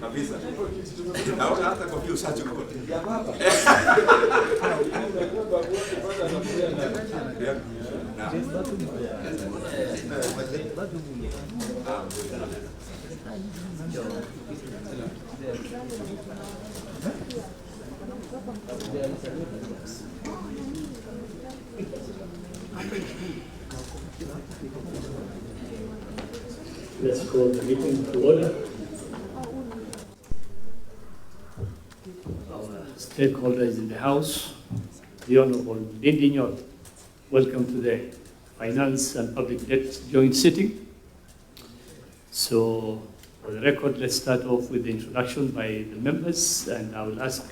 Kabisa. Naona hata kopi usachukua. Ya baba. Let's call the meeting to order. Our stakeholders in the House, the Honorable Ndindi Nyoro, welcome to the Finance and Public Debt Joint Sitting. So, for the record, let's start off with the introduction by the members, and I will ask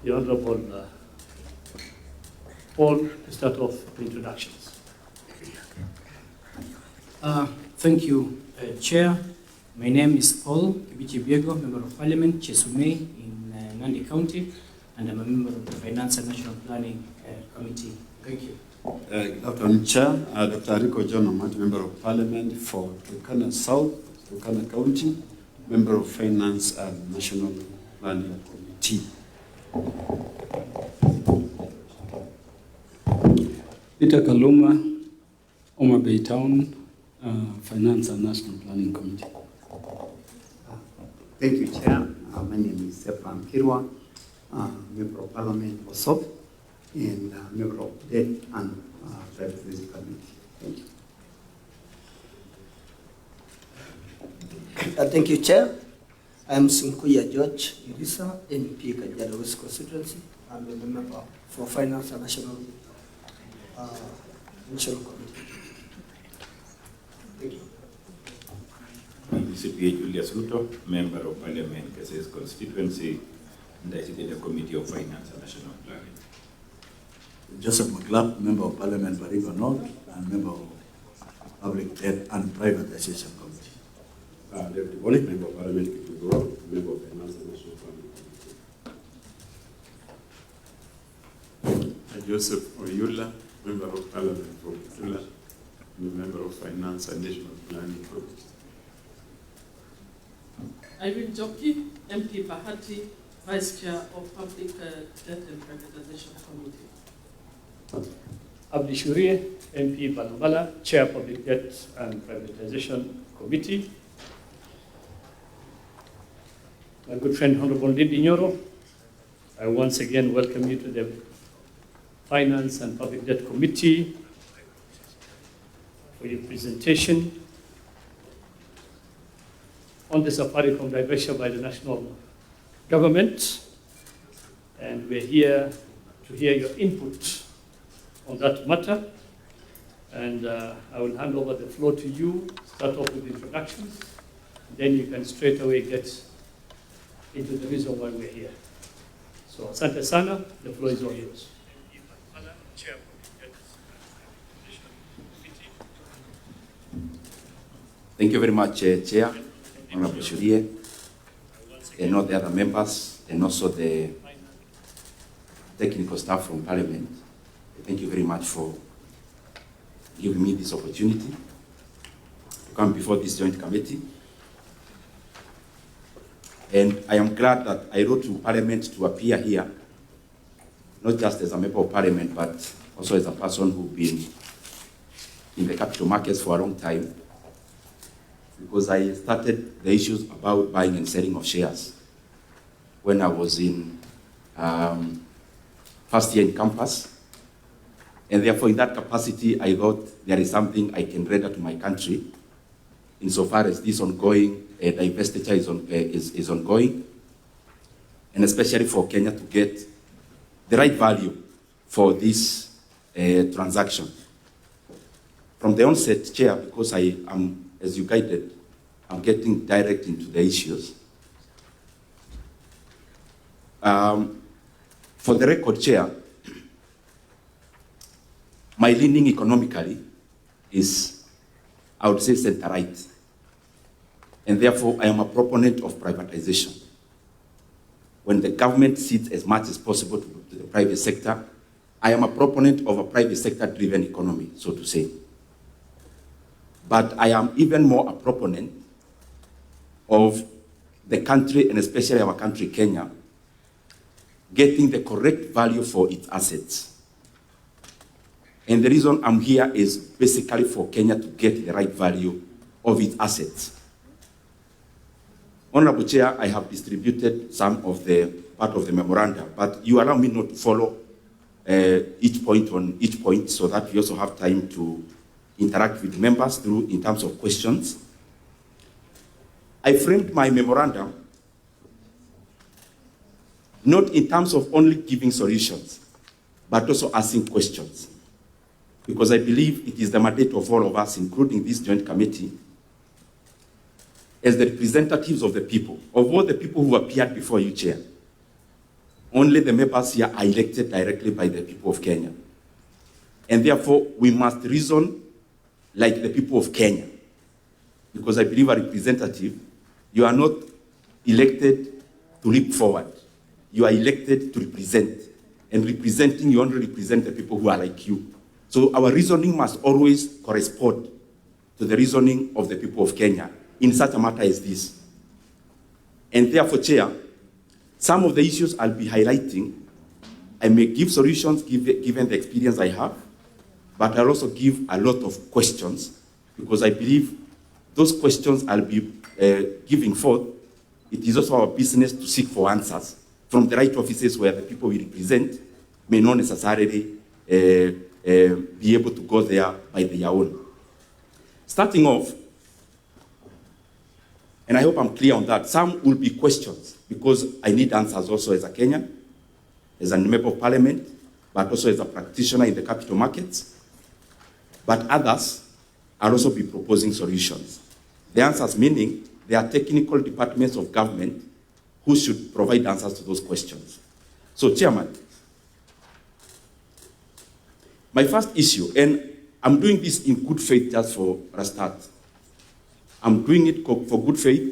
the Honorable Paul to start off the introductions. Thank you, Chair. My name is Paul Kibichi-Biego, Member of Parliament, Chesumei in Nandi County, and I'm a member of the Finance and National Planning Committee. Thank you. Good afternoon, Chair. Dr. Rico John Amat, Member of Parliament for Turkana South, Turkana County, Member of Finance and National Planning Committee. Peter Kaluma, Oma Bay Town, Finance and National Planning Committee. Thank you, Chair. My name is Stefan Kirwa, Member of Parliament for SOP, and Member of Debt and Privatization Committee. Thank you. Thank you, Chair. I am Sinkuya George Irisa, MP Kajiado West Constituency. I'm a member for Finance and National Committee. Thank you. CPA Julius RUTO, Member of Parliament, Kases Constituency, and I sit in the Committee of Finance and National Planning. Joseph McLeod, Member of Parliament, Baringo North, and Member of Public Debt and Privatization Committee. Deputy Bonnie, Member of Parliament, Kitugoro, Member of Finance and National Planning Committee. Joseph Oyula, Member of Parliament for Kitula, Member of Finance and National Planning Committee. Irene Joki, MP Bahati, Vice Chair of Public Debt and Privatization Committee. Abdi Shurie, MP Balambala, Chair Public Debt and Privatization Committee. My good friend Honorable Ndindi Nyoro, I once again welcome you to the Finance and Public Debt Committee for your presentation on the Safaricom diversion by the national government. And we're here to hear your input on that matter. And I will hand over the floor to you, start off with introductions, then you can straight away get into the reason why we're here. So, Asante Sana, the floor is all yours. Thank you very much, Chair, Honorable Shurie, and all the other members, and also the technical staff from Parliament. Thank you very much for giving me this opportunity to come before this joint committee. And I am glad that I wrote to Parliament to appear here, not just as a member of Parliament, but also as a person who's been in the capital markets for a long time, because I started the issues about buying and selling of shares when I was in first year in campus. And therefore, in that capacity, I thought there is something I can render to my country insofar as this ongoing divestiture is ongoing, and especially for Kenya to get the right value for this transaction. From the onset, Chair, because I am, as you guided, I'm getting direct into the issues. For the record, Chair, my leaning economically is, I would say, center-right. And therefore, I am a proponent of privatization. When the government cedes as much as possible to the private sector, I am a proponent of a private sector-driven economy, so to say. But I am even more a proponent of the country, and especially our country, Kenya, getting the correct value for its assets. And the reason I'm here is basically for Kenya to get the right value of its assets. Honorable Chair, I have distributed some of the part of the memoranda, but you allow me not to follow each point so that we also have time to interact with members through in terms of questions. I framed my memorandum not in terms of only giving solutions, but also asking questions. Because I believe it is the mandate of all of us, including this joint committee, as the representatives of the people, of all the people who appeared before you, Chair. Only the members here are elected directly by the people of Kenya. And therefore, we must reason like the people of Kenya. Because I believe a representative, you are not elected to leap forward. You are elected to represent. And representing, you only represent the people who are like you. So our reasoning must always correspond to the reasoning of the people of Kenya in such a matter as this. And therefore, Chair, some of the issues I'll be highlighting, I may give solutions given the experience I have, but I'll also give a lot of questions, because I believe those questions I'll be giving forth, it is also our business to seek for answers from the right offices where the people we represent may not necessarily be able to go there by their own. Starting off, and I hope I'm clear on that, some will be questions, because I need answers also as a Kenyan, as a member of parliament, but also as a practitioner in the capital markets. But others, I'll also be proposing solutions. The answers meaning there are technical departments of government who should provide answers to those questions. So, Chairman, my first issue, and I'm doing this in good faith just for a start. I'm doing it for good faith.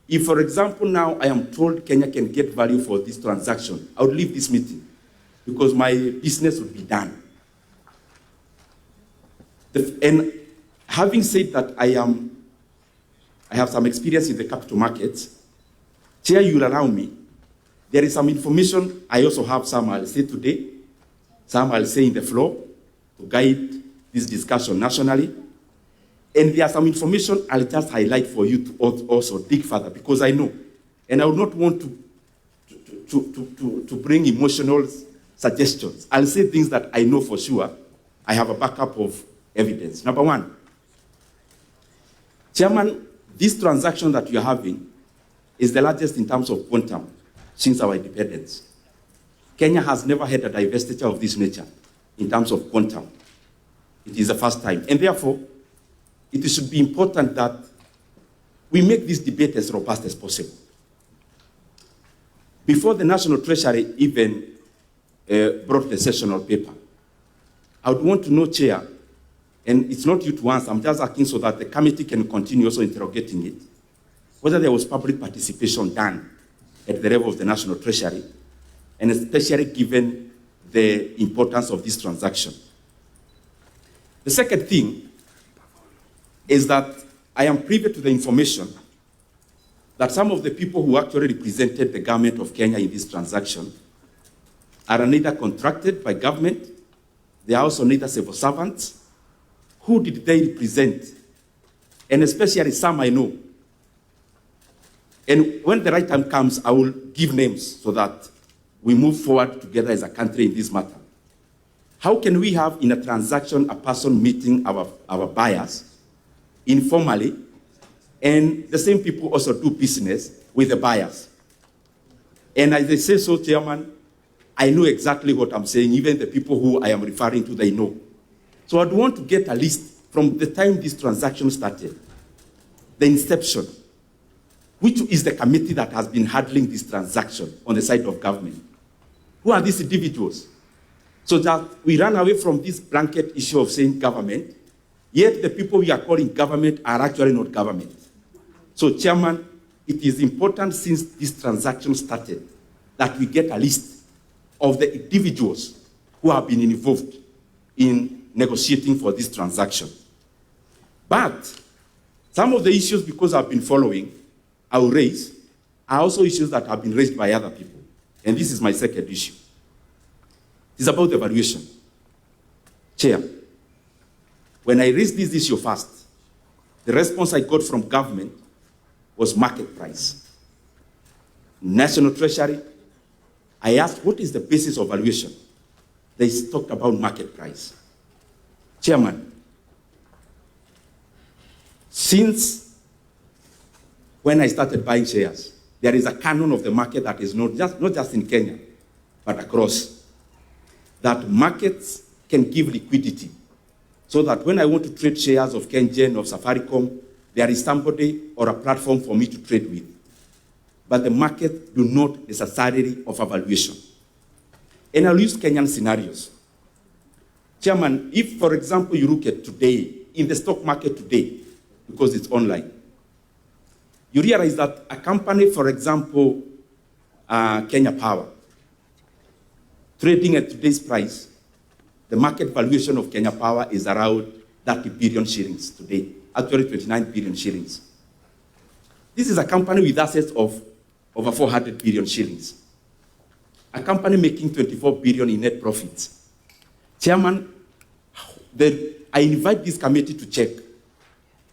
If, for example, now I am told Kenya can get value for this transaction, I would leave this meeting because my business would be done. And having said that, I have some experience in the capital markets. Chair, you will allow me. There is some information I also have, some I'll say today, some I'll say in the floor to guide this discussion nationally. And there are some information I'll just highlight for you to also dig further, because I know, and I would not want to bring emotional suggestions. I'll say things that I know for sure. I have a backup of evidence. Number one, Chairman, this transaction that you're having is the largest in terms of quantum since our independence. Kenya has never had a divestiture of this nature in terms of quantum. It is the first time. And therefore, it should be important that we make this debate as robust as possible. Before the National Treasury even brought the sessional paper, I would want to know, Chair, and it's not you to answer, I'm just asking so that the committee can continue also interrogating it, whether there was public participation done at the level of the National Treasury, and especially given the importance of this transaction. The second thing is that I am privy to the information that some of the people who actually represented the government of Kenya in this transaction are neither contracted by government, they are also neither civil servants. Who did they represent? And especially some I know. And when the right time comes, I will give names so that we move forward together as a country in this matter. How can we have in a transaction a person meeting our buyers informally, and the same people also do business with the buyers? And as I say so, Chairman, I know exactly what I'm saying. Even the people who I am referring to, they know. So I'd want to get a list from the time this transaction started, the inception, which is the committee that has been handling this transaction on the side of government. Who are these individuals? So that we run away from this blanket issue of saying government, yet the people we are calling government are actually not government. So, Chairman, it is important since this transaction started that we get a list of the individuals who have been involved in negotiating for this transaction. But some of the issues, because I've been following, I will raise are also issues that have been raised by other people. And this is my second issue. It's about the valuation. Chair, when I raised this issue first, the response I got from government was market price. National Treasury, I asked, what is the basis of valuation? They talked about market price. Chairman, since when I started buying shares, there is a canon of the market that is not just in Kenya, but across. That markets can give liquidity, so that when I want to trade shares of KenGen, of Safaricom, there is somebody or a platform for me to trade with. But the market do not necessarily offer valuation. And I'll use Kenyan scenarios. Chairman, if, for example, you look at today, in the stock market today, because it's online, you realize that a company, for example, Kenya Power, trading at today's price, the market valuation of Kenya Power is around 30 billion shillings today, actually 29 billion shillings. This is a company with assets of over 400 billion shillings. A company making 24 billion in net profits. Chairman, I invite this committee to check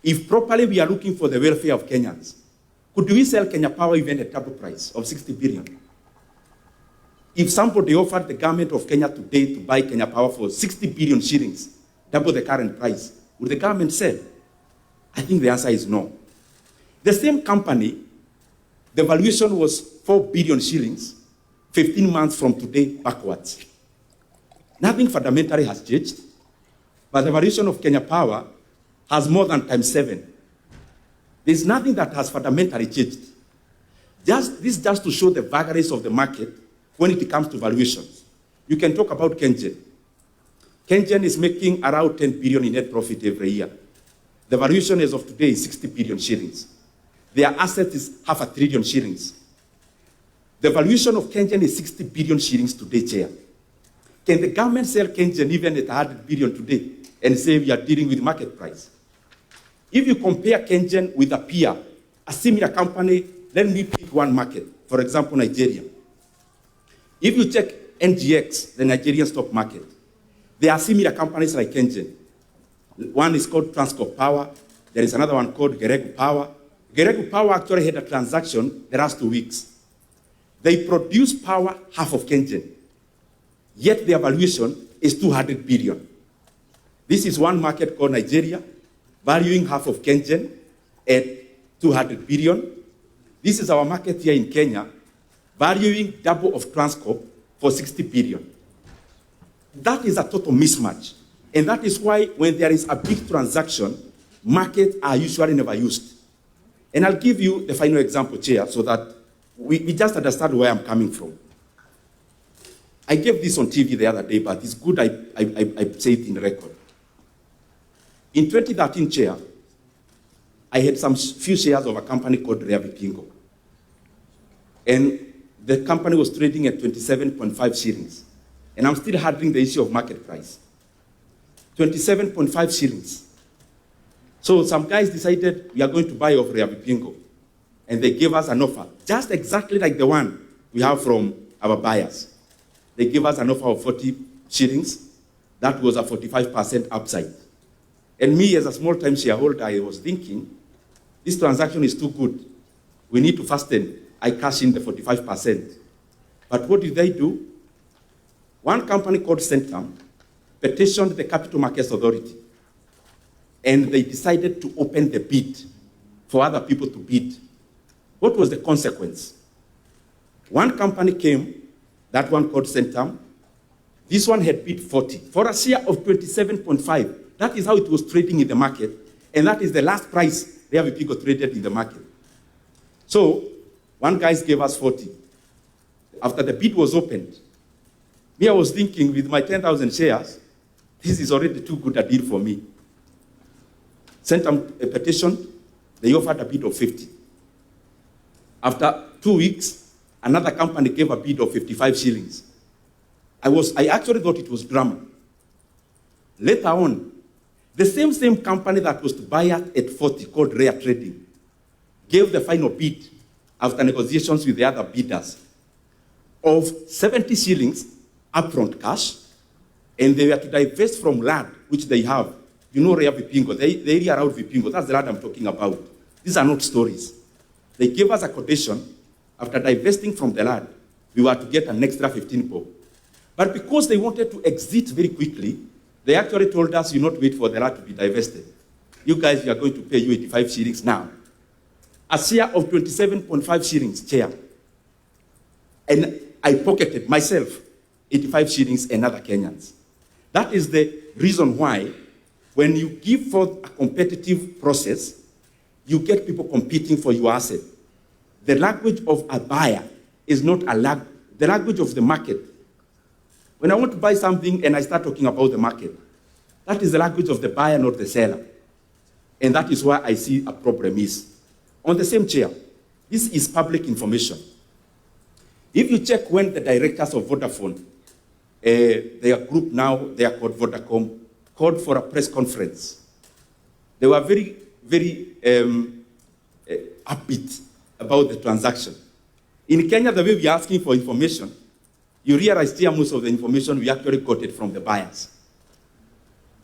if properly we are looking for the welfare of Kenyans. Could we sell Kenya Power even at double price of 60 billion? If somebody offered the government of Kenya today to buy Kenya Power for 60 billion shillings, double the current price, would the government sell? I think the answer is no. The same company, the valuation was 4 billion shillings, 15 months from today backwards. Nothing fundamentally has changed, but the valuation of Kenya Power has more than times 7. There's nothing that has fundamentally changed. This just to show the vagaries of the market when it comes to valuations. You can talk about KenGen. KenGen is making around 10 billion in net profit every year. The valuation as of today is 60 billion shillings. Their asset is 500 billion shillings. The valuation of KenGen is 60 billion shillings today, Chair. Can the government sell KenGen even at 100 billion today and say we are dealing with market price? If you compare KenGen with a peer, a similar company, let me pick one market, for example, Nigeria. If you check NGX, the Nigerian stock market, there are similar companies like KenGen. One is called Transcorp Power. There is another one called Geregu Power. Geregu Power actually had a transaction the last 2 weeks. They produce power half of KenGen, yet their valuation is 200 billion. This is one market called Nigeria, valuing half of KenGen at 200 billion. This is our market here in Kenya, valuing double of Transcorp for 60 billion. That is a total mismatch. And that is why when there is a big transaction, markets are usually never used. And I'll give you the final example, Chair, so that we just understand where I'm coming from. I gave this on TV the other day, but it's good I say it in record. In 2013, Chair, I had some few shares of a company called Reavipingo. And the company was trading at 27.5 shillings. And I'm still handling the issue of market price. 27.5 shillings. So some guys decided we are going to buy off Reavipingo. And they gave us an offer, just exactly like the one we have from our buyers. They gave us an offer of 40 shillings. That was a 45% upside. And me, as a small-time shareholder, I was thinking, this transaction is too good. We need to fasten. I cash in the 45%. But what did they do? One company called Centum petitioned the Capital Markets Authority. And they decided to open the bid for other people to bid. What was the consequence? One company came, that one called Centum. This one had bid 40 for a share of 27.5. That is how it was trading in the market. And that is the last price Reavipingo traded in the market. So, one guy gave us 40. After the bid was opened, me, I was thinking, with my 10,000 shares, this is already too good a deal for me. Sent a petition, they offered a bid of 50. After 2 weeks, another company gave a bid of 55 shillings. I actually thought it was drama. Later on, the same company that was to buy us at 40, called Rare Trading, gave the final bid after negotiations with the other bidders of 70 shillings upfront cash, and they were to divest from land which they have. You know Rea Vipingo, the area around Vipingo, that's the land I'm talking about. These are not stories. They gave us a quotation. After divesting from the land, we were to get an extra 15 bob. But because they wanted to exit very quickly, they actually told us, you not wait for the land to be divested. You guys, we are going to pay you 85 shillings now. A share of 27.5 shillings, Chair. And I pocketed myself 85 shillings and other Kenyans. That is the reason why when you give forth a competitive process, you get people competing for your asset. The language of a buyer is not the language of the market. When I want to buy something and I start talking about the market, that is the language of the buyer, not the seller. And that is why I see a problem is. On the same chair, this is public information. If you check when the directors of Vodafone, their group now, they are called Vodacom, called for a press conference, they were very, very upbeat about the transaction. In Kenya, the way we are asking for information, you realize here most of the information we actually got it from the buyers.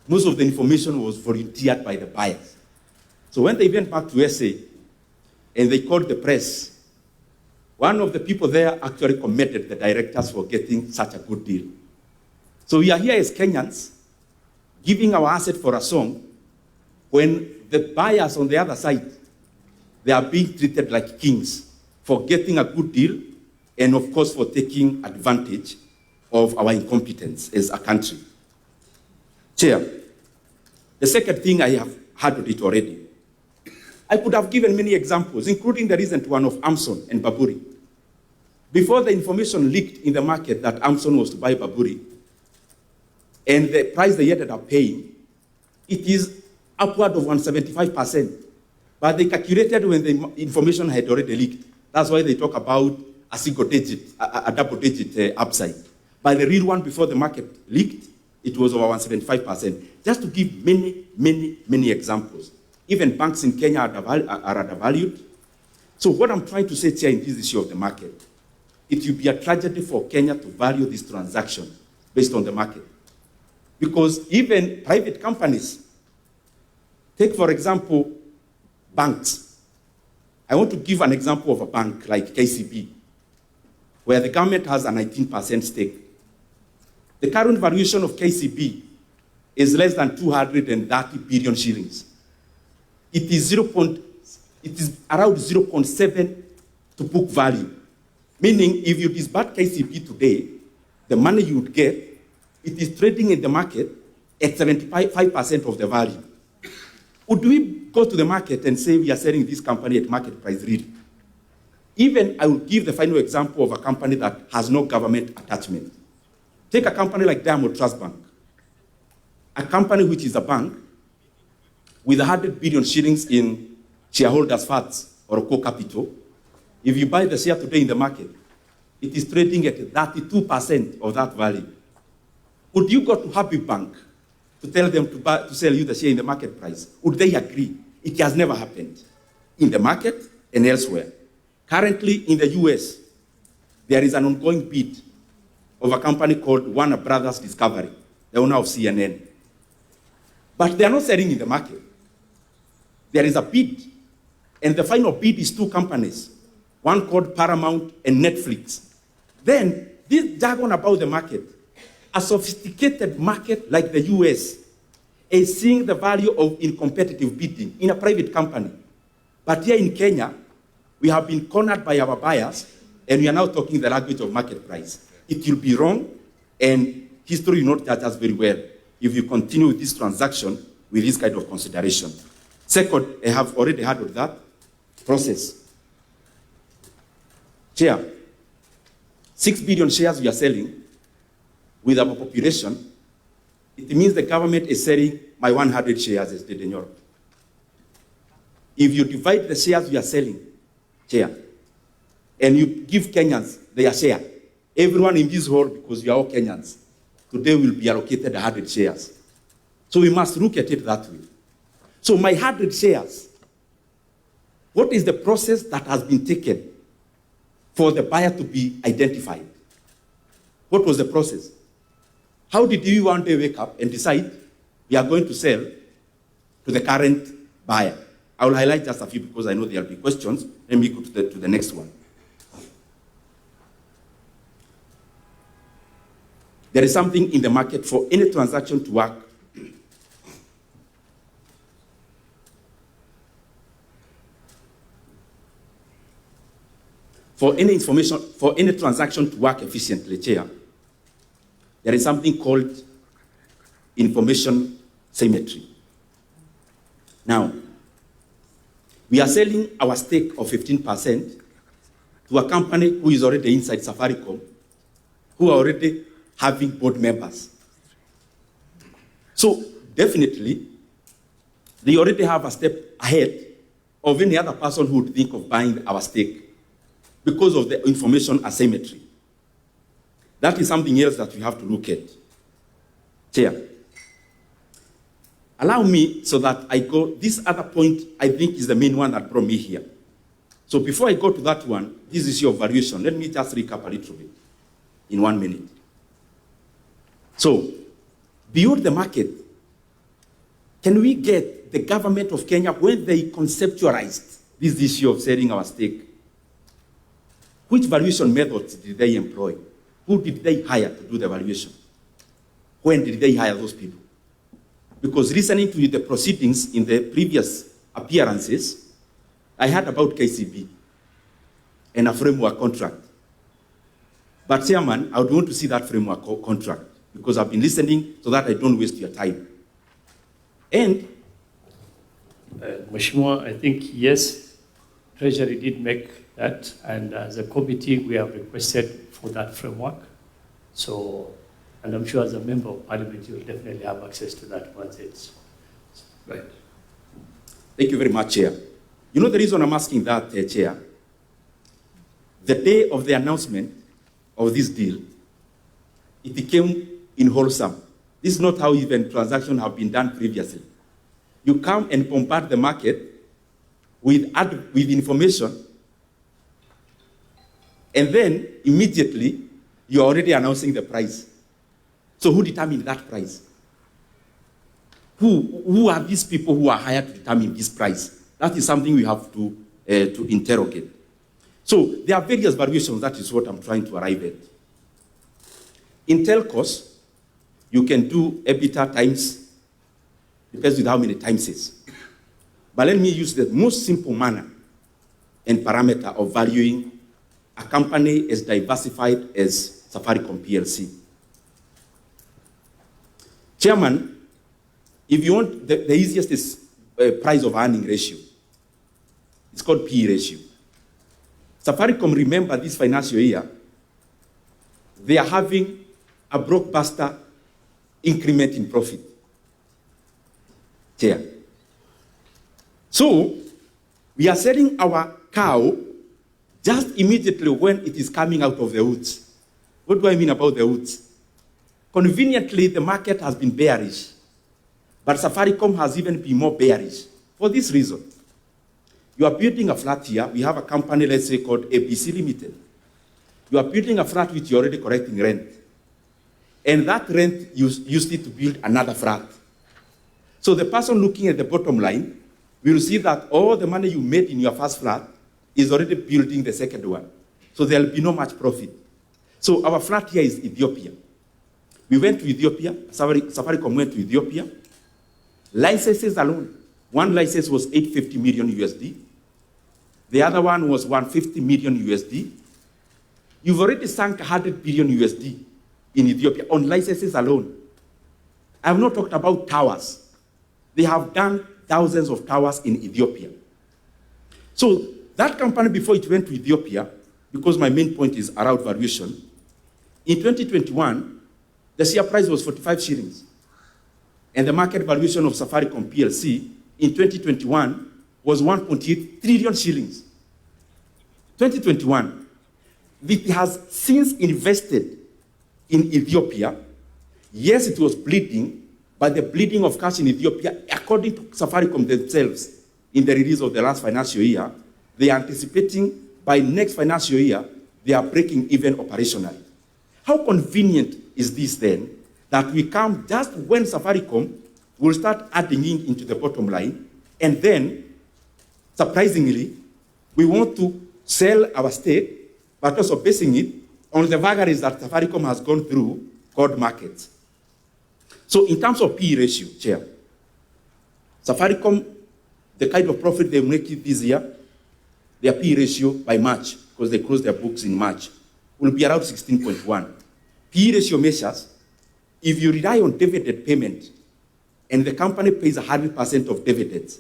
Most of the information was volunteered by the buyers. So when they went back to SA and they called the press, one of the people there actually commended the directors for getting such a good deal. So we are here as Kenyans giving our asset for a song when the buyers on the other side, they are being treated like kings for getting a good deal and, of course, for taking advantage of our incompetence as a country. Chair, the second thing I have handled it already. I could have given many examples, including the recent one of Amson and Baburi. Before the information leaked in the market that Amson was to buy Baburi, and the price they ended up paying, it is upward of 175%. But they calculated when the information had already leaked. That's why they talk about a single digit, a double digit upside. But the real one before the market leaked, it was over 175%. Just to give many examples. Even banks in Kenya are undervalued. So what I'm trying to say here in this issue of the market, it will be a tragedy for Kenya to value this transaction based on the market. Because even private companies, take for example, banks. I want to give an example of a bank like KCB, where the government has a 19% stake. The current valuation of KCB is less than 230 billion shillings. It is around 0.7 to book value. Meaning, if you disburse KCB today, the money you would get, it is trading in the market at 75% of the value. Would we go to the market and say we are selling this company at market price really? Even I will give the final example of a company that has no government attachment. Take a company like Diamond Trust Bank, a company which is a bank with 100 billion shillings in shareholders' funds or co-capital. If you buy the share today in the market, it is trading at 32% of that value. Would you go to Happy Bank to tell them to sell you the share in the market price? Would they agree? It has never happened in the market and elsewhere. Currently in the US, there is an ongoing bid of a company called Warner Brothers Discovery, the owner of CNN. But they are not selling in the market. There is a bid, and the final bid is two companies, one called Paramount and Netflix. Then, this jargon about the market, a sophisticated market like the US is seeing the value of in competitive bidding in a private company. But here in Kenya, we have been cornered by our buyers, and we are now talking the language of market price. It will be wrong, and history will not judge us very well if you continue with this transaction with this kind of consideration. Second, I have already handled that process. Chair, 6 billion shares we are selling with our population. It means the government is selling my 100 shares as Ndindi Nyoro. If you divide the shares we are selling, Chair, and you give Kenyans their share, everyone in this hall, because we are all Kenyans, today will be allocated 100 shares. So we must look at it that way. So my 100 shares What is the process that has been taken for the buyer to be identified? What was the process? How did you one day wake up and decide we are going to sell to the current buyer? I will highlight just a few because I know there will be questions. Let me go to the next one. There is something in the market for any transaction to work. For any transaction to work efficiently, Chair, there is something called information symmetry. Now, we are selling our stake of 15% to a company who is already inside Safaricom, who are already having board members. So, definitely, they already have a step ahead of any other person who would think of buying our stake because of the information asymmetry. That is something else that we have to look at. Chair, allow me so that I go, this other point I think is the main one that brought me here. So before I go to that one, this is your valuation. Let me just recap a little bit in 1 minute. So, beyond the market, can we get the government of Kenya, when they conceptualized this issue of selling our stake, which valuation methods did they employ? Who did they hire to do the valuation? When did they hire those people? Because listening to the proceedings in the previous appearances, I heard about KCB and a framework contract. But Chairman, I would want to see that framework contract because I've been listening so that I don't waste your time. And Mheshimiwa, I think, yes, Treasury did make that, and as a committee, we have requested for that framework. So, and I'm sure as a member of Parliament, you'll definitely have access to that once it's right. Thank you very much, Chair. You know the reason I'm asking that, Chair? The day of the announcement of this deal, it became unwholesome. This is not how even transactions have been done previously. You come and bombard the market with information, and then immediately you're already announcing the price. So who determined that price? Who are these people who are hired to determine this price? That is something we have to interrogate. So there are various variations. That is what I'm trying to arrive at. In telcos, you can do EBITDA times, depends on how many times it is. But let me use the most simple manner and parameter of valuing a company as diversified as Safaricom PLC. Chairman, if you want, the easiest is price of earning ratio. It's called PE ratio. Safaricom, remember this financial year, they are having a blockbuster increment in profit. Chair. So, we are selling our cow just immediately when it is coming out of the woods. What do I mean about the woods? Conveniently, the market has been bearish, but Safaricom has even been more bearish. For this reason, you are building a flat here. We have a company, let's say, called ABC Limited. You are building a flat which you're already collecting rent. And that rent used it to build another flat. So the person looking at the bottom line will see that all the money you made in your first flat is already building the second one. So there will be no much profit. So our flat here is Ethiopia. We went to Ethiopia. Safaricom went to Ethiopia. Licenses alone. One license was 850 million USD. The other one was 150 million USD. You've already sunk 100 billion USD in Ethiopia on licenses alone. I have not talked about towers. They have done thousands of towers in Ethiopia. So that company, before it went to Ethiopia, because my main point is around valuation, in 2021, the share price was 45 shillings. And the market valuation of Safaricom PLC in 2021 was 1.8 trillion shillings. 2021. It has since invested in Ethiopia. Yes, it was bleeding, but the bleeding of cash in Ethiopia, according to Safaricom themselves, in the release of the last financial year, they are anticipating by next financial year, they are breaking even operationally. How convenient is this then that we come just when Safaricom will start adding in into the bottom line, and then, surprisingly, we want to sell our stake, but also basing it on the vagaries that Safaricom has gone through called markets. So in terms of PE ratio, Chair, Safaricom, the kind of profit they make this year, their PE ratio by March, because they closed their books in March, will be around 16.1. PE ratio measures, if you rely on dividend payment and the company pays 100% of dividends,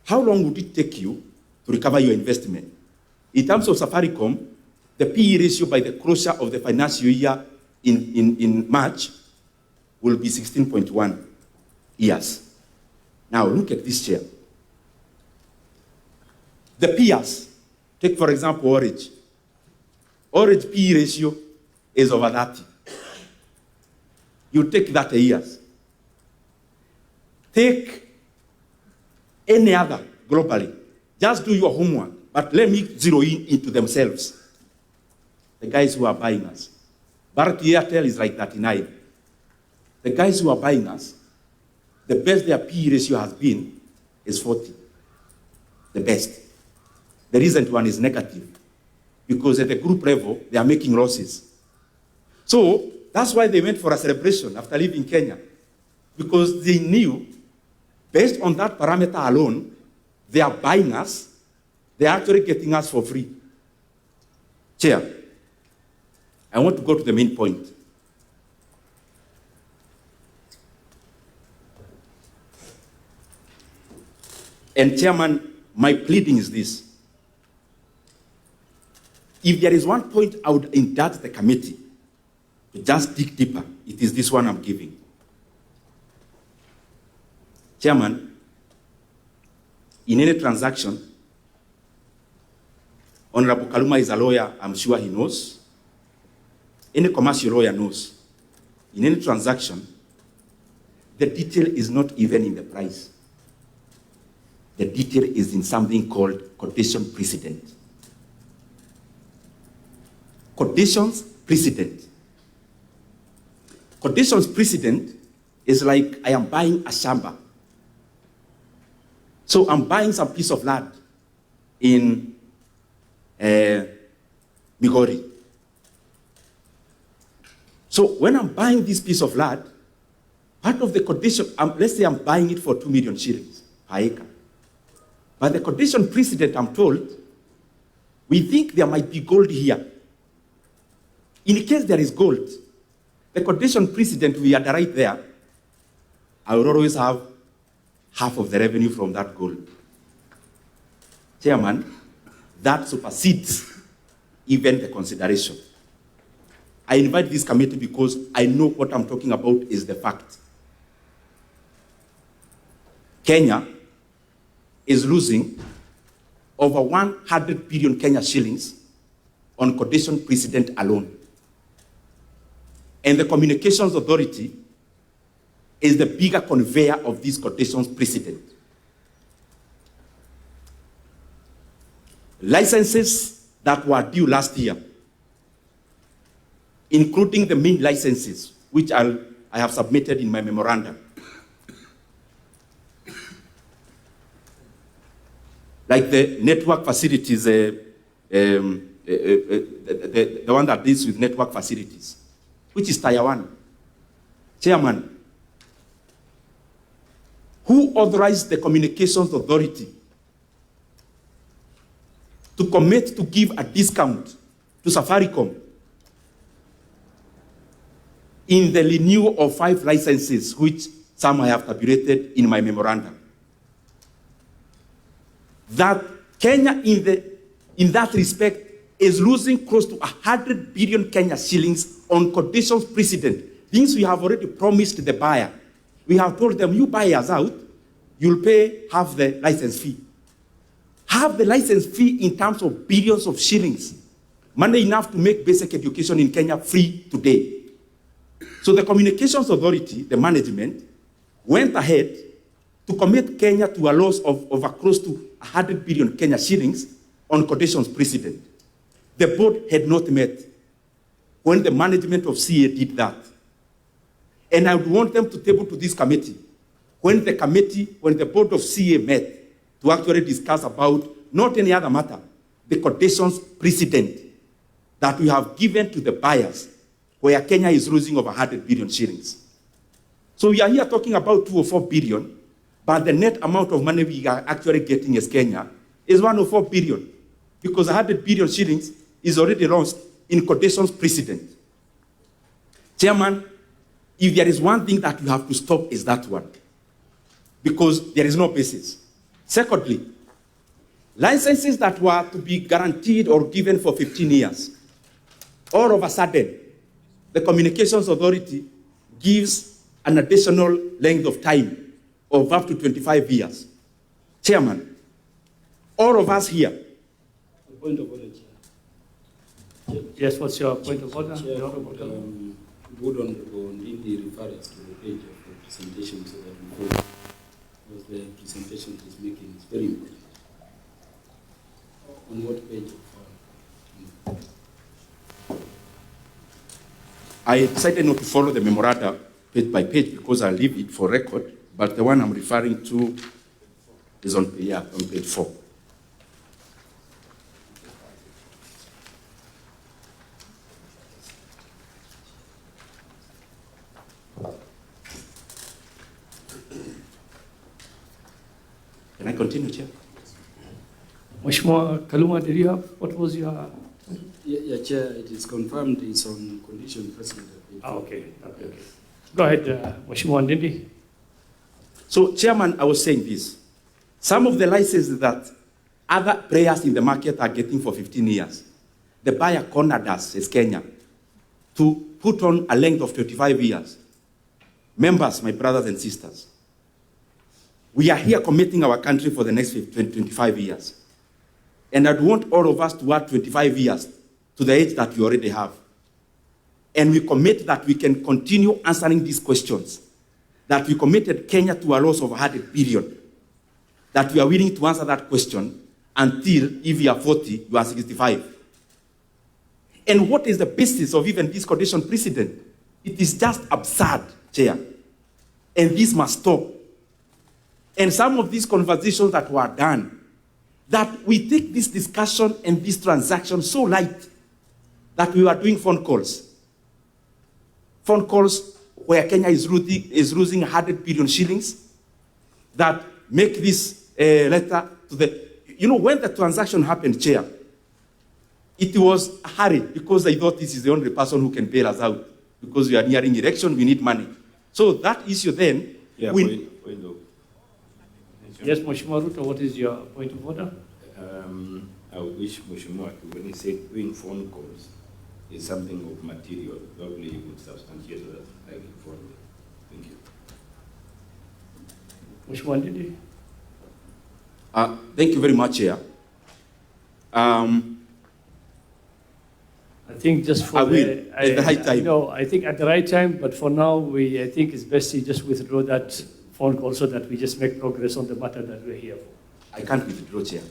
how long would it take you to recover your investment? In terms of Safaricom, the PE ratio by the closure of the financial year in March will be 16.1 years. Now look at this, Chair. The peers, take for example Orange. Orange PE ratio is over 30. You take 30 years. Take any other globally. Just do your homework, but let me zero in into themselves. The guys who are buying us. Bharti Airtel is like 39. The guys who are buying us, the best their PE ratio has been is 40. The best. The recent one is negative, because at the group level, they are making losses. So that's why they went for a celebration after leaving Kenya, because they knew, based on that parameter alone, they are buying us, they are actually getting us for free. Chair, I want to go to the main point. And Chairman, my pleading is this. If there is one point I would indulge the committee to just dig deeper, it is this one I'm giving. Chairman, in any transaction, Honorable Kaluma is a lawyer, I'm sure he knows. Any commercial lawyer knows. In any transaction, the detail is not even in the price. The detail is in something called quotation precedent. Quotations precedent. Quotations precedent is like I am buying a shamba. So I'm buying some piece of land in Migori. So when I'm buying this piece of land, part of the condition, let's say I'm buying it for 2 million shillings per acre. But the condition precedent, I'm told, we think there might be gold here. In case there is gold, the condition precedent we underwrite there, I will always have half of the revenue from that gold. Chairman, that supersedes even the consideration. I invite this committee because I know what I'm talking about is the fact. Kenya is losing over 100 billion Kenya shillings on quotation precedent alone. And the Communications Authority is the bigger conveyor of these quotations precedent. Licenses that were due last year, including the main licenses, which I have submitted in my memorandum. Like the network facilities, the one that deals with network facilities, which is Taiwan. Chairman, who authorized the Communications Authority to commit to give a discount to Safaricom in the renewal of 5 licenses, which some I have tabulated in my memorandum? That Kenya, in that respect, is losing close to 100 billion Kenya shillings on conditions precedent. Things we have already promised the buyer. We have told them, you buy us out, you'll pay half the license fee. Half the license fee in terms of billions of shillings. Money enough to make basic education in Kenya free today. So the Communications Authority, the management, went ahead to commit Kenya to a loss of over close to 100 billion Kenya shillings on conditions precedent. The board had not met when the management of CA did that. And I would want them to table to this committee when the board of CA met to actually discuss about not any other matter, the conditions precedent that we have given to the buyers where Kenya is losing over 100 billion shillings. So we are here talking about 2 or 4 billion, but the net amount of money we are actually getting as Kenya is 104 billion, because 100 billion shillings is already lost in conditions precedent. Chairman, if there is one thing that you have to stop, is that one, because there is no basis. Secondly, licenses that were to be guaranteed or given for 15 years, all of a sudden, the Communications Authority gives an additional length of time of up to 25 years. Chairman, all of us here. Point of order, Chair. Yes, what's your point of order? Chair, would Honorable Ndindi refer us to the page of the presentation so that we know, because the presentation he's making is very important. On what page of I decided not to follow the memoranda page by page because I leave it for record, but the one I'm referring to is on page 4. Can I continue, Chair? Mheshimiwa Kaluma, did you have, what was your? Yeah, Chair, it is confirmed it's on condition precedent. Okay. Go ahead, Mheshimiwa Ndindi. So, Chairman, I was saying this. Some of the licenses that other players in the market are getting for 15 years, the buyer cornered us as Kenya to put on a length of 25 years. Members, my brothers and sisters, we are here committing our country for the next 25 years. And I'd want all of us to add 25 years to the age that we already have. And we commit that we can continue answering these questions, that we committed Kenya to a loss of 100 billion, that we are willing to answer that question until, if you are 40, you are 65. And what is the basis of even this condition precedent? It is just absurd, Chair. And this must stop. And some of these conversations that were done, that we take this discussion and this transaction so light that we were doing phone calls. Phone calls where Kenya is losing 100 billion shillings that make this letter to the... You know, when the transaction happened, Chair, it was a hurry because they thought this is the only person who can bail us out because we are nearing election, we need money. So that issue then... Yeah, we, point of... Yes, Mheshimiwa RUTO, what is your point of order? I wish Mheshimiwa, when he said doing phone calls is something of material, probably you would substantiate that like inform me. Thank you. Mheshimiwa Ndindi. Thank you very much, Chair. I think just for at the right time. No, I think at the right time, but for now, I think it's best to just withdraw that phone call so that we just make progress on the matter that we're here for. I can't withdraw, Chair,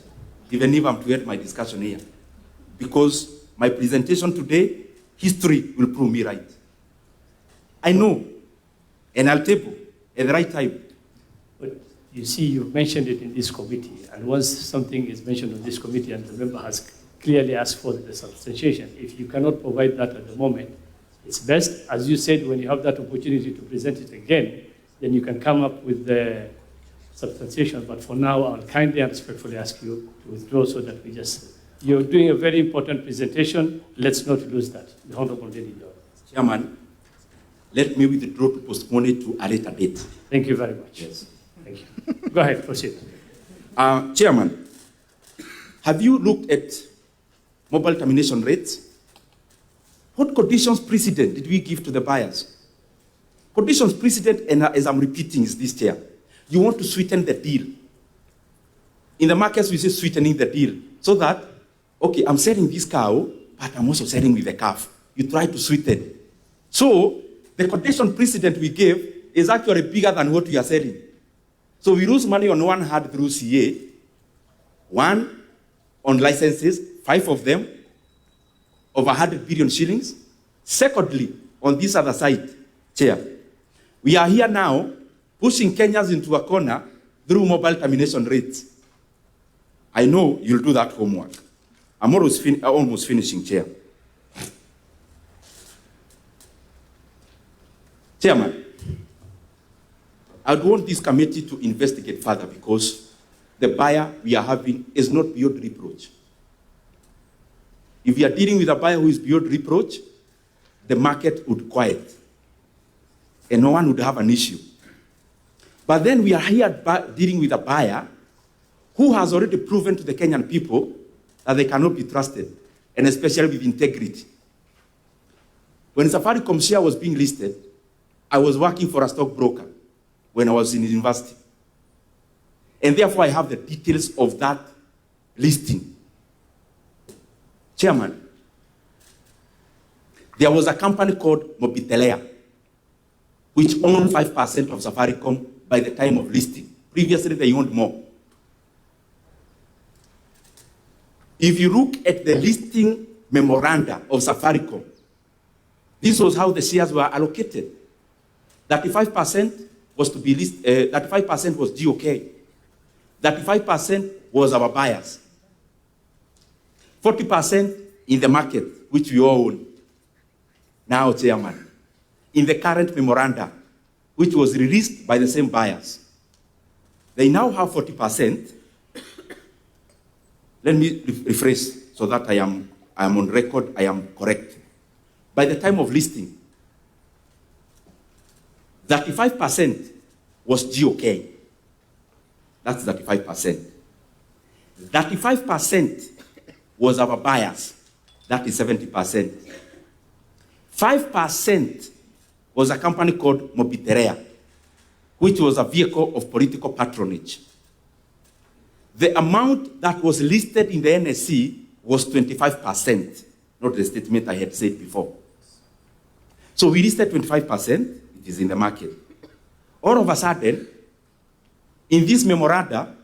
even if I'm to end my discussion here, because my presentation today, history will prove me right. I know, and I'll table at the right time. But you see, you've mentioned it in this committee, and once something is mentioned on this committee and the member has clearly asked for the substantiation, if you cannot provide that at the moment, it's best, as you said, when you have that opportunity to present it again, then you can come up with the substantiation. But for now, I'll kindly and respectfully ask you to withdraw so that we just... You're doing a very important presentation. Let's not lose that. The Honorable Ndindi Nyoro. Chairman, let me withdraw to postpone it to a later date. Thank you very much. Yes. Thank you. Go ahead, proceed. Chairman, have you looked at mobile termination rates? What conditions precedent did we give to the buyers? Conditions precedent, and as I'm repeating, is this, Chair. You want to sweeten the deal. In the markets, we say sweetening the deal. So that, okay, I'm selling this cow, but I'm also selling with the calf. You try to sweeten. So, the condition precedent we gave is actually bigger than what we are selling. So we lose money on one hand through CA. One, on licenses, 5 of them, over 100 billion shillings. Secondly, on this other side, Chair, we are here now pushing Kenyans into a corner through mobile termination rates. I know you'll do that homework. I'm almost finishing, Chair. Chairman, I'd want this committee to investigate further because the buyer we are having is not beyond reproach. If we are dealing with a buyer who is beyond reproach, the market would quiet and no one would have an issue. But then we are here dealing with a buyer who has already proven to the Kenyan people that they cannot be trusted, and especially with integrity. When Safaricom share was being listed, I was working for a stockbroker when I was in university. And therefore, I have the details of that listing. Chairman, there was a company called Mobitelea, which owned 5% of Safaricom by the time of listing. Previously, they owned more. If you look at the listing memoranda of Safaricom, this was how the shares were allocated. 35% was to be listed, 35% was GOK. 35% was our buyers. 40% in the market, which we all own. Now, Chairman, in the current memoranda, which was released by the same buyers, they now have 40%. Let me rephrase so that I am on record, I am correct. By the time of listing, 35% was GOK. That's 35%. 35% was our buyers. That is 70%. 5% was a company called Mobitelea, which was a vehicle of political patronage. The amount that was listed in the NSC was 25%, not the statement I had said before. So we listed 25%, it is in the market. All of a sudden, in this memoranda,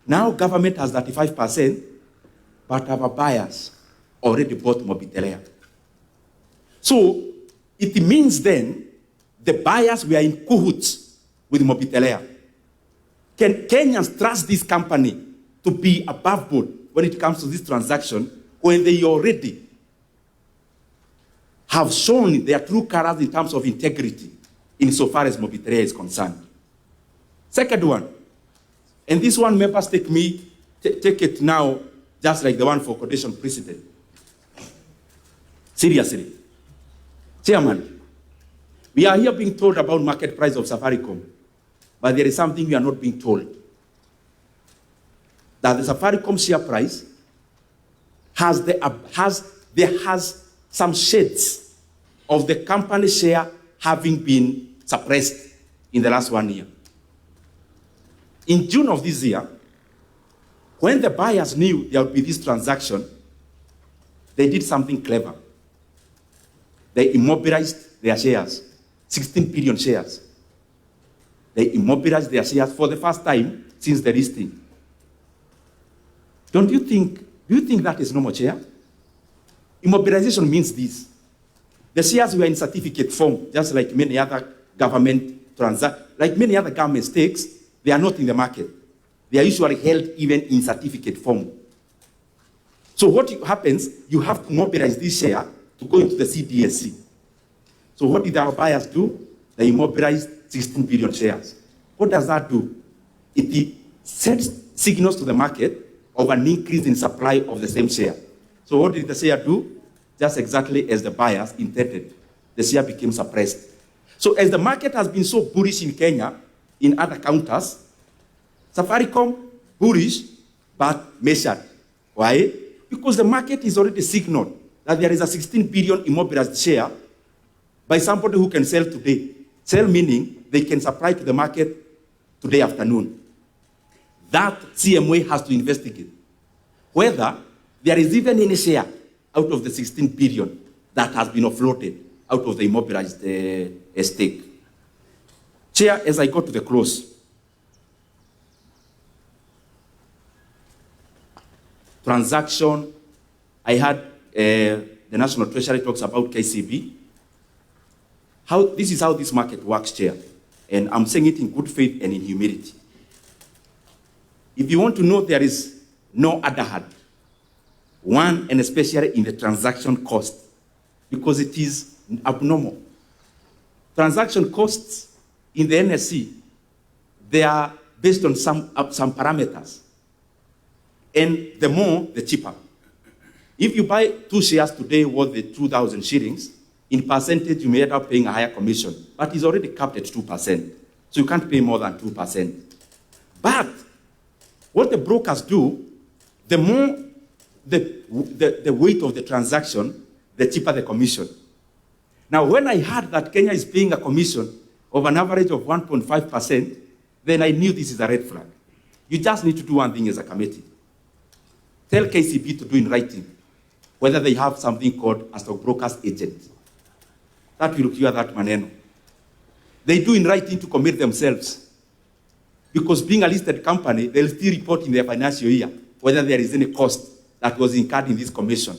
now government has 35%, but our buyers already bought Mobitelea. So it means then the buyers were in cahoots with Mobitelea. Can Kenyans trust this company to be above board when it comes to this transaction when they already have shown their true colors in terms of integrity insofar as Mobitelea is concerned? Second one, and this one members take it now just like the one for condition precedent. Seriously. Chairman, we are here being told about market price of Safaricom, but there is something we are not being told. That the Safaricom share price has some shades of the company share having been suppressed in the last 1 year. In June of this year, when the buyers knew there would be this transaction, they did something clever. They immobilized their shares, 16 billion shares. They immobilized their shares for the first time since the listing. Do you think that is normal, Chair? Immobilization means this. The shares were in certificate form, just like many other government stakes, they are not in the market. They are usually held even in certificate form. So what happens, you have to mobilize this share to go into the CDSC. So what did our buyers do? They immobilized 16 billion shares. What does that do? It sends signals to the market of an increase in supply of the same share. So what did the share do? Just exactly as the buyers intended. The share became suppressed. So as the market has been so bullish in Kenya, in other counters, Safaricom, bullish, but measured. Why? Because the market is already signaled that there is a 16 billion immobilized share by somebody who can sell today. Sell meaning they can supply to the market today afternoon. That CMA has to investigate whether there is even any share out of the 16 billion that has been offloaded out of the immobilized stake. Chair, as I go to the close, transaction. I had the National Treasury talks about KCB. This is how this market works, Chair. And I'm saying it in good faith and in humility. If you want to know, there is no other hand. One, and especially in the transaction cost, because it is abnormal. Transaction costs in the NSE, they are based on some parameters. And the more, the cheaper. If you buy 2 shares today worth 2,000 shillings, in percentage, you may end up paying a higher commission, but it's already capped at 2%. So you can't pay more than 2%. But what the brokers do, the more the weight of the transaction, the cheaper the commission. Now, when I heard that Kenya is paying a commission of an average of 1.5%, then I knew this is a red flag. You just need to do one thing as a committee. Tell KCB to do in writing whether they have something called a stockbroker's agent. That will cure that maneno. They do in writing to commit themselves. Because being a listed company, they'll still report in their financial year whether there is any cost that was incurred in this commission.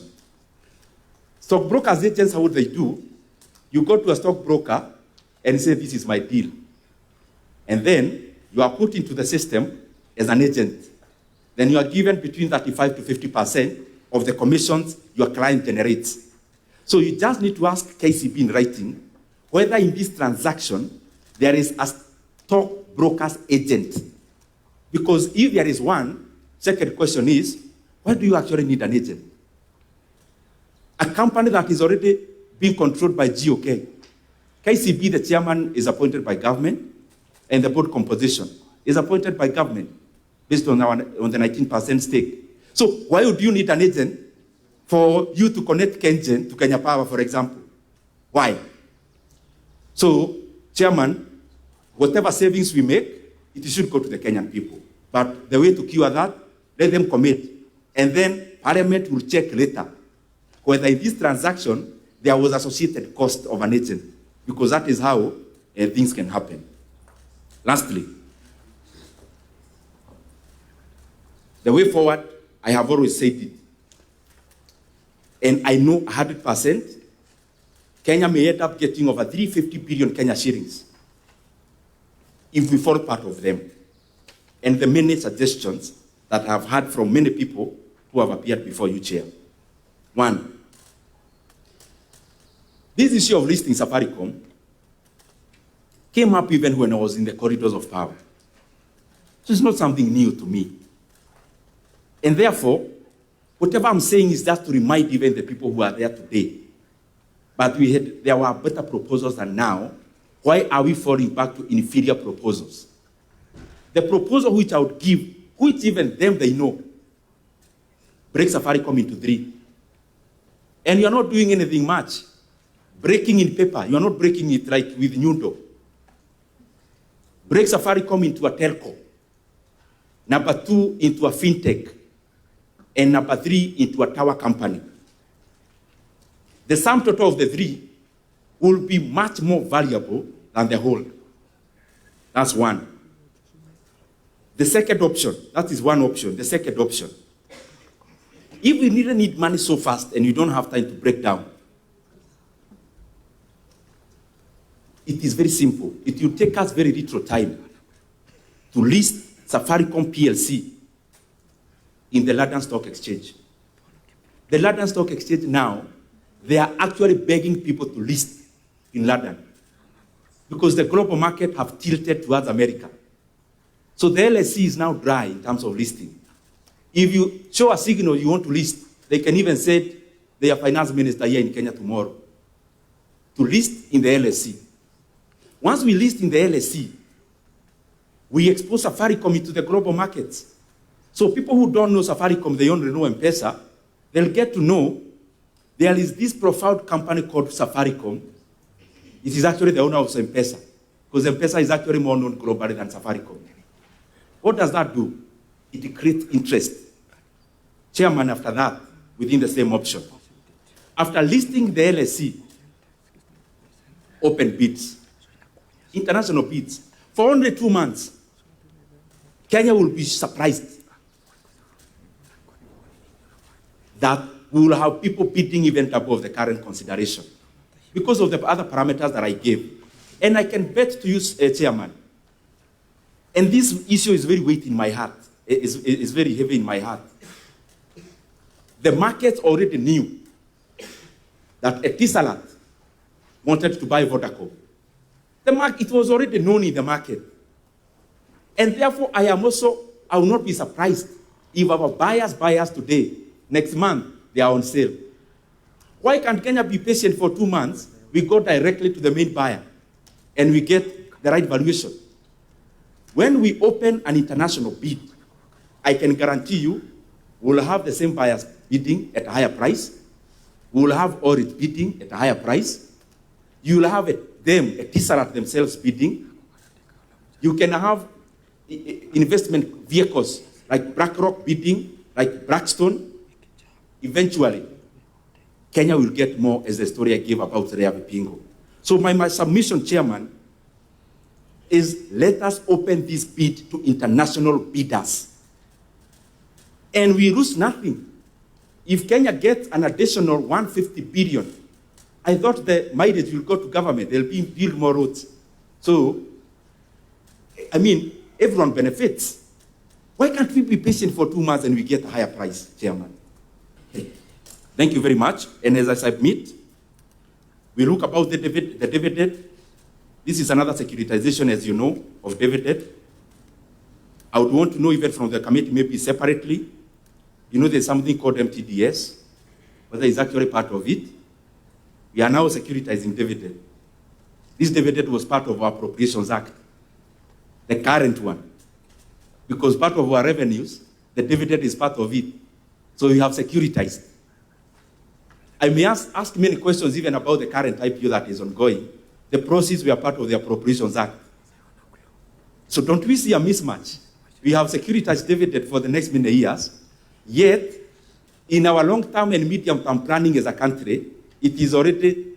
Stockbrokers agents, how would they do? You go to a stockbroker and say, this is my deal. And then you are put into the system as an agent. Then you are given between 35 to 50% of the commissions your client generates. So you just need to ask KCB in writing whether in this transaction there is a stockbroker's agent. Because if there is one, second question is, why do you actually need an agent? A company that is already being controlled by GOK. KCB, the chairman, is appointed by government, and the board composition is appointed by government based on the 19% stake. So why would you need an agent for you to connect Kengen to Kenya Power, for example? Why? So, chairman, whatever savings we make, it should go to the Kenyan people. But the way to cure that, let them commit. And then Parliament will check later whether in this transaction there was associated cost of an agent, because that is how things can happen. Lastly, the way forward, I have always said it, and I know 100%, Kenya may end up getting over 350 billion Kenya shillings if we fall part of them. And the many suggestions that I have heard from many people who have appeared before you, Chair. One, this issue of listing Safaricom came up even when I was in the corridors of power. So it's not something new to me. And therefore, whatever I'm saying is just to remind even the people who are there today. But there were better proposals than now. Why are we falling back to inferior proposals? The proposal which I would give, which even them they know, break Safaricom into 3. And you're not doing anything much. Breaking in paper, you're not breaking it like with Nyundo. Break Safaricom into a telco. Number 2, into a fintech. And number 3, into a tower company. The sum total of the 3 will be much more valuable than the whole. That's one. The second option, that is one option. The second option, if we really need money so fast and you don't have time to break down, it is very simple. It will take us very little time to list Safaricom PLC in the London Stock Exchange. The London Stock Exchange now, they are actually begging people to list in London because the global market have tilted towards America. So the LSE is now dry in terms of listing. If you show a signal you want to list, they can even send their finance minister here in Kenya tomorrow to list in the LSE. Once we list in the LSE, we expose Safaricom into the global markets. So people who don't know Safaricom, they only know M-Pesa, they'll get to know there is this profound company called Safaricom. It is actually the owner of M-Pesa, because M-Pesa is actually more known globally than Safaricom. What does that do? It creates interest. Chairman, after that, within the same option. After listing the LSE, open bids, international bids, for only 2 months, Kenya will be surprised. that we will have people bidding even above the current consideration because of the other parameters that I gave. And I can bet to you, Chairman, and this issue is very weighty in my heart, is very heavy in my heart. The market already knew that Etisalat wanted to buy Vodacom. It was already known in the market. And therefore, I will not be surprised if our buyers today, next month, they are on sale. Why can't Kenya be patient for 2 months? We go directly to the main buyer and we get the right valuation. When we open an international bid, I can guarantee you we'll have the same buyers bidding at a higher price. We'll have Orit bidding at a higher price. You'll have Etisalat themselves bidding. You can have investment vehicles like BlackRock bidding, like Blackstone. Eventually, Kenya will get more, as the story I gave about Rea Vipingo. So my submission, Chairman, is let us open this bid to international bidders. And we lose nothing. If Kenya gets an additional 150 billion, I thought the mileage will go to government. They'll build more roads. So, I mean, everyone benefits. Why can't we be patient for 2 months and we get a higher price, Chairman? Thank you very much. And as I submit, we look about the dividend. This is another securitization, as you know, of dividend. I would want to know even from the committee, maybe separately. You know, there's something called MTDS, whether it's actually part of it. We are now securitizing dividend. This dividend was part of our Appropriations Act, the current one. Because part of our revenues, the dividend is part of it. So we have securitized. I may ask many questions even about the current IPO that is ongoing. The proceeds were part of the Appropriations Act. So don't we see a mismatch? We have securitized dividend for the next many years, yet in our long-term and medium-term planning as a country, it is already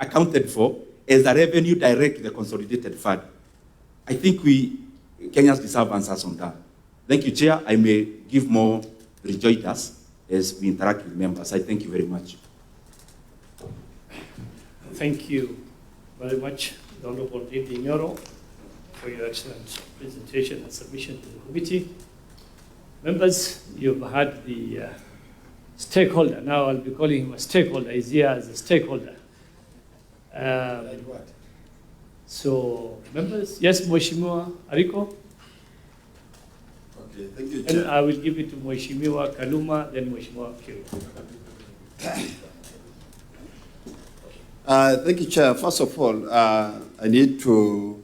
accounted for as a revenue direct to the consolidated fund. I think Kenyans deserve answers on that. Thank you, Chair. I may give more rejoinders as we interact with members. I thank you very much. Thank you very much, the Honorable Ndindi Nyoro, for your excellent presentation and submission to the committee. Members, you've had the stakeholder. Now I'll be calling him a stakeholder. He's here as a stakeholder. So, members, yes, Mheshimiwa Ariko? Okay, thank you, Chair. And I will give it to Mheshimiwa Kaluma, then Mheshimiwa Kiru. Thank you, Chair. First of all, I need to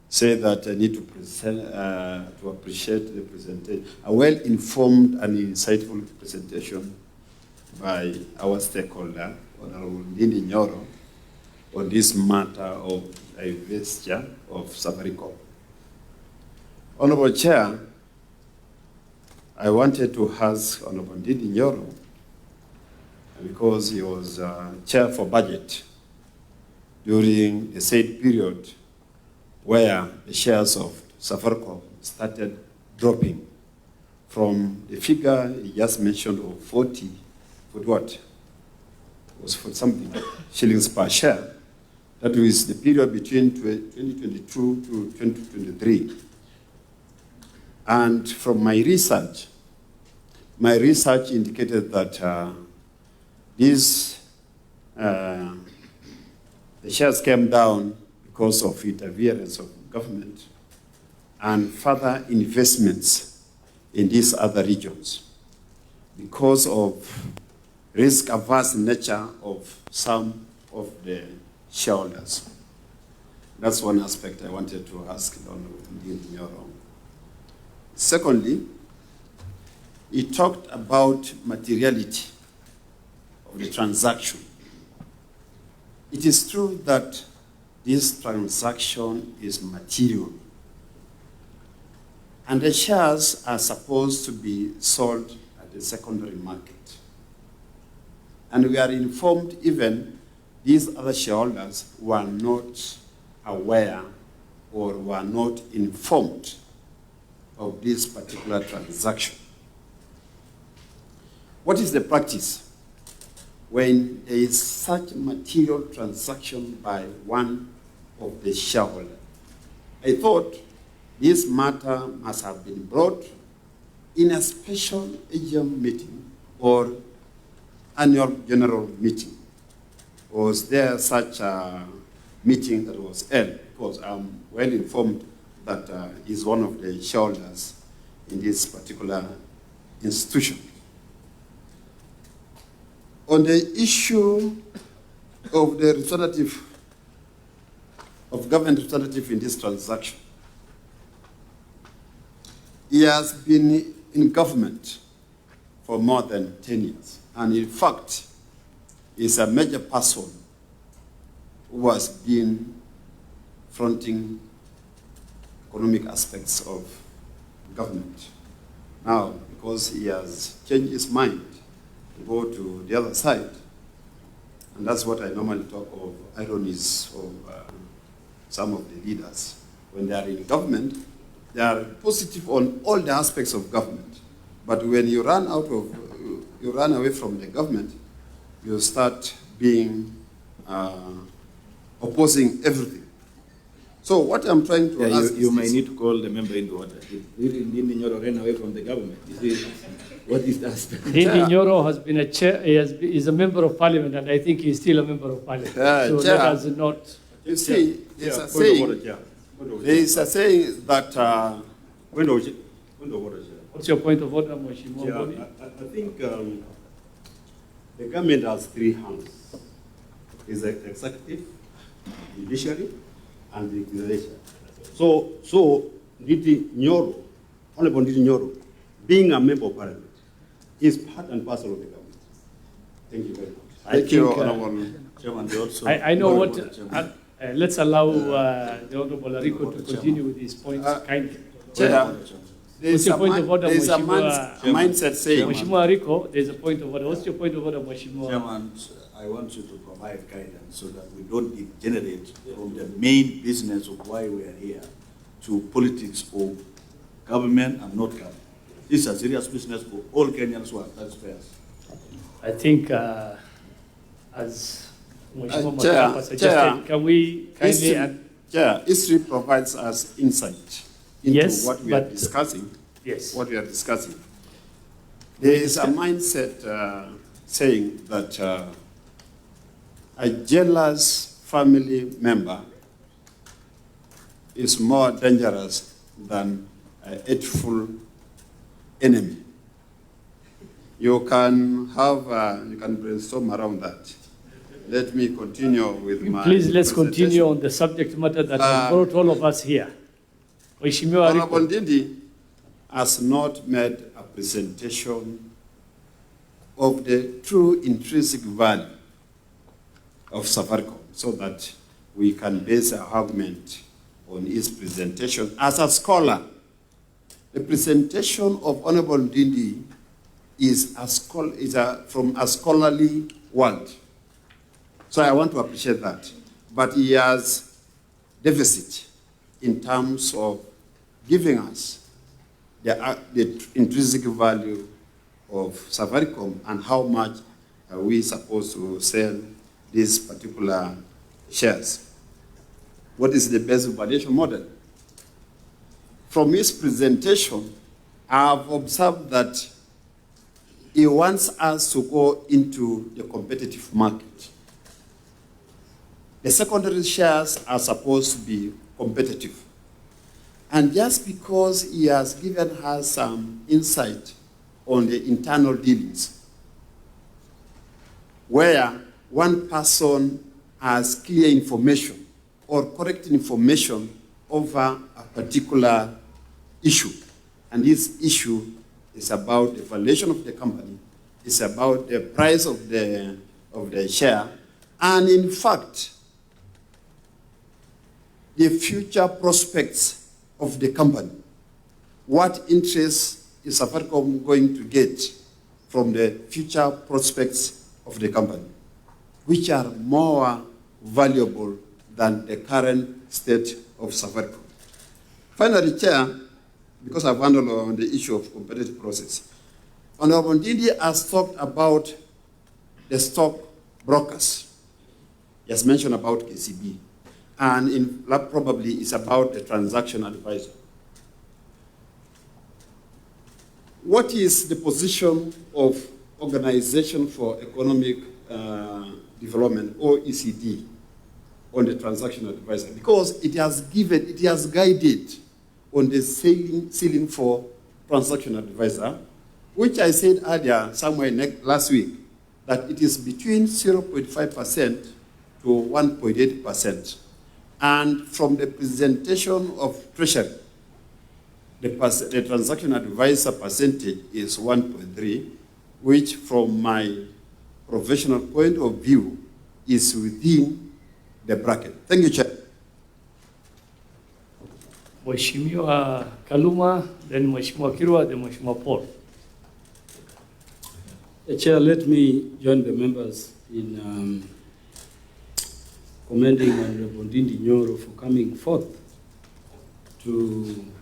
say that I need to appreciate the presentation, a well-informed and insightful presentation by our stakeholder, Honorable Ndindi Nyoro, on this matter of divestiture of Safaricom. Honorable Chair, I wanted to ask Honorable Ndindi Nyoro, because he was Chair for Budget during the said period where the shares of Safaricom started dropping from the figure he just mentioned of 40, for what? It was for something, shillings per share. That was the period between 2022 to 2023. And from my research indicated that the shares came down because of interference of government and further investments in these other regions because of risk-averse nature of some of the shareholders. That's one aspect I wanted to ask Honorable Ndindi Nyoro. Secondly, he talked about materiality of the transaction. It is true that this transaction is material, and the shares are supposed to be sold at the secondary market. And we are informed even these other shareholders were not aware or were not informed of this particular transaction. What is the practice when there is such material transaction by one of the shareholders? I thought this matter must have been brought in a special AGM meeting or annual general meeting. Was there such a meeting that was held? Because I'm well informed that he's one of the shareholders in this particular institution. On the issue of the representative, of government representative in this transaction, he has been in government for more than 10 years. And in fact, is a major person who has been fronting economic aspects of government. Now, because he has changed his mind to go to the other side, and that's what I normally talk of ironies of some of the leaders. When they are in government, they are positive on all the aspects of government. But when you run away from the government, you start being opposing everything. So what I'm trying to ask you may need to call the member into order. Really, Ndindi Nyoro ran away from the government. What is the aspect? Ndindi Nyoro has been a chair, is a member of parliament, and I think he's still a member of parliament. So Chair, let us not. You see, there's a saying that What's your point of order, Mheshimiwa Yeah, Mboni? I think the government has three hands. It's the executive, judiciary, and the legislature. So Ndindi Nyoro, Honorable Ndindi Nyoro, being a member of parliament, is part and parcel of the government. Thank you very much. Thank you, Honorable Chairman, they also. I know what. Let's allow the Honorable Ariko to continue with his points kindly. Chair, What's your point of order, there's a Mheshimiwa? mindset saying, Mheshimiwa Ariko, there's a point of order. What's your point of order, Mheshimiwa? Chairman, I want you to provide guidance so that we don't degenerate from the main business of why we are here to politics of government and not government. This is a serious business for all Kenyans who are taxpayers. I think, as Mheshimiwa Chair, Makapa suggested, can we kindly... history provides us insight into Yes, what we are but- discussing. Yes. What we are discussing. There is a mindset saying that a jealous family member is more dangerous than a hateful enemy. You can brainstorm around that. Let me continue with my Please, let's presentation. continue on the subject matter that has brought all of us here. Mheshimiwa Honorable Ariko. Ndindi has not made a presentation of the true intrinsic value of Safaricom so that we can base our argument on his presentation. As a scholar, the presentation of Honorable Ndindi is from a scholarly world. So I want to appreciate that. But he has deficit in terms of giving us the intrinsic value of Safaricom and how much are we supposed to sell these particular shares. What is the best valuation model? From his presentation, I have observed that he wants us to go into the competitive market. The secondary shares are supposed to be competitive. And just because he has given us some insight on the internal dealings, where one person has clear information or correct information over a particular issue, and this issue is about the valuation of the company, it's about the price of the share, and in fact, the future prospects of the company. What interest is Safaricom going to get from the future prospects of the company, which are more valuable than the current state of Safaricom? Finally, Chair, because I've handled on the issue of competitive process, Honorable Ndindi has talked about the stock brokers. He has mentioned about KCB. And probably it's about the transaction advisor. What is the position of Organization for Economic Development, OECD, on the transaction advisor? Because it has guided on the ceiling for transaction advisor, which I said earlier, somewhere last week, that it is between 0.5% to 1.8%. And from the presentation of Treasury, the transaction advisor percentage is 1.3, which from my professional point of view is within the bracket. Thank you, Chair. Mheshimiwa Kaluma, then Mheshimiwa Kirwa, then Mheshimiwa Paul. Chair, let me join the members in commending Honorable Ndindi Nyoro for coming forth to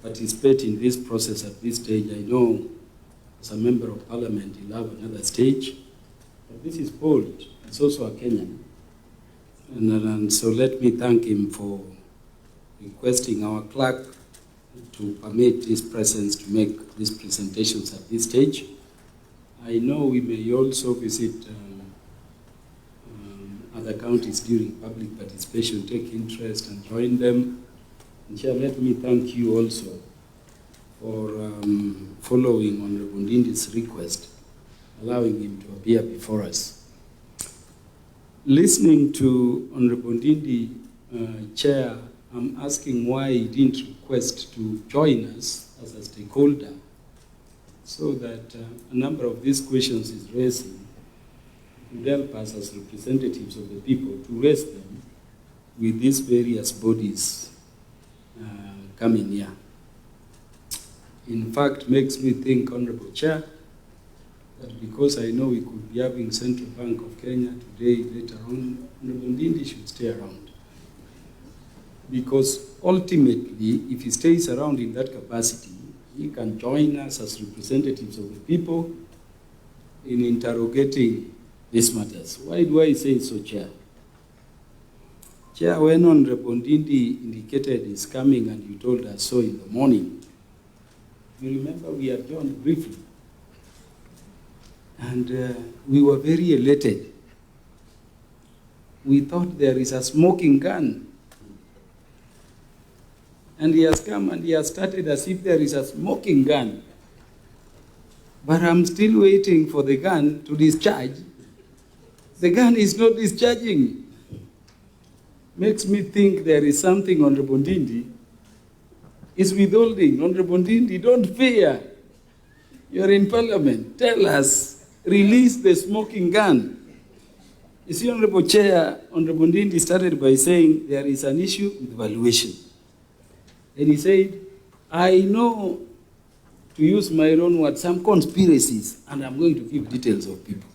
participate in this process at this stage. I know as a member of parliament he'll have another stage, but this is bold. It's also a Kenyan. And so let me thank him for requesting our clerk to permit his presence to make these presentations at this stage. I know we may also visit other counties during public participation, take interest and join them. And Chair, let me thank you also for following Honorable Ndindi's request, allowing him to appear before us. Listening to Honorable Ndindi, Chair, I'm asking why he didn't request to join us as a stakeholder, so that a number of these questions he's raising would help us as representatives of the people to raise them with these various bodies coming here. In fact, makes me think, Honorable Chair, that because I know we could be having Central Bank of Kenya today, later on, Honorable Ndindi should stay around. Because ultimately, if he stays around in that capacity, he can join us as representatives of the people in interrogating these matters. Why do I say so, Chair? Chair, when Honorable Ndindi indicated he's coming and you told us so in the morning, you remember we had joined briefly. And we were very elated. We thought there is a smoking gun. And he has come and he has started as if there is a smoking gun. But I'm still waiting for the gun to discharge. The gun is not discharging. Makes me think there is something Honorable Ndindi is withholding. Honorable Ndindi, don't fear. You're in Parliament. Tell us, release the smoking gun. You see, Honorable Chair, Honorable Ndindi started by saying there is an issue with valuation. And he said, I know, to use my own words, some conspiracies, and I'm going to give details of people.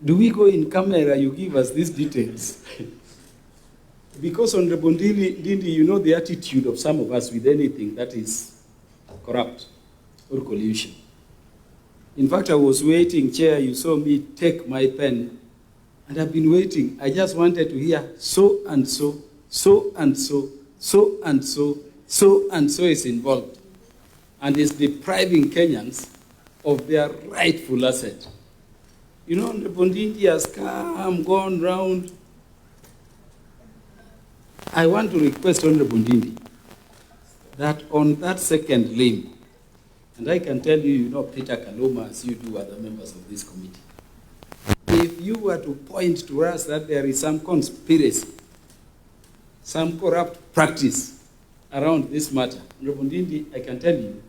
Do we go in camera, you give us these details? Because Honorable Ndindi, you know the attitude of some of us with anything that is corrupt or collusion. In fact, I was waiting, Chair, you saw me take my pen, and I've been waiting. I just wanted to hear so and so, so and so, so and so, so and so is involved. And is depriving Kenyans of their rightful asset. You know, Honorable Ndindi has come, gone round. I want to request Honorable Ndindi that on that second limb, and I can tell you, you know Peter Kaluma as you do other members of this committee, if you were to point to us that there is some conspiracy, some corrupt practice around this matter, Honorable Ndindi, I can tell you,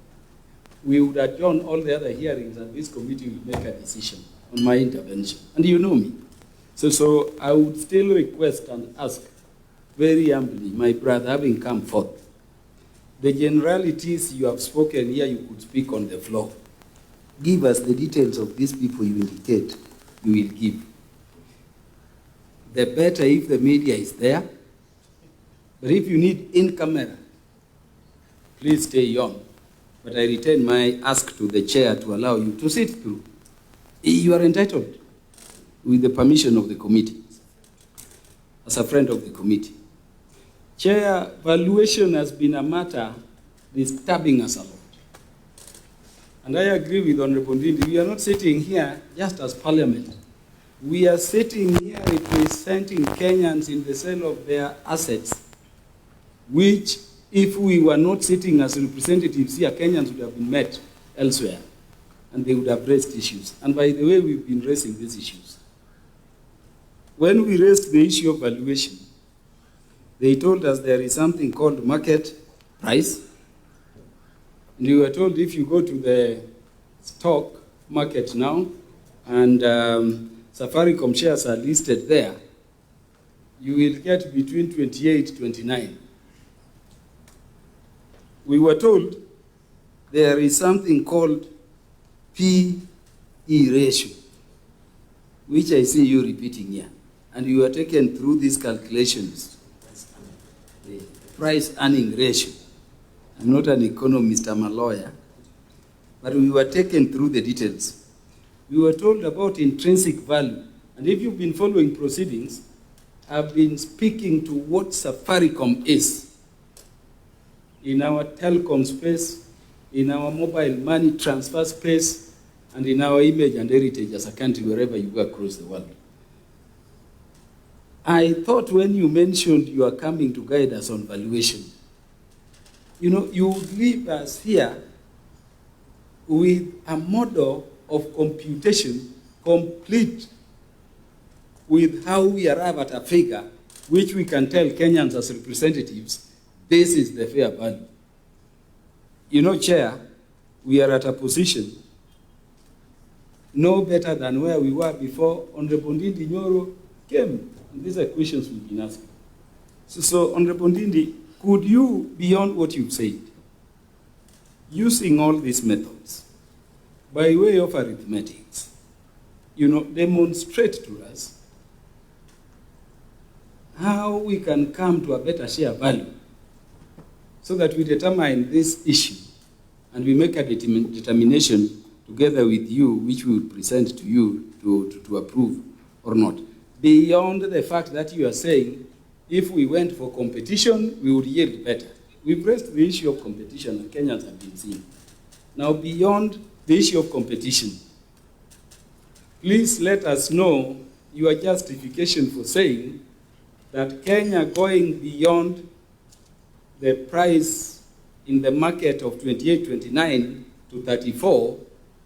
we would adjourn all the other hearings and this committee will make a decision on my intervention. And you know me. So I would still request and ask very humbly, my brother, having come forth, the generalities you have spoken here, you could speak on the floor. Give us the details of these people you indicate you will give. The better if the media is there. But if you need in camera, please stay on. but I retain my ask to the chair to allow you to sit through. You are entitled, with the permission of the committee, as a friend of the committee. Chair, valuation has been a matter disturbing us a lot. And I agree with Honorable Ndindi, we are not sitting here just as parliament. We are sitting here representing Kenyans in the sale of their assets, which, if we were not sitting as representatives here, Kenyans would have been met elsewhere, and they would have raised issues. And by the way, we've been raising these issues. When we raised the issue of valuation, they told us there is something called market price. And we were told if you go to the stock market now, and Safaricom shares are listed there, you will get between 28, 29. We were told there is something called PE ratio, which I see you repeating here. And you were taken through these calculations, the price earning ratio. I'm not an economist, I'm a lawyer. But we were taken through the details. We were told about intrinsic value. And if you've been following proceedings, I've been speaking to what Safaricom is in our telecom space, in our mobile money transfer space, and in our image and heritage as a country wherever you go across the world. I thought when you mentioned you are coming to guide us on valuation, you know, you would leave us here with a model of computation complete with how we arrive at a figure which we can tell Kenyans as representatives, this is the fair value. You know, Chair, we are at a position no better than where we were before Honorable Ndindi Nyoro came. And these are questions we've been asking. So Honorable Ndindi, could you, beyond what you've said, using all these methods, by way of arithmetics, you know, demonstrate to us how we can come to a better share value so that we determine this issue and we make a determination together with you, which we will present to you to approve or not. Beyond the fact that you are saying, if we went for competition, we would yield better. We've raised the issue of competition, and Kenyans have been seeing. Now, beyond the issue of competition, please let us know your justification for saying that Kenya going beyond the price in the market of 28, 29 to 34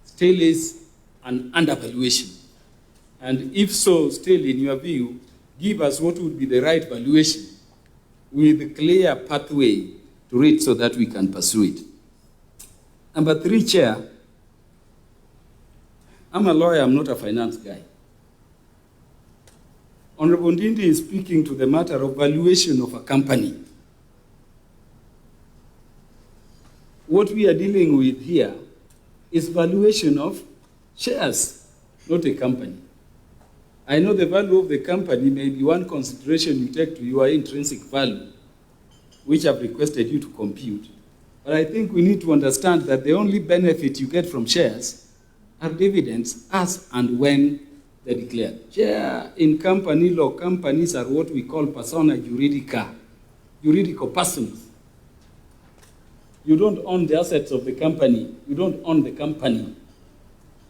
still is an undervaluation. And if so, still in your view, give us what would be the right valuation with a clear pathway to it so that we can pursue it. Number 3, Chair, I'm a lawyer, I'm not a finance guy. Honorable Ndindi is speaking to the matter of valuation of a company. What we are dealing with here is valuation of shares, not a company. I know the value of the company may be one consideration you take to your intrinsic value, which I've requested you to compute. But I think we need to understand that the only benefit you get from shares are dividends as and when they're declared. Chair, in company law, companies are what we call persona jurídica, juridical persons. You don't own the assets of the company. You don't own the company.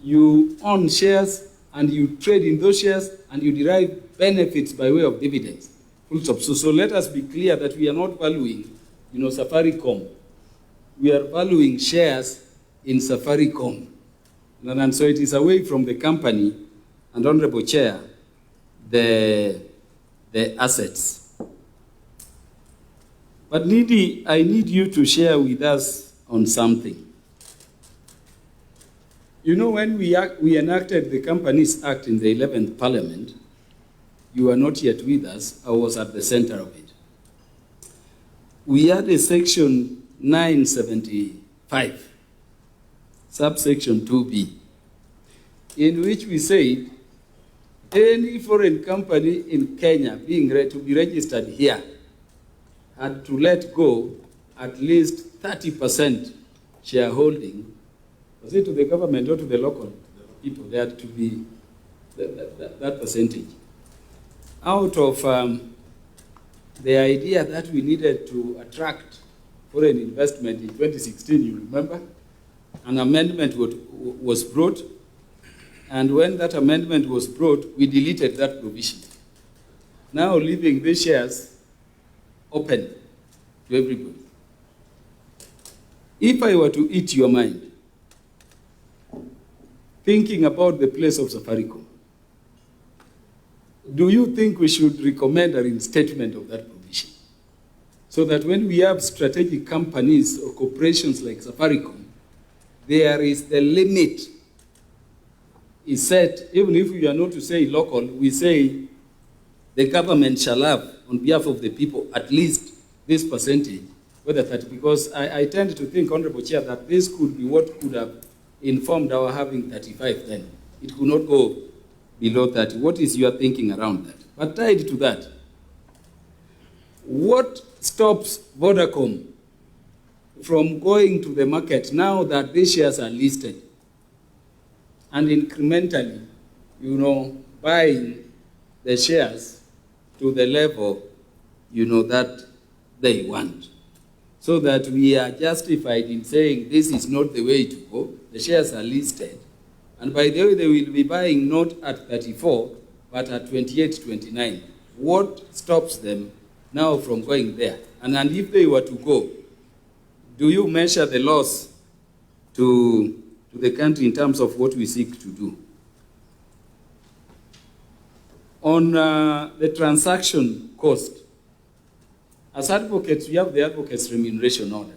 You own shares and you trade in those shares and you derive benefits by way of dividends. So let us be clear that we are not valuing, you know, Safaricom. We are valuing shares in Safaricom. And so it is away from the company and, Honorable Chair, the assets. But Ndindi, I need you to share with us on something. You know, when we enacted the Companies Act in the 11th Parliament, you were not yet with us. I was at the center of it. We had a section 975, subsection 2B, in which we said any foreign company in Kenya being to be registered here had to let go at least 30% shareholding, was it to the government or to the local people? There had to be that percentage. Out of the idea that we needed to attract foreign investment in 2016, you remember, an amendment was brought, and when that amendment was brought, we deleted that provision. Now leaving these shares open to everybody. If I were to eat your mind, thinking about the place of Safaricom, do you think we should recommend a reinstatement of that provision? So that when we have strategic companies or corporations like Safaricom, there is the limit is set, even if we are not to say local, we say the government shall have, on behalf of the people, at least this percentage, whether that, because I tend to think, Honorable Chair, that this could be what could have informed our having 35 then. It could not go below 30. What is your thinking around that? But tied to that, what stops Vodacom from going to the market now that these shares are listed and incrementally, buying the shares to the level, that they want, so that we are justified in saying this is not the way to go. The shares are listed, and by the way, they will be buying not at 34, but at 28, 29. What stops them now from going there? And if they were to go, do you measure the loss to the country in terms of what we seek to do? On the transaction cost, as advocates, we have the advocates' remuneration order.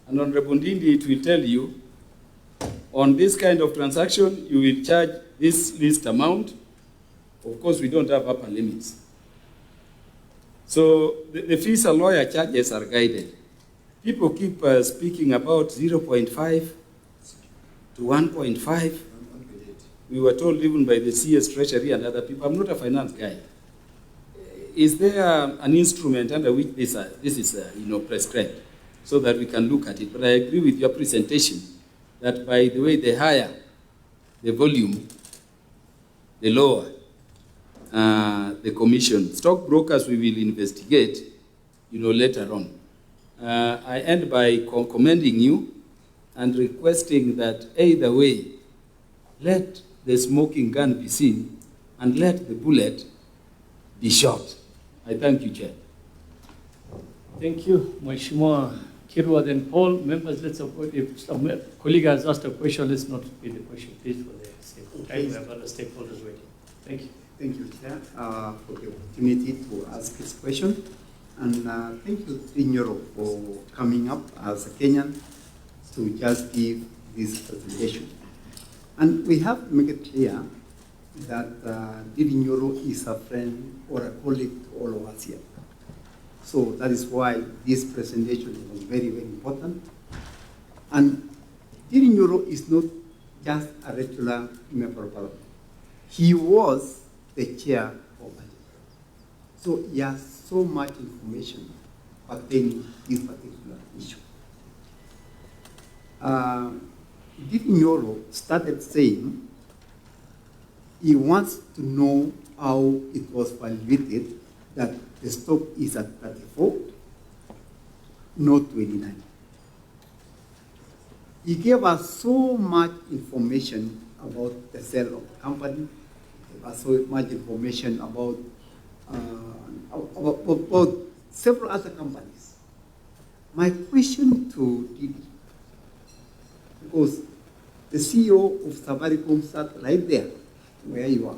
And Honorable Ndindi, it will tell you, on this kind of transaction, you will charge this least amount. Of course, we don't have upper limits. So the fees a lawyer charges are guided. People keep speaking about 0.5 to 1.5. We were told even by the CS Treasury and other people. I'm not a finance guy. Is there an instrument under which this is prescribed so that we can look at it? But I agree with your presentation that, by the way, the higher the volume, the lower the commission. Stockbrokers we will investigate, later on. I end by commending you and requesting that either way, let the smoking gun be seen and let the bullet be shot. I thank you, Chair. Thank you, Mheshimiwa Kirwa. Then Paul, members, let's avoid, if some colleague has asked a question, let's not repeat the question, please, for the sake of time. We have other stakeholders waiting. Thank you. Thank you, Chair, for the opportunity to ask this question. And thank you, Nyoro, for coming up as a Kenyan to just give this presentation. And we have to make it clear that Ndindi Nyoro is a friend or a colleague to all of us here. So that is why this presentation was very, very important. And Ndindi Nyoro is not just a regular member of parliament. He was the chair of budget. So he has so much information pertaining this particular issue. Ndindi Nyoro started saying he wants to know how it was validated that the stock is at 34, not 29. He gave us so much information about the sale of the company, so much information about several other companies. My question to Ndindi, because the CEO of Safaricom sat right there where you are.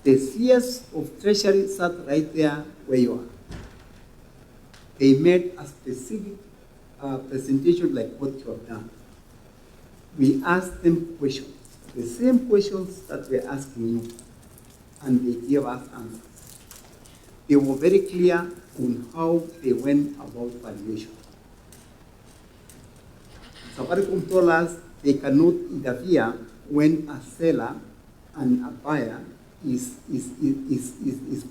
The CS of Treasury sat right there where you are. They made a specific presentation like what you have done. We asked them questions, the same questions that we're asking you, and they gave us answers. They were very clear on how they went about valuation. Safaricom told us they cannot interfere when a seller and a buyer is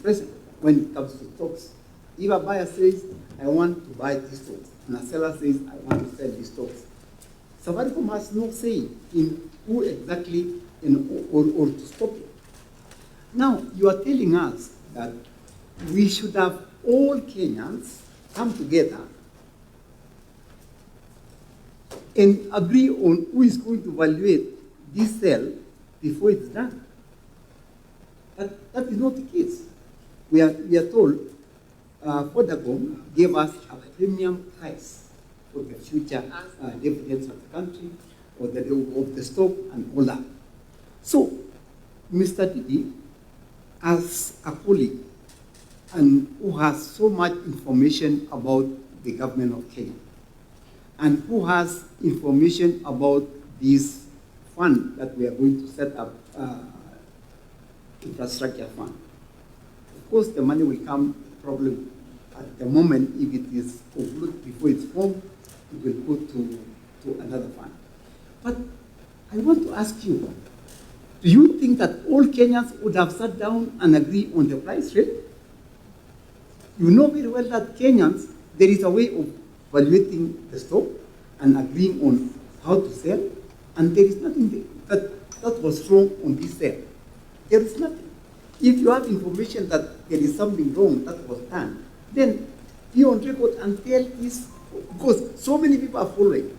present when it comes to stocks. If a buyer says, I want to buy these stocks, and a seller says, I want to sell these stocks, Safaricom has no say in who exactly or to stop it. Now, you are telling us that we should have all Kenyans come together and agree on who is going to evaluate this sale before it's done. That is not the case. We are told Vodacom gave us a premium price for the future dividends of the country, or of the stock and all that. So, Mr. Ndindi, as a colleague, and who has so much information about the government of Kenya, and who has information about this fund that we are going to set up, infrastructure fund. Of course, the money will come probably at the moment. If it is concluded before it's formed, it will go to another fund. But I want to ask you, do you think that all Kenyans would have sat down and agreed on the price rate? You know very well that Kenyans, there is a way of evaluating the stock and agreeing on how to sell, and there is nothing that was wrong on this sale. There is nothing. If you have information that there is something wrong that was done, then be on record and tell this, because so many people are following.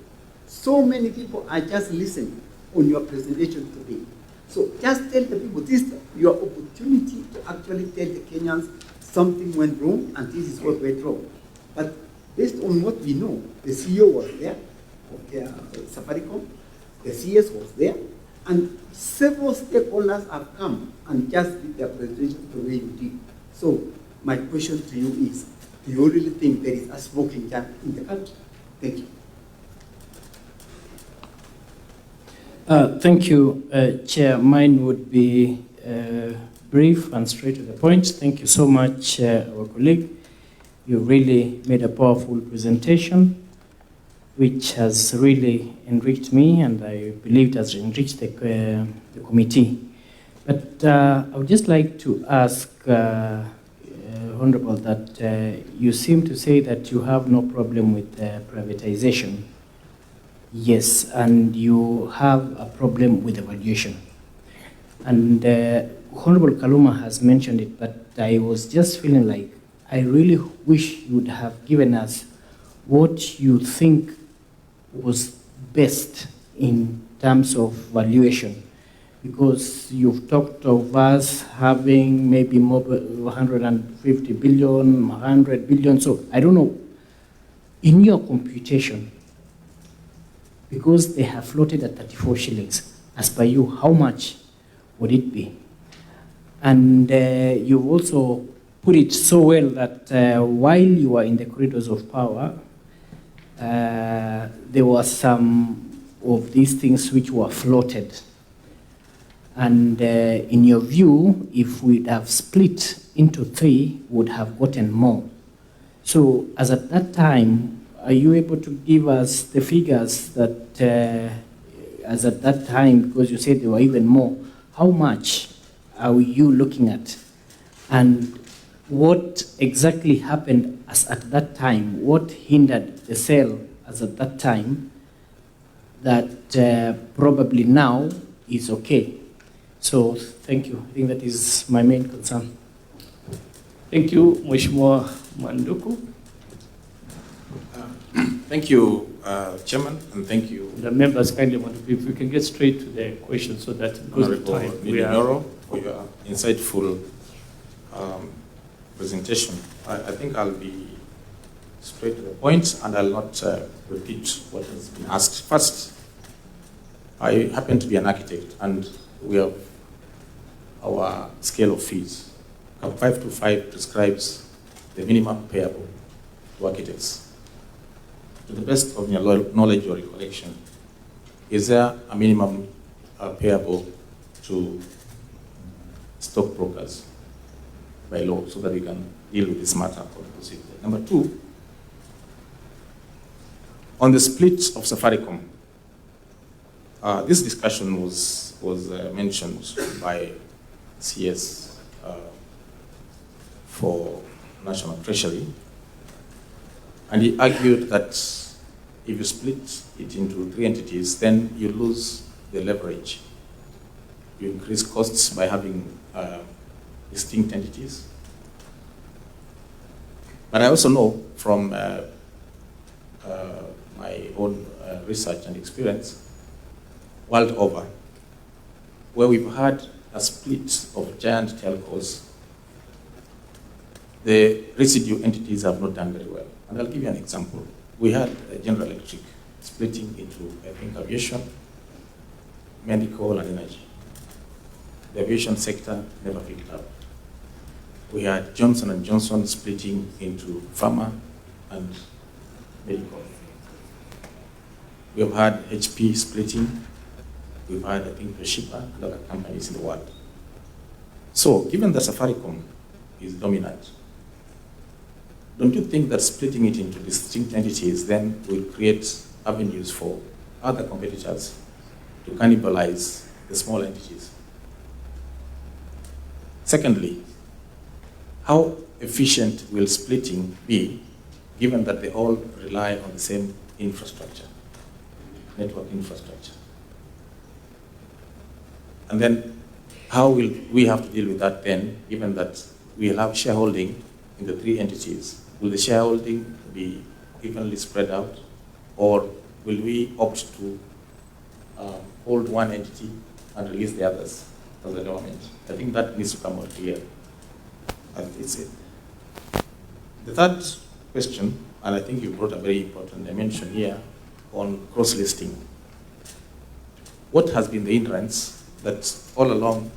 So many people are just listening on your presentation today. So just tell the people, this is your opportunity to actually tell the Kenyans something went wrong and this is what went wrong. But based on what we know, the CEO was there, of Safaricom, the CS was there, and several stakeholders have come and just did their presentation the way you did. So my question to you is, do you really think there is a smoking gun in the country? Thank you. Thank you, Chair. Mine would be brief and straight to the point. Thank you so much, our colleague. You really made a powerful presentation, which has really enriched me, and I believe it has enriched the committee. But I would just like to ask, Honorable, that you seem to say that you have no problem with privatization. Yes, and you have a problem with evaluation. And Honorable Kaluma has mentioned it, but I was just feeling like I really wish you would have given us what you think was best in terms of valuation. Because you've talked of us having maybe more 150 billion, 100 billion, so I don't know. In your computation, because they have floated at 34 shillings, as per you, how much would it be? And you also put it so well that while you were in the corridors of power, there were some of these things which were floated. And in your view, if we'd have split into three, would have gotten more. So as at that time, are you able to give us the figures that, as at that time, because you said there were even more, how much are you looking at? And what exactly happened as at that time? What hindered the sale as at that time that probably now is okay? So thank you. I think that is my main concern. Thank you, Mheshimiwa Manduku. Thank you, Chairman, and thank you, The members kindly want to, if we can get straight to the question so that because of Honorable time, Ndindi Nyoro, for your insightful presentation. I think I'll be straight to the point and I'll not repeat what has been asked. First, I happen to be an architect and we have our scale of fees. 525 prescribes the minimum payable to architects. To the best of your knowledge or recollection, is there a minimum payable to stockbrokers by law so that we can deal with this matter conclusively? Number two, on the split of Safaricom, this discussion was mentioned by CS for National Treasury, and he argued that if you split it into 3 entities, then you lose the leverage. You increase costs by having distinct entities. But I also know from my own research and experience world over, where we've had a split of giant telcos, the residue entities have not done very well. And I'll give you an example. We had General Electric splitting into, I think, aviation, medical, and energy. The aviation sector never picked up. We had Johnson & Johnson splitting into pharma and medical. We have had HP splitting. We've had, I think, Toshiba and other companies in the world. So, given that Safaricom is dominant, don't you think that splitting it into distinct entities then will create avenues for other competitors to cannibalize the small entities? Secondly, how efficient will splitting be given that they all rely on the same infrastructure, network infrastructure? And then how will we have to deal with that then, given that we will have shareholding in the 3 entities? Will the shareholding be evenly spread out, or will we opt to hold one entity and release the others as a government? I think that needs to come out here. It's it. The third question, and I think you brought a very important dimension here, on cross-listing. What has been the hindrance that all along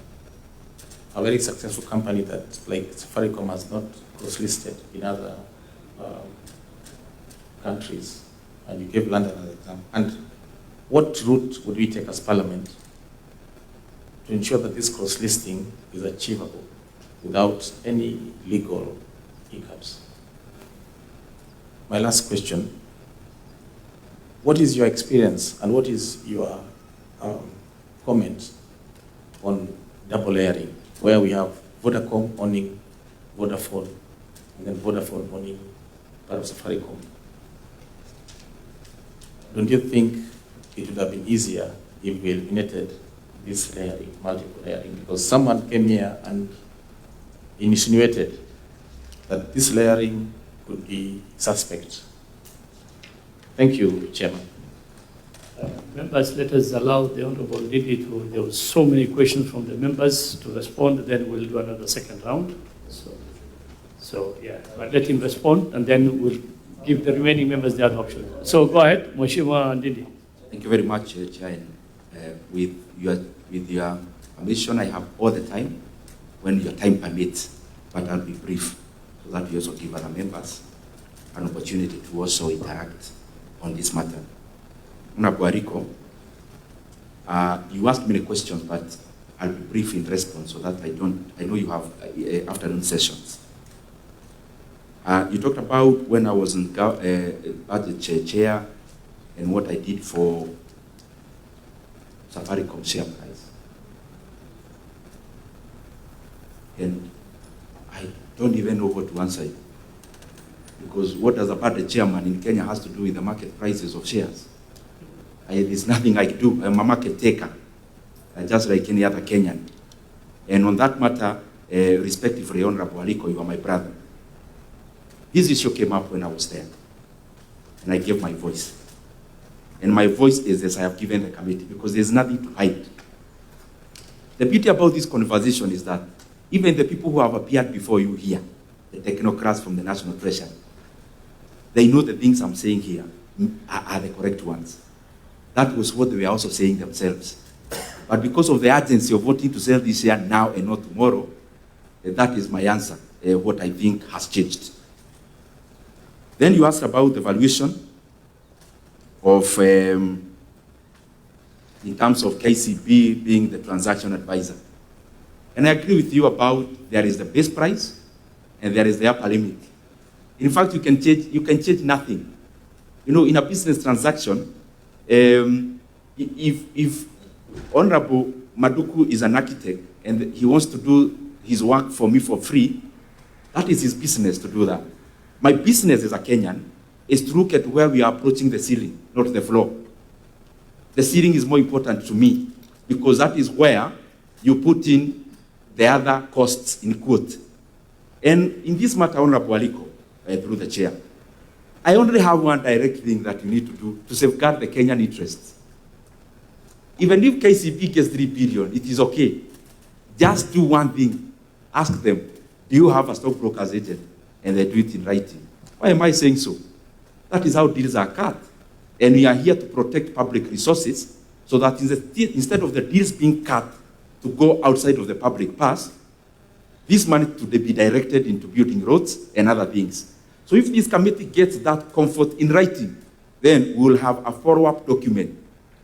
a very successful company that, like Safaricom, has not cross-listed in other countries? And you gave London as an example. And what route would we take as Parliament to ensure that this cross-listing is achievable without any legal hiccups? My last question, what is your experience and what is your comment on double layering, where we have Vodacom owning Vodafone and then Vodafone owning part of Safaricom? Don't you think it would have been easier if we eliminated this layering, multiple layering? Because someone came here and insinuated that this layering could be suspect. Thank you, Chairman. Members, let us allow the Honorable Ndindi to, there were so many questions from the members to respond, then we'll do another second round. So yeah, but let him respond, and then we'll give the remaining members the other option. So go ahead, Mheshimiwa Ndindi. Thank you very much, Chair. With your permission, I have all the time when your time permits, but I'll be brief so that we also give other members an opportunity to also interact on this matter. Honorable Ariko, you asked me the questions, but I'll be brief in response so that I know you have afternoon sessions. You talked about when I was in budget chair and what I did for Safaricom share price. And I don't even know what to answer you. Because what does a budget chairman in Kenya has to do with the market prices of shares? There's nothing I do. I'm a market taker, just like any other Kenyan. And on that matter, respectively, Honorable Ariko, you are my brother. This issue came up when I was there, and I gave my voice. And my voice is as I have given the committee, because there's nothing to hide. The beauty about this conversation is that even the people who have appeared before you here, the technocrats from the National Treasury, they know the things I'm saying here are the correct ones. That was what they were also saying themselves. But because of the urgency of voting to sell this share now and not tomorrow, that is my answer, what I think has changed. Then you asked about the valuation of, in terms of KCB being the transaction advisor. And I agree with you about there is the base price and there is the upper limit. In fact, you can change nothing. You know, in a business transaction, if Honorable Maduku is an architect and he wants to do his work for me for free, That is his business to do that. My business as a Kenyan is to look at where we are approaching the ceiling, not the floor. The ceiling is more important to me because that is where you put in the other costs in quote. And in this matter, Honorable Aliko, through the chair, I only have one direct thing that you need to do to safeguard the Kenyan interests. Even if KCB gets 3 billion, it is okay. Just do one thing. Ask them, do you have a stockbroker's agent? And they do it in writing. Why am I saying so? That is how deals are cut. And we are here to protect public resources so that instead of the deals being cut to go outside of the public purse, this money to be directed into building roads and other things. So if this committee gets that comfort in writing, then we will have a follow-up document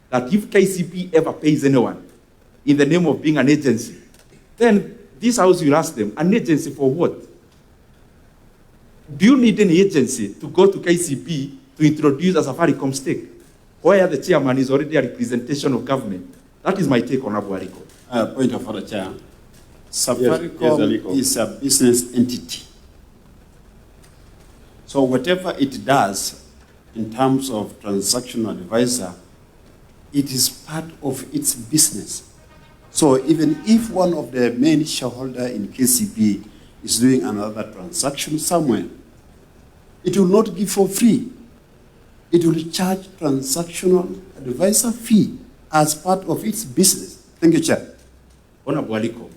that if KCB ever pays anyone in the name of being an agency, then this house will ask them, an agency for what? Do you need an agency to go to KCB to introduce a Safaricom stake, where the chairman is already a representation of government? That is my take on Abu Aliko. Point of order, Chair. Safaricom is a business entity. So whatever it does in terms of transactional advisor, it is part of its business. So even if one of the main shareholder in KCB is doing another transaction somewhere, it will not give for free. It will charge transactional advisor fee as part of its business. Thank you, Chair. Honorable Aliko,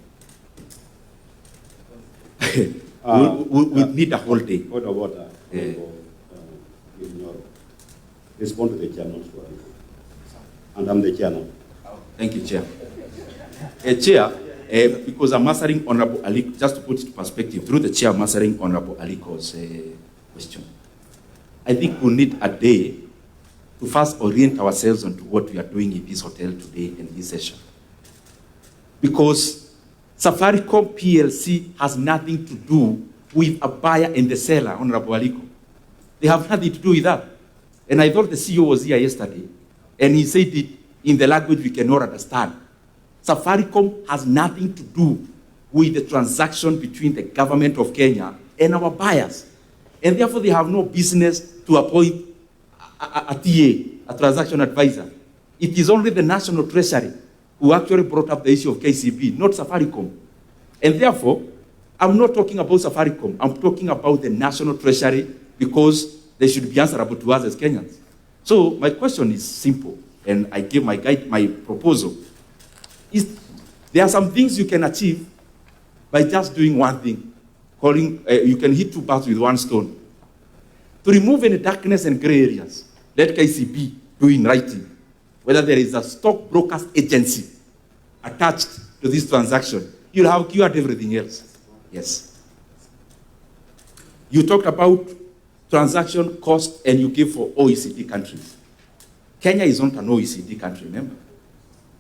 we need a whole day. Point of order. Respond to the chair, not to Aliko. And I'm the chair now. Thank you, Chair. Chair, because I'm answering Honorable Aliko, just to put it in perspective, through the chair, I'm answering Honorable Aliko's question. I think we need a day to first orient ourselves onto what we are doing in this hotel today in this session. Because Safaricom PLC has nothing to do with a buyer and the seller, Honorable Aliko. They have nothing to do with that. And I thought the CEO was here yesterday, and he said it in the language we cannot understand. Safaricom has nothing to do with the transaction between the government of Kenya and our buyers. And therefore, they have no business to appoint a TA, a transaction advisor. It is only the National Treasury who actually brought up the issue of KCB, not Safaricom. And therefore, I'm not talking about Safaricom. I'm talking about the National Treasury because they should be answerable to us as Kenyans. So my question is simple, and I gave my proposal. There are some things you can achieve by just doing one thing. You can hit 2 birds with 1 stone. To remove any darkness and gray areas, let KCB do in writing whether there is a stockbrokers agency attached to this transaction. You'll have cured everything else. Yes. You talked about transaction cost and you give for OECD countries. Kenya is not an OECD country, remember?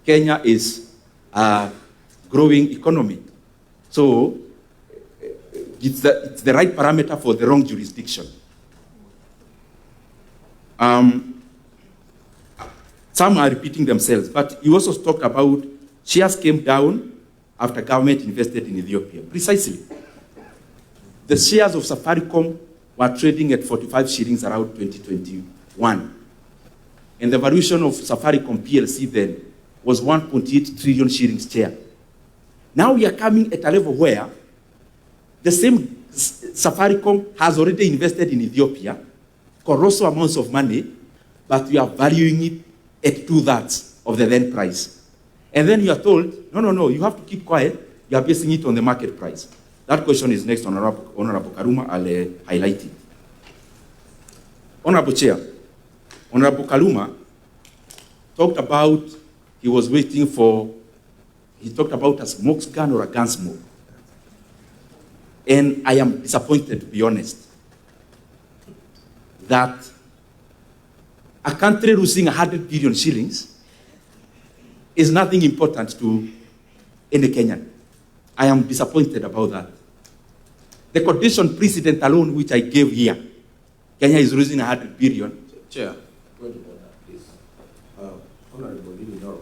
Kenya is a growing economy. So it's the right parameter for the wrong jurisdiction. Some are repeating themselves, but you also talked about shares came down after government invested in Ethiopia. Precisely. The shares of Safaricom were trading at 45 shillings around 2021. And the valuation of Safaricom PLC then was 1.8 trillion shillings share. Now we are coming at a level where the same Safaricom has already invested in Ethiopia, colossal amounts of money, but we are valuing it at 2/3 of the then price. And then you are told, no, you have to keep quiet. You are basing it on the market price. That question is next, Honorable Karuma. I'll highlight it. Honorable Chair, Honorable Kaluma talked about he talked about a smoke gun or a gun smoke. And I am disappointed, to be honest, that a country losing 100 billion shillings is nothing important to any Kenyan. I am disappointed about that. The condition precedent alone, which I gave here, Kenya is losing 100 billion. Chair, point of order, please. Honorable Ndindi Nyoro.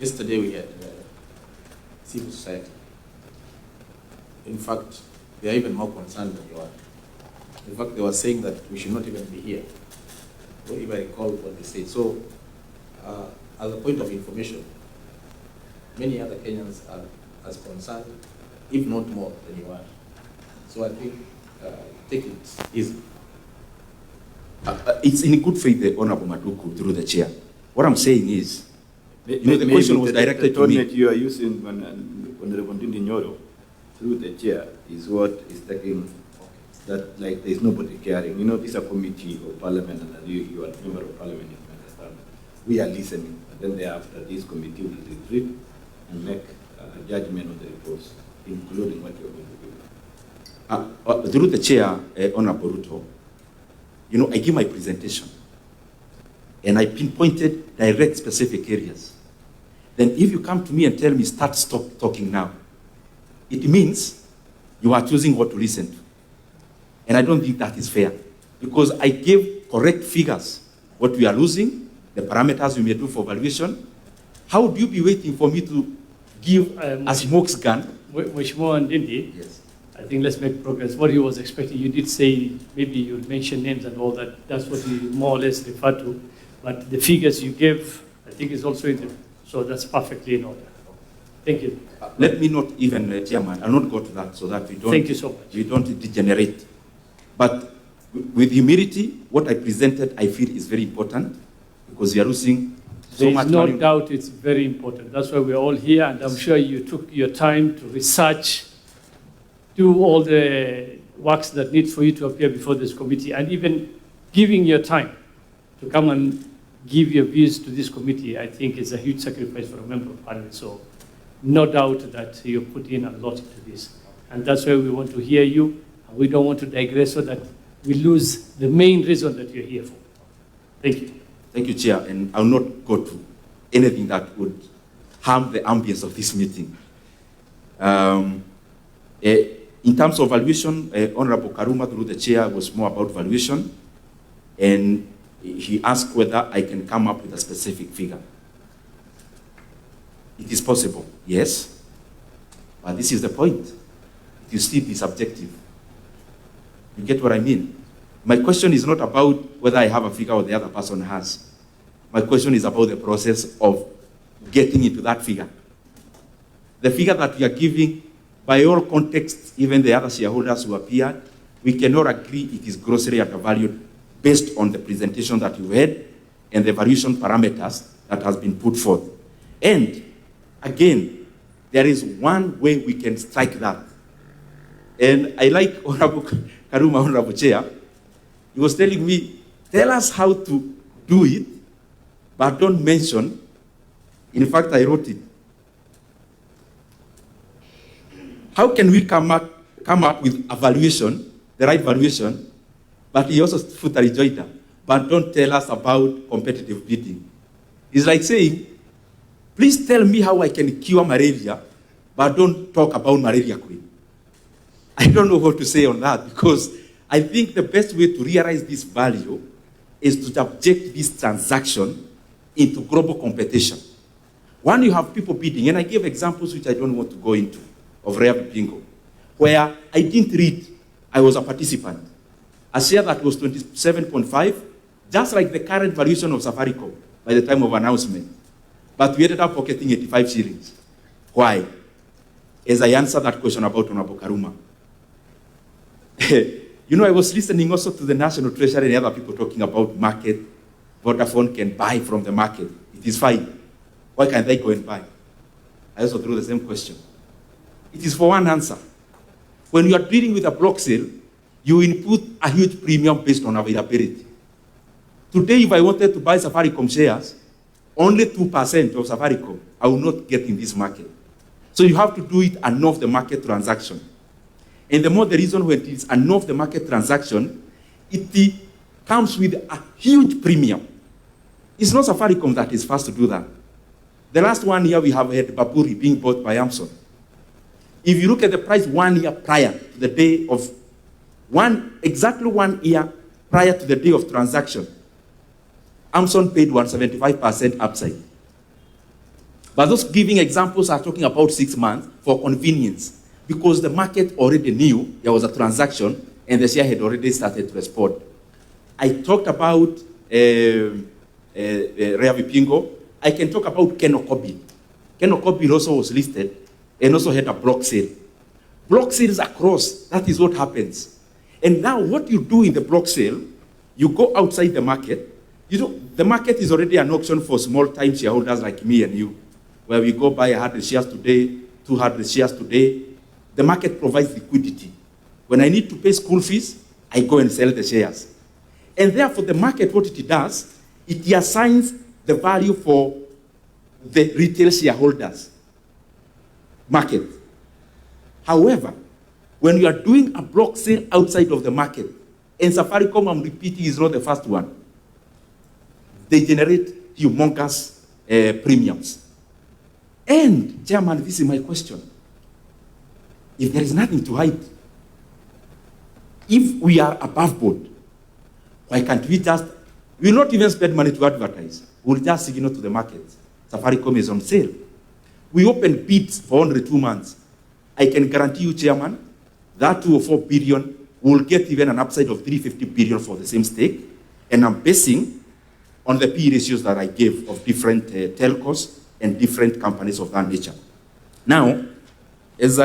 Yesterday we had civil society. in fact, they are even more concerned than you are. In fact, they were saying that we should not even be here, if I recall what they said. So, as a point of information, many other Kenyans are as concerned, if not more, than you are. So I think, take it easy. It's in good faith, the Honorable Maduku, through the chair. What I'm saying is, the question was directed to me. The tone that you are using, Honorable Ndindi Nyoro, through the chair, is what is taking that, like, there's nobody caring. You know, this is a committee of parliament, and you are a member of parliament, you understand. We are listening, and then thereafter, this committee will retreat and make a judgment on the reports, including what you are going to do. Through the chair, Honorable RUTO, you know, I give my presentation, and I pinpointed direct specific areas. Then if you come to me and tell me, stop talking now, it means you are choosing what to listen to. And I don't think that is fair, because I gave correct figures, what we are losing, the parameters we may do for valuation. How do you be waiting for me to give a smoke's gun? Mheshimiwa Ndindi, yes. I think let's make progress. What he was expecting, you did say maybe you'll mention names and all that. That's what we more or less refer to. But the figures you gave, I think, is also in there. So that's perfectly in order. Thank you. Let me not even, Chairman, I'll not go to that so that we don't, thank you so much. We don't degenerate. But with humility, what I presented, I feel is very important, because we are losing so much money. There is no doubt it's very important. That's why we're all here, and I'm sure you took your time to research, do all the works that need for you to appear before this committee, and even giving your time to come and give your views to this committee, I think is a huge sacrifice for a member of parliament. So no doubt that you put in a lot into this. And that's why we want to hear you, and we don't want to digress so that we lose the main reason that you're here for. Thank you. Thank you, Chair, and I'll not go to anything that would harm the ambience of this meeting. In terms of valuation, Honorable Karuma, through the chair, was more about valuation, and he asked whether I can come up with a specific figure. It is possible, yes, but this is the point. You still be subjective. You get what I mean? My question is not about whether I have a figure or the other person has. My question is about the process of getting into that figure. The figure that we are giving, by all contexts, even the other shareholders who appeared, we cannot agree it is grossly undervalued based on the presentation that you had and the valuation parameters that has been put forth. And again, there is one way we can strike that. And I like Honorable Karuma, Honorable Chair. He was telling me, tell us how to do it, but don't mention. In fact, I wrote it. How can we come up with a valuation, the right valuation, but he also put a rejoinder, but don't tell us about competitive bidding. It's like saying, please tell me how I can cure malaria, but don't talk about malaria queen. I don't know what to say on that, because I think the best way to realize this value is to subject this transaction into global competition. When you have people bidding, and I give examples which I don't want to go into, of rare bingo, where I didn't read, I was a participant. A share that was 27.5, just like the current valuation of Safaricom by the time of announcement. But we ended up pocketing 85 shillings. Why? As I answer that question about Honorable Karuma. You know, I was listening also to the National Treasury and other people talking about market. Vodafone can buy from the market. It is fine. Why can't they go and buy? I also threw the same question. It is for one answer. When you are dealing with a block sale, you input a huge premium based on availability. Today, if I wanted to buy Safaricom shares, only 2% of Safaricom, I will not get in this market. So you have to do it an off-the-market transaction. And the more the reason when it is an off-the-market transaction, it comes with a huge premium. It's not Safaricom that is first to do that. The last 1 year, we have had Baburi being bought by Amazon. If you look at the price 1 year prior to the day of, exactly 1 year prior to the day of transaction, Amazon paid 175% upside. But those giving examples are talking about 6 months for convenience. because the market already knew there was a transaction and the share had already started to respond. I talked about Rea Vipingo. I can talk about Kenokobi. Kenokobi also was listed and also had a block sale. Block sales across, that is what happens. And now what you do in the block sale, you go outside the market. You know, the market is already an auction for small-time shareholders like me and you, where we go buy 100 shares today, 200 shares today. The market provides liquidity. When I need to pay school fees, I go and sell the shares. And therefore, the market, what it does, it assigns the value for the retail shareholders market. However, when you are doing a block sale outside of the market, and Safaricom, I'm repeating, is not the first one, they generate humongous premiums. And, Chairman, this is my question. If there is nothing to hide, if we are above board, why can't we just, we will not even spend money to advertise. We'll just signal to the market. Safaricom is on sale. We open bids for only 2 months. I can guarantee you, Chairman, that 2 or 4 billion will get even an upside of 350 billion for the same stake. And I'm basing on the P ratios that I gave of different telcos and different companies of that nature. Now, as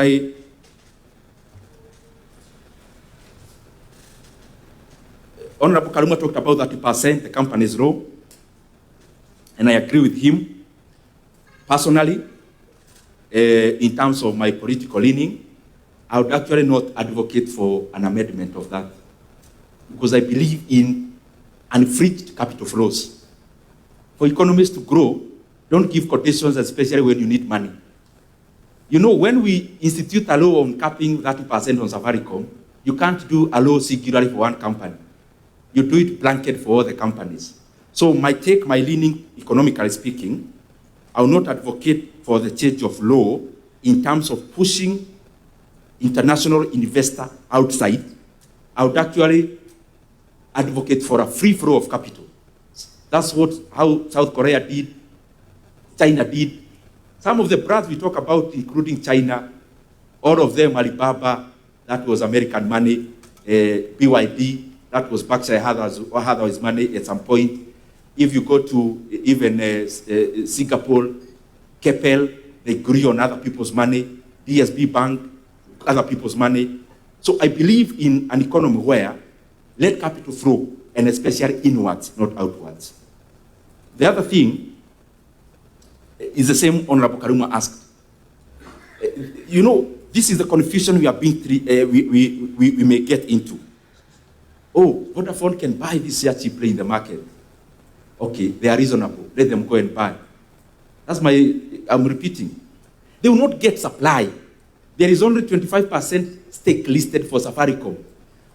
Honorable Kaluma talked about 30%, the company's role, and I agree with him. Personally, in terms of my political leaning, I would actually not advocate for an amendment of that, because I believe in unfreed capital flows. For economies to grow, don't give quotations, especially when you need money. You know, when we institute a law on capping 30% on Safaricom, you can't do a law singularly for one company. You do it blanket for all the companies. So my leaning, economically speaking, I will not advocate for the change of law in terms of pushing international investor outside. I would actually advocate for a free flow of capital. That's how South Korea did, China did. Some of the brands we talk about, including China, all of them, Alibaba, that was American money, BYD, that was Berkshire Hathaway's money at some point. If you go to even Singapore, Keppel, they grew on other people's money, DSB Bank, other people's money. So I believe in an economy where let capital flow, and especially inwards, not outwards. The other thing is the same Honorable Karuma asked. You know, this is the confusion we are being we may get into. Oh, Vodafone can buy this share cheaply in the market. Okay, they are reasonable. Let them go and buy. I'm repeating. They will not get supply. There is only 25% stake listed for Safaricom.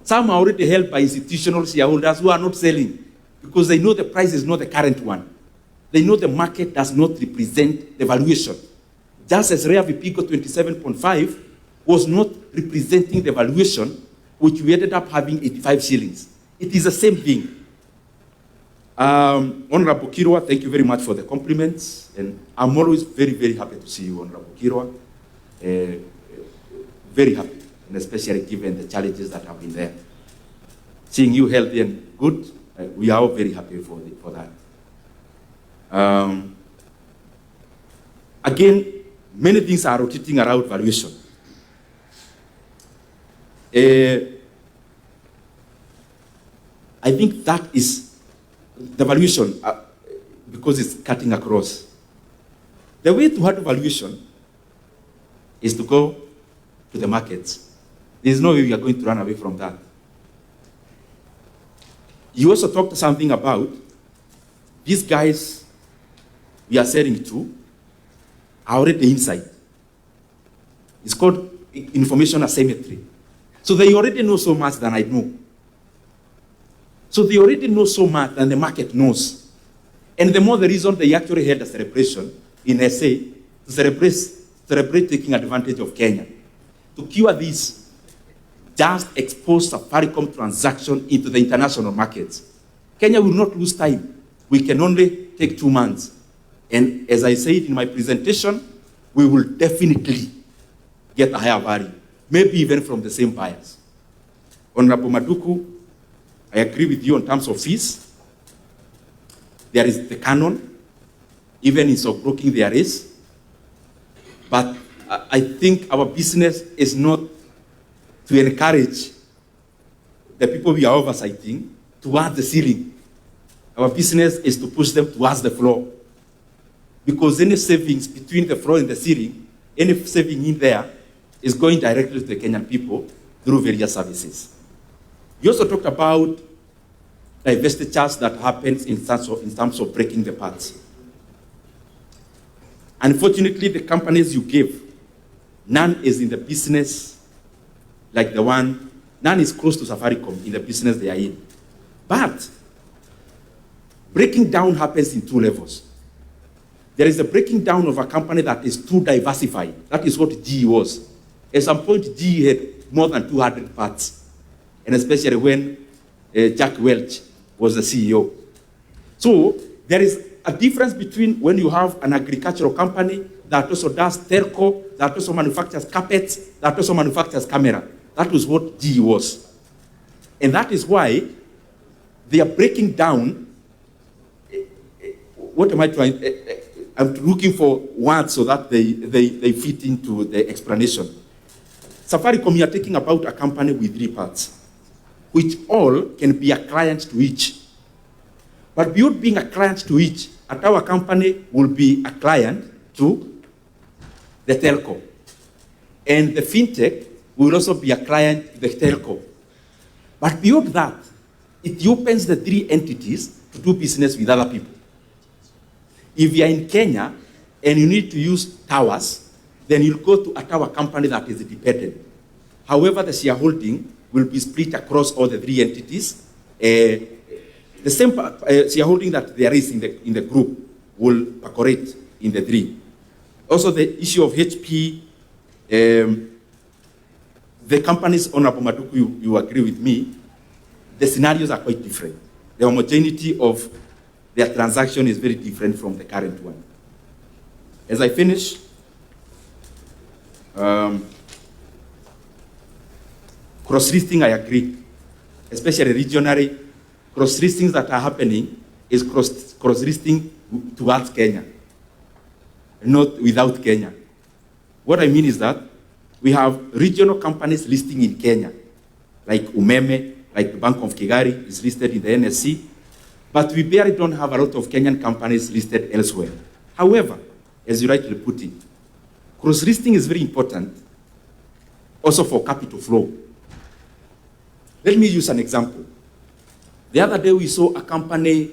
Some are already held by institutional shareholders who are not selling because they know the price is not the current one. They know the market does not represent the valuation. Just as Rea Vipigo 27.5 was not representing the valuation, which we ended up having 85 shillings. It is the same thing. Honorable Kirwa, thank you very much for the compliments. And I'm always very, very happy to see you, Honorable Kirwa. Very happy, and especially given the challenges that have been there. Seeing you healthy and good, we are all very happy for that. Again, many things are rotating around valuation. I think that is the valuation, because it's cutting across. The way to handle valuation is to go to the markets. There is no way we are going to run away from that. You also talked something about these guys we are selling to are already inside. It's called information asymmetry. So they already know so much than I know. So they already know so much than the market knows. And the more the reason they actually held a celebration in SA to celebrate taking advantage of Kenya. To cure this, just expose Safaricom transaction into the international markets. Kenya will not lose time. We can only take 2 months. And as I said in my presentation, we will definitely get a higher value. maybe even from the same buyers. Honorable Maduku, I agree with you in terms of fees. There is the canon, even in stockbroking there is. But I think our business is not to encourage the people we are oversighting towards the ceiling. Our business is to push them towards the floor. Because any savings between the floor and the ceiling, any saving in there is going directly to the Kenyan people through various services. You also talked about divestitures that happens in terms of breaking the parts. Unfortunately, the companies you gave, none is in the business like the one, none is close to Safaricom in the business they are in. But breaking down happens in two levels. There is a breaking down of a company that is too diversified. That is what GE was. At some point, GE had more than 200 parts, and especially when Jack Welch was the CEO. So there is a difference between when you have an agricultural company that also does telco, that also manufactures carpets, that also manufactures camera. That was what GE was. And that is why they are breaking down. What am I trying? I'm looking for words so that they fit into the explanation. Safaricom, you are talking about a company with 3 parts, which all can be a client to each. But beyond being a client to each, at our company will be a client to the telco. And the fintech will also be a client to the telco. But beyond that, it opens the 3 entities to do business with other people. If you are in Kenya and you need to use towers, then you'll go to a tower company that is dependent. However, the shareholding will be split across all the 3 entities. The same shareholding that there is in the group will percolate in the 3. Also, the issue of HP, the companies, Honorable Maduku, you agree with me, the scenarios are quite different. The homogeneity of their transaction is very different from the current one. As I finish, cross-listing, I agree, especially regionally. Cross-listings that are happening is cross-listing towards Kenya, not without Kenya. What I mean is that we have regional companies listing in Kenya, like Umeme, like the Bank of Kigali is listed in the NSC, but we barely don't have a lot of Kenyan companies listed elsewhere. However, as you rightly put it, cross-listing is very important also for capital flow. Let me use an example. The other day we saw a company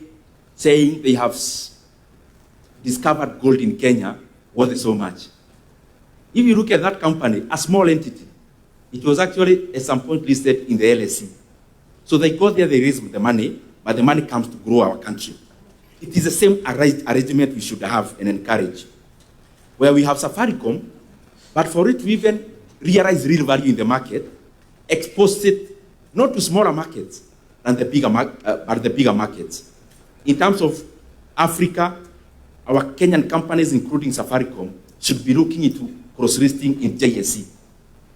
saying they have discovered gold in Kenya worth so much. If you look at that company, a small entity, it was actually at some point listed in the LSE. So they got there, they raised the money, but the money comes to grow our country. It is the same arrangement we should have and encourage, where we have Safaricom, but for it to even realize real value in the market, expose it not to smaller markets, and the bigger markets. In terms of Africa, our Kenyan companies, including Safaricom, should be looking into cross-listing in JSE,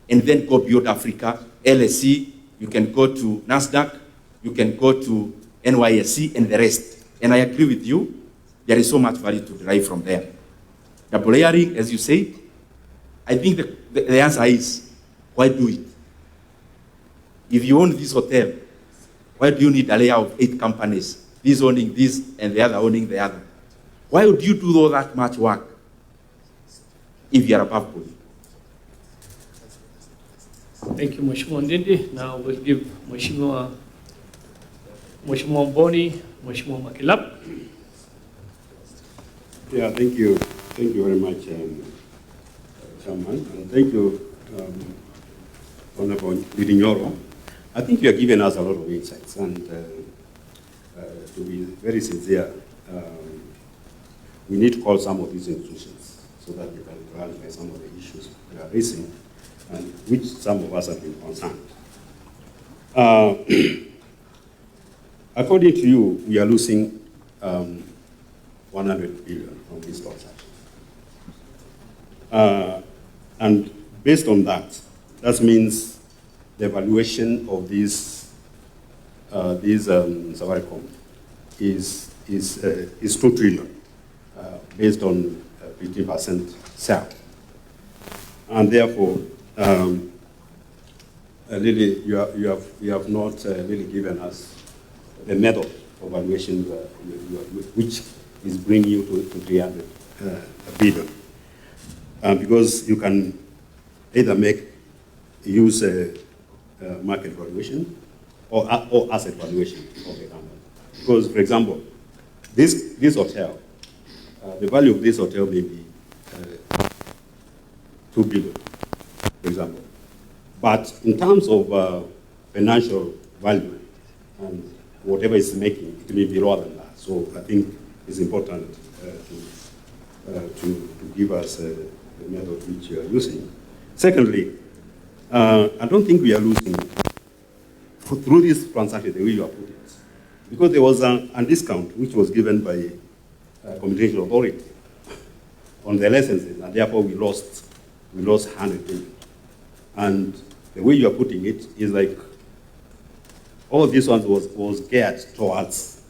and then go beyond Africa, LSE, you can go to NASDAQ, you can go to NYSE, and the rest. And I agree with you, there is so much value to derive from there. Double layering, as you say, I think the answer is, why do it? If you own this hotel, why do you need a layer of 8 companies? This owning this and the other owning the other. Why would you do all that much work if you are above board? Thank you, Mheshimiwa Ndindi. Now we'll give Mheshimiwa Mboni, Mheshimiwa Makilap. Yeah, thank you. Thank you very much, Chairman. And thank you, Honorable Ndindi Nyoro. I think you have given us a lot of insights, and to be very sincere, we need to call some of these institutions so that they can clarify some of the issues we are raising, and which some of us have been concerned. According to you, we are losing 100 billion from this transaction. And based on that, that means the valuation of these Safaricom is 2 trillion based on 50% share. And therefore, really, you have not really given us the method of valuation which is bringing you to 300 billion. Because you can either use a market valuation or asset valuation of the company. Because, for example, this hotel, the value of this hotel may be 2 billion, for example. But in terms of financial value and whatever it's making, it may be lower than that. So I think it's important to give us the method which you are using. Secondly, I don't think we are losing through this transaction the way you are putting it, because there was a discount which was given by Communication Authority on the licenses, and therefore we lost 100 billion. And the way you are putting it is like all these ones was geared towards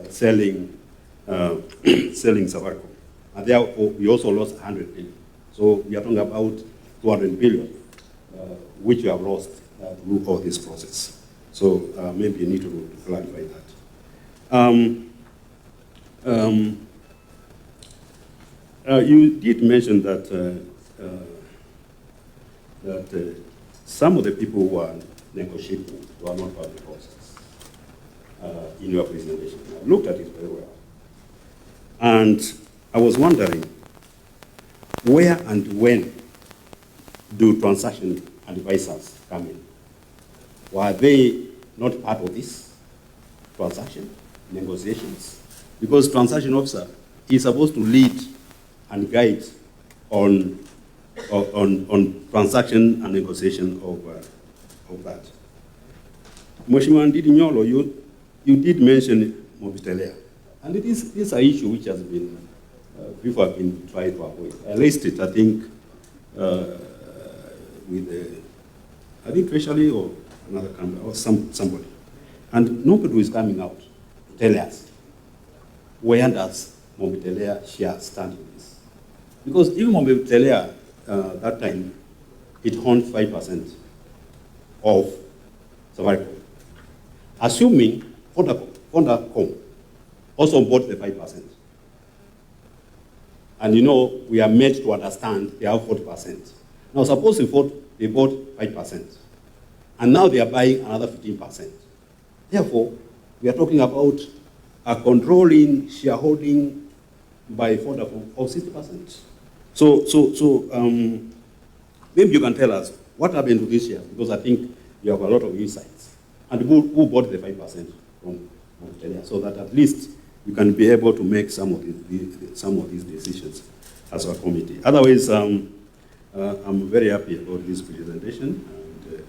selling Safaricom, and therefore we also lost 100 billion. So we are talking about 200 billion, which we have lost through all this process. So maybe you need to clarify that. You did mention that some of the people who are negotiating were not part of the process in your presentation. I looked at it very well. And I was wondering, where and when do transaction advisors come in? Were they not part of this transaction negotiations? Because transaction officer is supposed to lead and guide on transaction and negotiation of that. Mheshimiwa Ndindi Nyoro, you did mention Mobitelea, and this is an issue which has been people have been trying to avoid. I raised it, I think, with I think Treasury or another company or somebody, and nobody is coming out to tell us where does Mobitelea share stand in this, because even Mobitelea that time it owned 5% of Safaricom, assuming Vodacom also bought the 5%. And you know, we are made to understand they have 40%. Now suppose they bought 5%, and now they are buying another 15%. Therefore, we are talking about a controlling shareholding by Vodacom of 60%. So maybe you can tell us what happened to these shares, because I think you have a lot of insights. And who bought the 5% from Australia, so that at least you can be able to make some of these decisions as a committee. Otherwise, I'm very happy about this presentation, and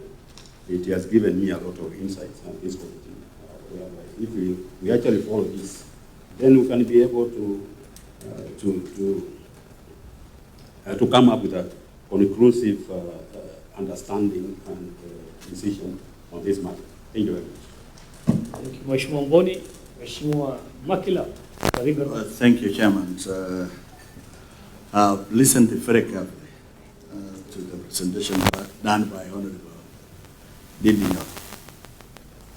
it has given me a lot of insights on this committee. If we actually follow this, then we can be able to come up with a conclusive understanding and decision on this matter. Thank you very much. Thank you, Mheshimiwa Mboni. Mheshimiwa Makila. Thank you, Chairman. I've listened very carefully to the presentation done by Honorable Ndindi Nyoro.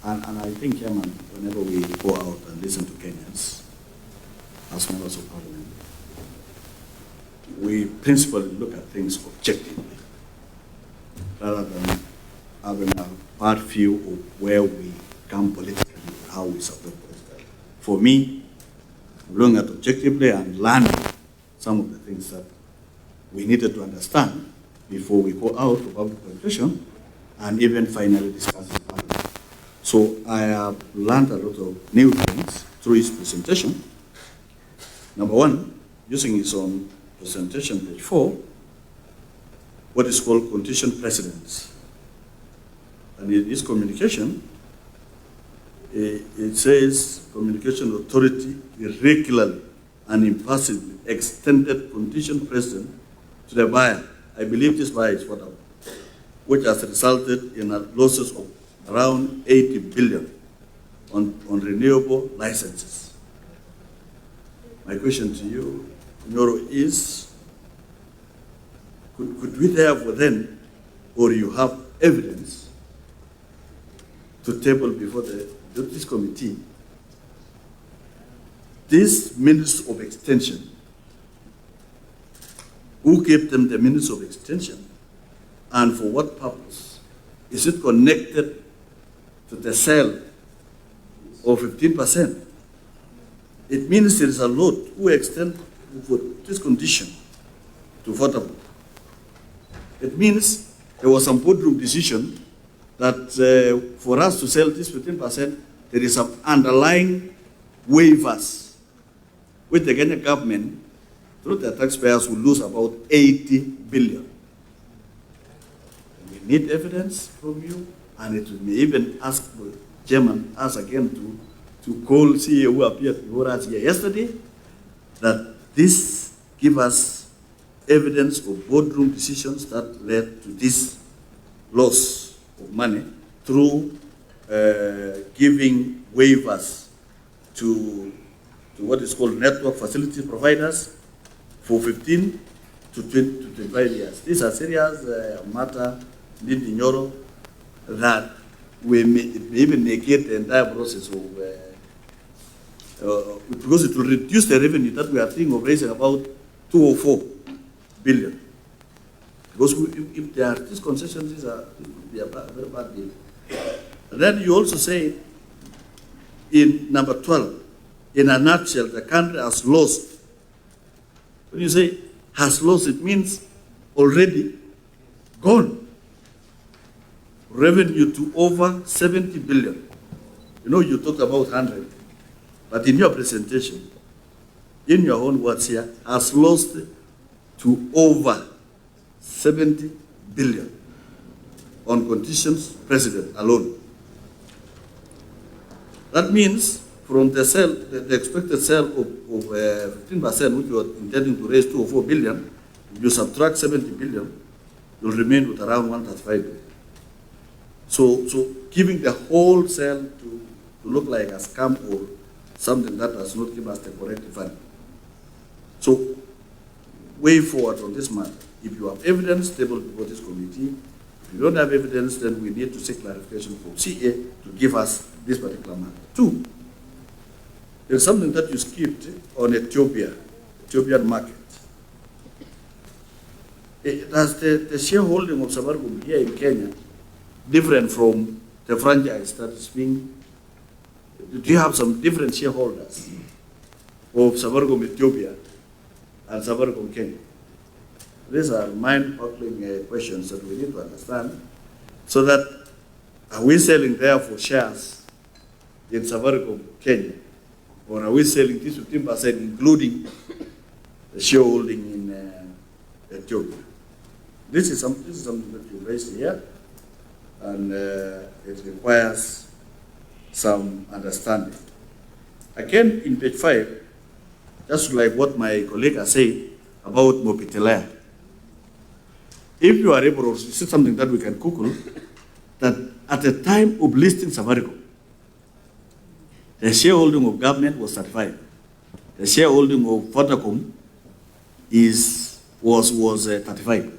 And I think, Chairman, whenever we go out and listen to Kenyans as members of Parliament, we principally look at things objectively, rather than having a part view of where we come politically, how we support politically. For me, looking at objectively and learning some of the things that we needed to understand before we go out to public consultation and even finally discuss it. So I have learned a lot of new things through his presentation. Number one, using his own presentation, page 4, what is called condition precedents. And in his communication, it says communication authority irregularly and impossibly extended condition precedent to the buyer. I believe this buyer is Vodacom. which has resulted in losses of around 80 billion on renewable licenses. My question to you, Nyoro, is could we therefore then, or you have evidence to table before this committee, these minutes of extension, who gave them the minutes of extension, and for what purpose? Is it connected to the sale of 15%? It means there is a lot who extend for this condition to votable. It means there was some boardroom decision that for us to sell this 15%, there is some underlying waivers which the Kenyan government, through the taxpayers, will lose about 80 billion. We need evidence from you, and it may even ask the chairman us again to call CEO who appeared before us here yesterday, that this give us evidence of boardroom decisions that led to this loss of money through giving waivers to what is called network facility providers for 15 to 25 years. These are serious matter, Ndindi Nyoro, that it may even negate the entire process of, because it will reduce the revenue that we are thinking of raising about 204 billion. Because if there are these concessions, these are a very bad deal. And then you also say in number 12, in a nutshell, the country has lost. When you say has lost, it means already gone. Revenue to over 70 billion. You know, you talked about 100, but in your presentation, in your own words here, has lost to over 70 billion on conditions president alone. That means from the sale, the expected sale of 15%, which you are intending to raise 2 or 4 billion, if you subtract 70 billion, you'll remain with around 135 billion. So giving the whole sale to look like a scam or something that does not give us the correct value. So way forward on this matter. If you have evidence, table before this committee. If you don't have evidence, then we need to seek clarification from CA to give us this particular matter. 2, there's something that you skipped on Ethiopian market. Does the shareholding of Safaricom here in Kenya different from the franchise that is being, do you have some different shareholders of Safaricom Ethiopia and Safaricom Kenya? These are mind-boggling questions that we need to understand, so that are we selling therefore shares in Safaricom Kenya, or are we selling this 15% including the shareholding in Ethiopia? This is something that you raised here, and it requires some understanding. Again, in page 5, just like what my colleague has said about Mopitelea, if you are able to see something that we can Google, that at the time of listing Safaricom, the shareholding of government was 35. The shareholding of Vodacom was 35.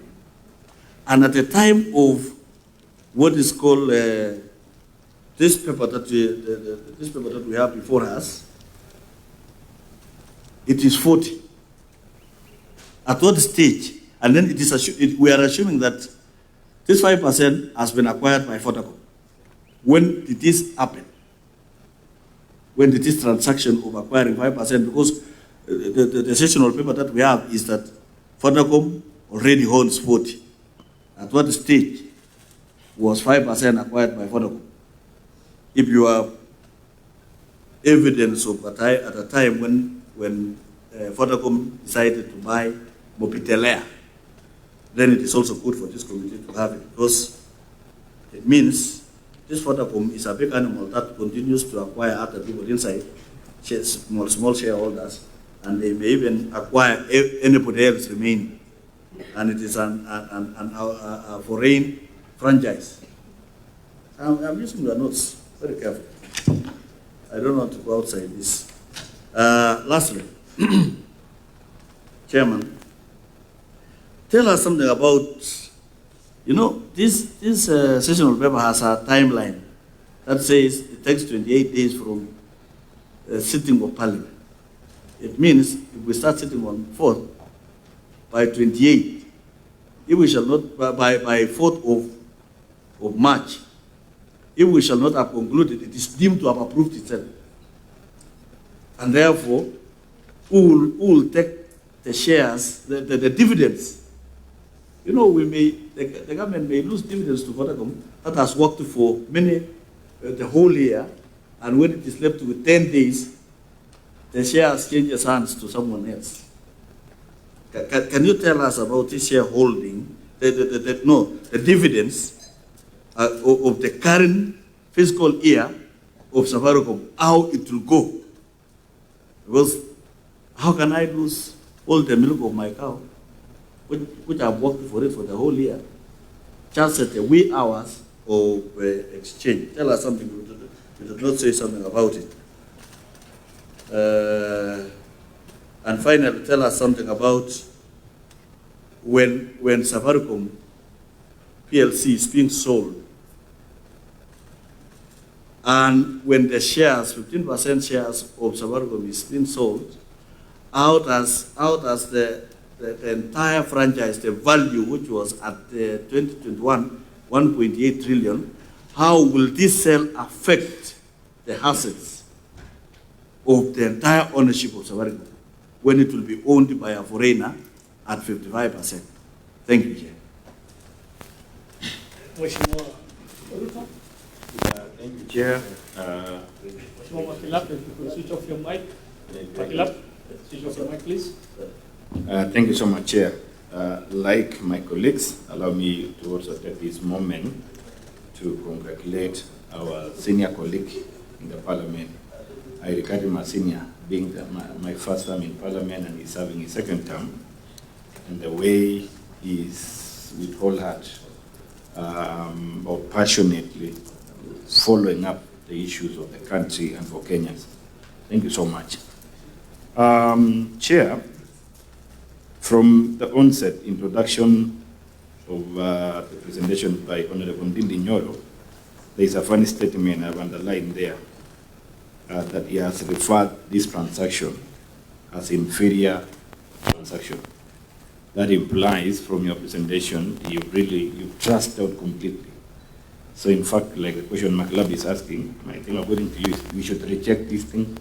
And at the time of what is called this paper that we have before us, it is 40. At what stage? And then it is we are assuming that this 5% has been acquired by Vodacom. When did this happen? When did this transaction of acquiring 5%? Because the sessional paper that we have is that Vodacom already owns 40. At what stage was 5% acquired by Vodacom? If you have evidence of at a time when Vodacom decided to buy Mopitelea, then it is also good for this committee to have it, because it means this Vodacom is a big animal that continues to acquire other people inside, small shareholders, and they may even acquire anybody else remaining. And it is a foreign franchise. I'm using the notes very carefully. I don't want to go outside this. Lastly, Chairman, tell us something about, this sessional paper has a timeline that says it takes 28 days from sitting of Parliament. It means if we start sitting on 4th, by 28, if we shall not, by 4th of March, if we shall not have concluded, it is deemed to have approved itself. And therefore, who will take the shares, the dividends? The government may lose dividends to Vodacom that has worked for the whole year, and when it is left with 10 days, the shares changes hands to someone else. Can you tell us about this shareholding, the dividends of the current fiscal year of Safaricom, how it will go? Because how can I lose all the milk of my cow, which I've worked for it for the whole year, just at the wee hours of exchange? Tell us something. You did not say something about it. And finally, tell us something about when Safaricom PLC is being sold, and when the shares, 15% shares of Safaricom is being sold, out as the entire franchise, the value which was at 2021, 1.8 trillion, how will this sale affect the assets of the entire ownership of Safaricom when it will be owned by a foreigner at 55%? Thank you, Chair. Thank you, Chair. Mheshimiwa Makilap, if you could switch off your mic. Makilap, switch off your mic, please. Thank you so much, Chair. Like my colleagues, allow me to also take this moment to congratulate our senior colleague in the Parliament. I regard him as senior, being my first term in Parliament, and he's serving his second term. And the way he's with whole heart or passionately following up the issues of the country and for Kenyans. Thank you so much. Chair, from the onset, introduction of the presentation by Honorable Ndindi Nyoro, there is a funny statement I've underlined there that he has referred this transaction as inferior transaction. That implies from your presentation, you trust out completely. So in fact, like the question Maklab is asking, I think according to you, we should reject this thing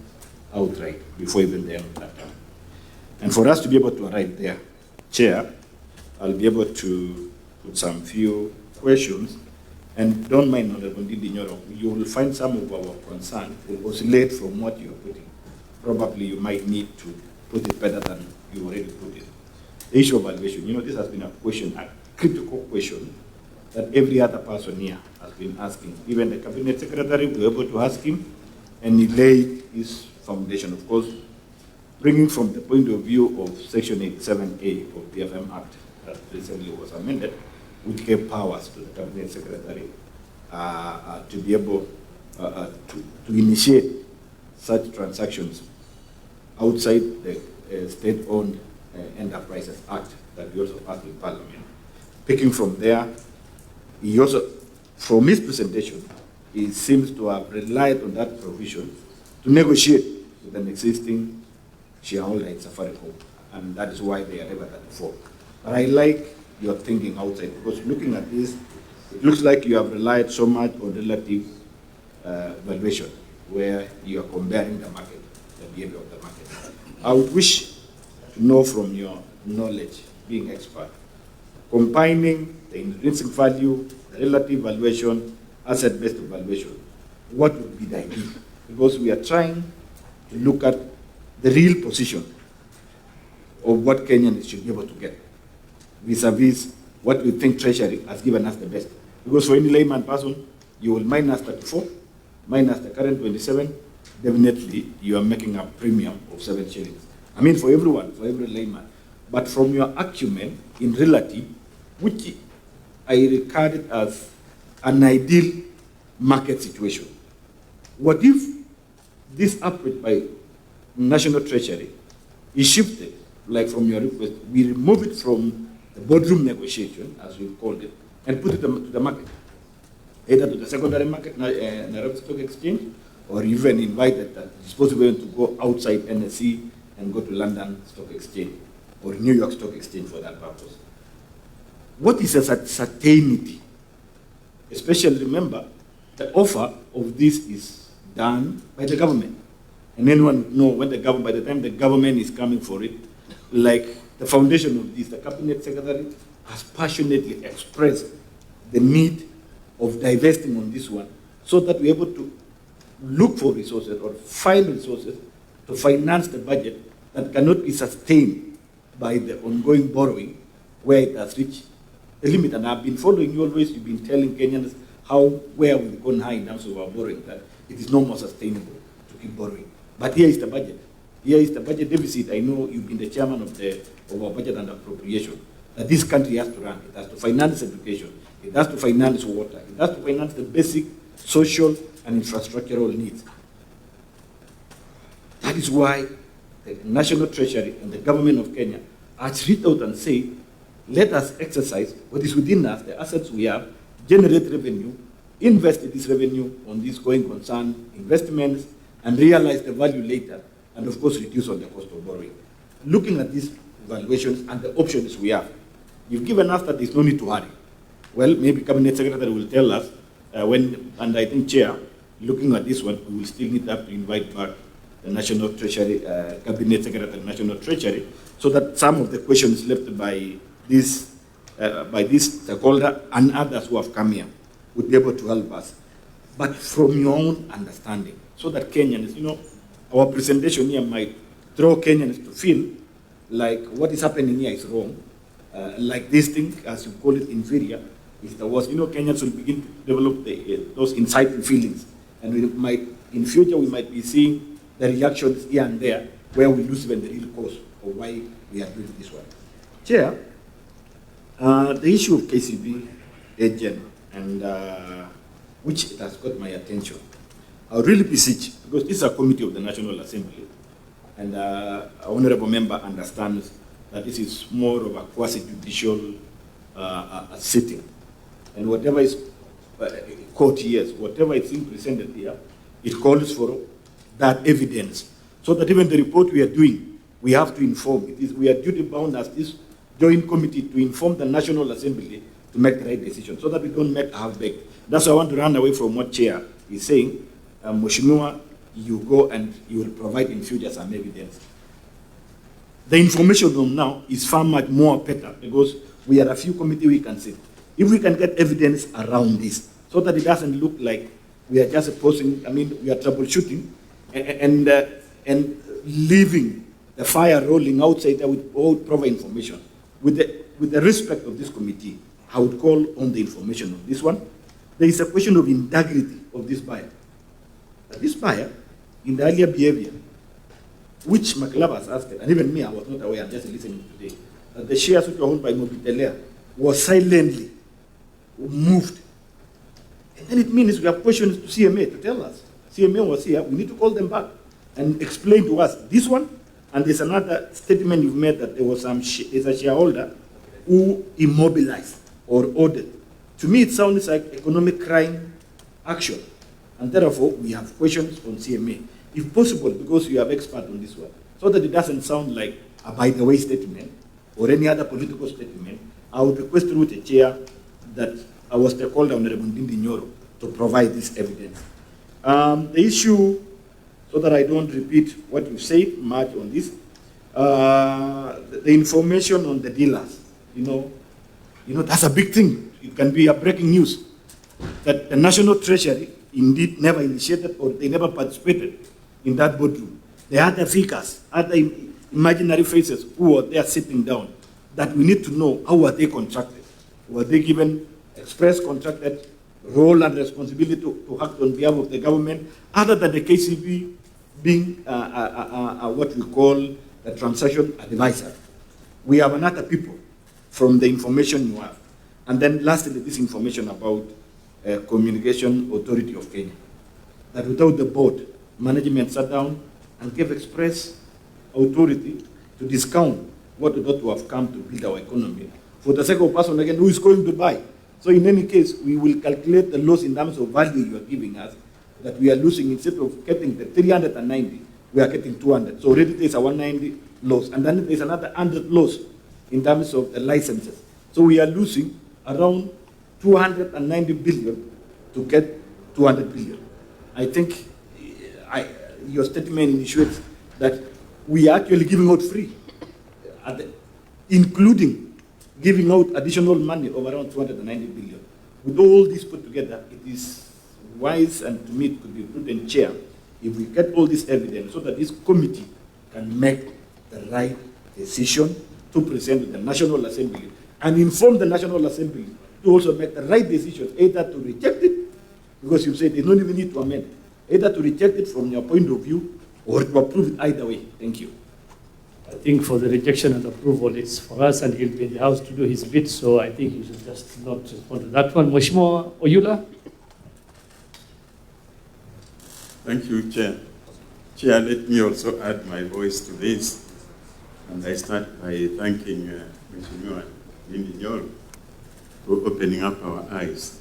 outright before even the end of that term. And for us to be able to arrive there, Chair, I'll be able to put some few questions, and don't mind Honorable Ndindi Nyoro, you will find some of our concern will oscillate from what you're putting. Probably you might need to put it better than you already put it. The issue of valuation, this has been a question, a critical question that every other person here has been asking. Even the Cabinet Secretary, we were able to ask him, and he laid his foundation, of course, bringing from the point of view of Section 87A of the PFM Act that recently was amended, which gave powers to the Cabinet Secretary to be able to initiate such transactions outside the state-owned Enterprises Act that we also passed in Parliament. Picking from there, he also, from his presentation, he seems to have relied on that provision to negotiate with an existing shareholder in Safaricom, and that is why they are ever at the fore. But I like your thinking outside, because looking at this, it looks like you have relied so much on relative valuation, where you are comparing the market, the behavior of the market. I would wish to know from your knowledge, being expert, combining the intrinsic value, the relative valuation, asset-based valuation, what would be the idea? Because we are trying to look at the real position of what Kenyans should be able to get vis-a-vis what we think Treasury has given us the best. Because for any layman person, you will minus 34, minus the current 27, definitely you are making a premium of 7 shillings. I mean for everyone, for every layman. But from your acumen in relative, which I regard it as an ideal market situation. What if this approach by National Treasury is shifted, like from your request, we remove it from the boardroom negotiation, as we called it, and put it to the market, either to the secondary market, Nairobi Stock Exchange, or even invited that it's possible to go outside NSE and go to London Stock Exchange, or New York Stock Exchange for that purpose. What is a certainty? Especially remember, the offer of this is done by the government. And anyone would know when by the time the government is coming for it, like the foundation of this, the cabinet secretary has passionately expressed the need of divesting on this one so that we're able to look for resources or find resources to finance the budget that cannot be sustained by the ongoing borrowing where it has reached the limit. And I've been following you always, you've been telling Kenyans where we've gone high in terms of our borrowing, that it is no more sustainable to keep borrowing. But here is the budget. Here is the budget deficit. I know you've been the chairman of our budget and appropriation, that this country has to run. It has to finance education. It has to finance water. It has to finance the basic social and infrastructural needs. That is why the National Treasury and the government of Kenya has reached out and said, let us exercise what is within us, the assets we have, generate revenue, invest this revenue on these going concern investments, and realize the value later, and of course reduce on the cost of borrowing. Looking at these valuations and the options we have, you've given us that there's no need to hurry. Well, maybe Cabinet Secretary will tell us and I think Chair, looking at this one, we will still need to invite back the National Treasury, Cabinet Secretary, National Treasury, so that some of the questions left by this stakeholder and others who have come here would be able to help us. But from your own understanding, so that Kenyans, our presentation here might draw Kenyans to feel like what is happening here is wrong, like this thing, as you call it, inferior, is the worst. Kenyans will begin to develop those inciting feelings, and we might, in future, we might be seeing the reactions here and there, where we lose even the real cause of why we are doing this one. Chair, the issue of KCB agent, and which has got my attention, I really beseech, because this is a committee of the National Assembly, and an honorable member understands that this is more of a quasi-judicial sitting. And whatever is court hears, whatever is being presented here, it calls for that evidence, so that even the report we are doing, we have to inform. We are duty bound as this joint committee to inform the National Assembly to make the right decision, so that we don't make a half-baked. That's why I want to run away from what Chair is saying. Mheshimiwa, you go and you will provide in future some evidence. The information from now is far much more better, because we are a few committee we can sit. If we can get evidence around this, so that it doesn't look like we are just posing, we are troubleshooting and leaving the fire rolling outside there with all proper information. With the respect of this committee, I would call on the information of this one. There is a question of integrity of this buyer. This buyer, in the earlier behavior, which McLeod has asked, and even me, I was not aware, I'm just listening today, that the shares which were owned by Mobitelea was silently moved. And then it means we have questions to CMA to tell us. CMA was here, we need to call them back and explain to us this one. And there's another statement you've made that there's a shareholder who immobilized or ordered. To me, it sounds like economic crime action. And therefore, we have questions on CMA. If possible, because you have expert on this one, so that it doesn't sound like a by-the-way statement or any other political statement, I would request through the Chair that our stakeholder, Honorable Ndindi Nyoro, to provide this evidence. The issue, so that I don't repeat what you said much on this, the information on the dealers, that's a big thing. It can be a breaking news that the National Treasury indeed never initiated or they never participated in that boardroom. There are other figures, other imaginary faces who are there sitting down, that we need to know how were they contracted. Were they given express contracted role and responsibility to act on behalf of the government, other than the KCB being what we call a transaction advisor? We have another people from the information you have. And then lastly, this information about Communication Authority of Kenya, that without the board, management sat down and gave express authority to discount what we ought to have come to build our economy for the sake of person again who is going to buy. So in any case, we will calculate the loss in terms of value you are giving us, that we are losing. Instead of getting the 390, we are getting 200. So already there's a 190 loss, and then there's another 100 loss in terms of the licenses. So we are losing around 290 billion to get 200 billion. I think your statement initiates that we are actually giving out free, including giving out additional money of around 290 billion. With all this put together, it is wise, and to me it could be prudent, Chair, if we get all this evidence so that this committee can make the right decision to present to the National Assembly and inform the National Assembly to also make the right decision, either to reject it, because you said there's no even need to amend it, either to reject it from your point of view or to approve it either way. Thank you. I think for the rejection and approval, it's for us, and he'll be in the House to do his bit, so I think you should just not respond to that one. Mheshimiwa Oyula? Thank you, Chair. Chair, let me also add my voice to this, and I start by thanking Mheshimiwa Ndindi Nyoro for opening up our eyes.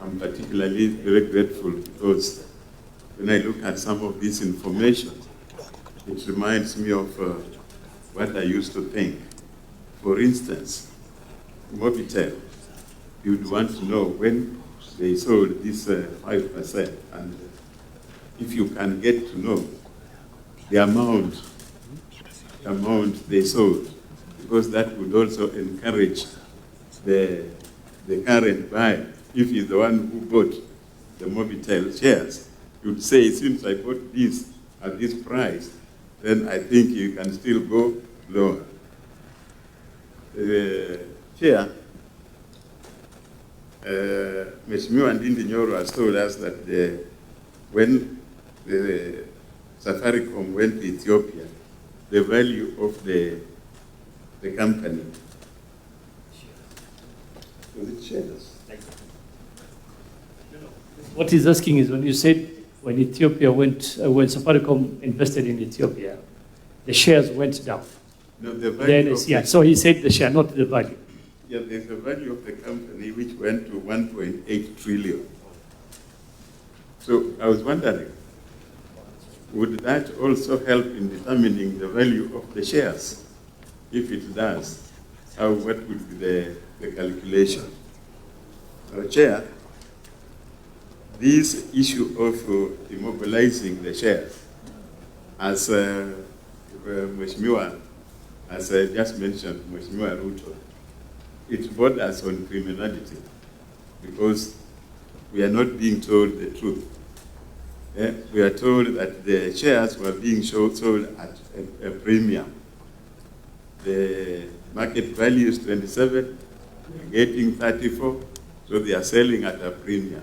I'm particularly very grateful because when I look at some of this information, it reminds me of what I used to think. For instance, Mobitel, you would want to know when they sold this 5%, and if you can get to know the amount they sold, because that would also encourage the current buyer, if he's the one who bought the Mobitel shares, you'd say, since I bought this at this price, then I think you can still go lower. Chair, Mheshimiwa Ndindi Nyoro has told us that when the Safaricom went to Ethiopia, the value of the company, was it shares? What he's asking is, when you said when Ethiopia went, when Safaricom invested in Ethiopia, the shares went down. No, the value then, so he said the share, not the value. Yeah, there's the value of the company which went to 1.8 trillion. So I was wondering, would that also help in determining the value of the shares? If it does, what would be the calculation? Chair, this issue of immobilizing the shares, as Mheshimiwa, as I just mentioned, Mheshimiwa RUTO, it borders on criminality because we are not being told the truth. We are told that the shares were being sold at a premium. The market value is 27, we are getting 34, so they are selling at a premium.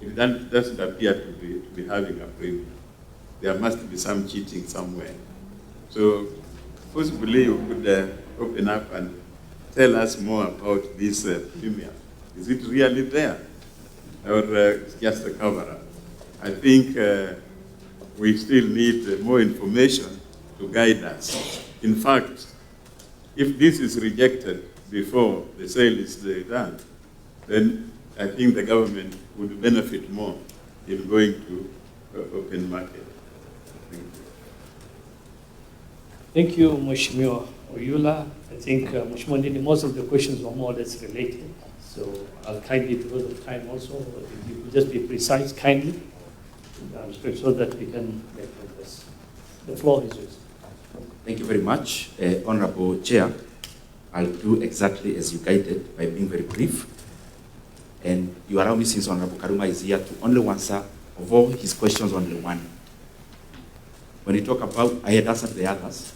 It doesn't appear to be having a premium. There must be some cheating somewhere. So possibly you could open up and tell us more about this premium. Is it really there? Or it's just a cover-up? I think we still need more information to guide us. In fact, if this is rejected before the sale is done, then I think the government would benefit more in going to open market. Thank you, Mheshimiwa Oyula. I think, Mheshimiwa Ndindi, most of the questions were more or less related. So I'll kindly, because of time also, if you could just be precise, kindly, so that we can make progress. The floor is yours. Thank you very much, Honorable Chair. I'll do exactly as you guided by being very brief. And you allow me, since Honorable Karuma is here, to only answer of all his questions only one. When you talk about, I had answered the others,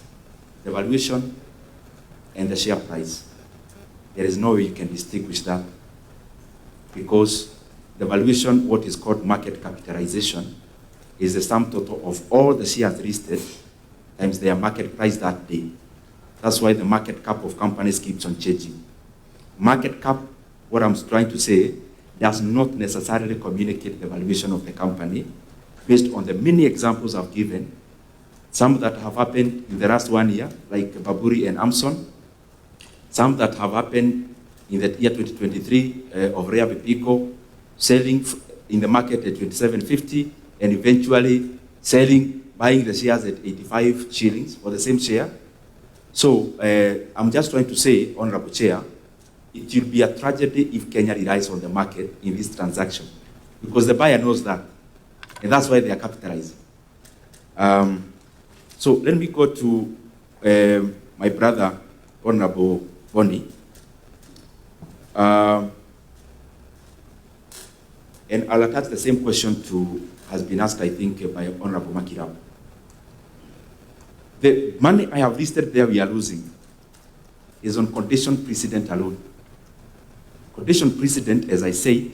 the valuation and the share price. There is no way you can distinguish that, because the valuation, what is called market capitalization, is the sum total of all the shares listed times their market price that day. That's why the market cap of companies keeps on changing. Market cap what I'm trying to say, does not necessarily communicate the valuation of the company based on the many examples I've given, some that have happened in the last 1 year, like Baburi and Amson, some that have happened in the year 2023 of Rea Bepiko, selling in the market at 27.50 and eventually buying the shares at 85 shillings for the same share. So I'm just trying to say, Honorable Chair, it will be a tragedy if Kenya relies on the market in this transaction, because the buyer knows that, and that's why they are capitalizing. So let me go to my brother, Honorable Boni. And I'll attach the same question has been asked, I think, by Honorable Makirab. The money I have listed there we are losing is on condition precedent alone. Condition precedent, as I said,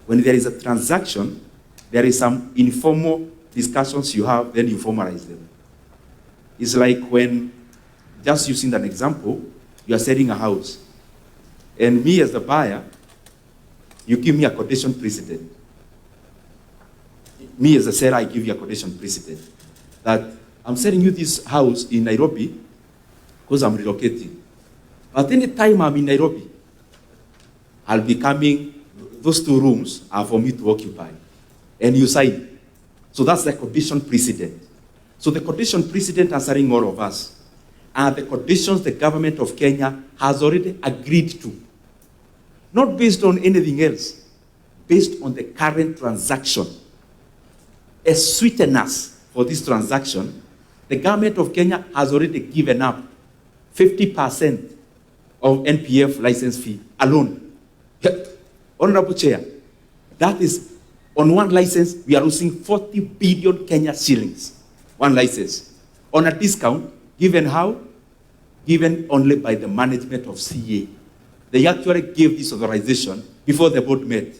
when there is a transaction, there is some informal discussions you have, then you formalize them. It's like when, just using an example, you are selling a house, and me as the buyer, you give me a condition precedent. Me as a seller, I give you a condition precedent that I'm selling you this house in Nairobi because I'm relocating. But any time I'm in Nairobi, I'll be coming, those 2 rooms are for me to occupy. And you sign. So that's the condition precedent. So the condition precedent answering all of us are the conditions the government of Kenya has already agreed to. Not based on anything else, based on the current transaction. As sweeteners for this transaction, the government of Kenya has already given up 50% of NPF license fee alone. Honorable Chair, that is, on one license, we are losing 40 billion Kenya shillings. One license. On a discount, given how? Given only by the management of CA. They actually gave this authorization before the board met.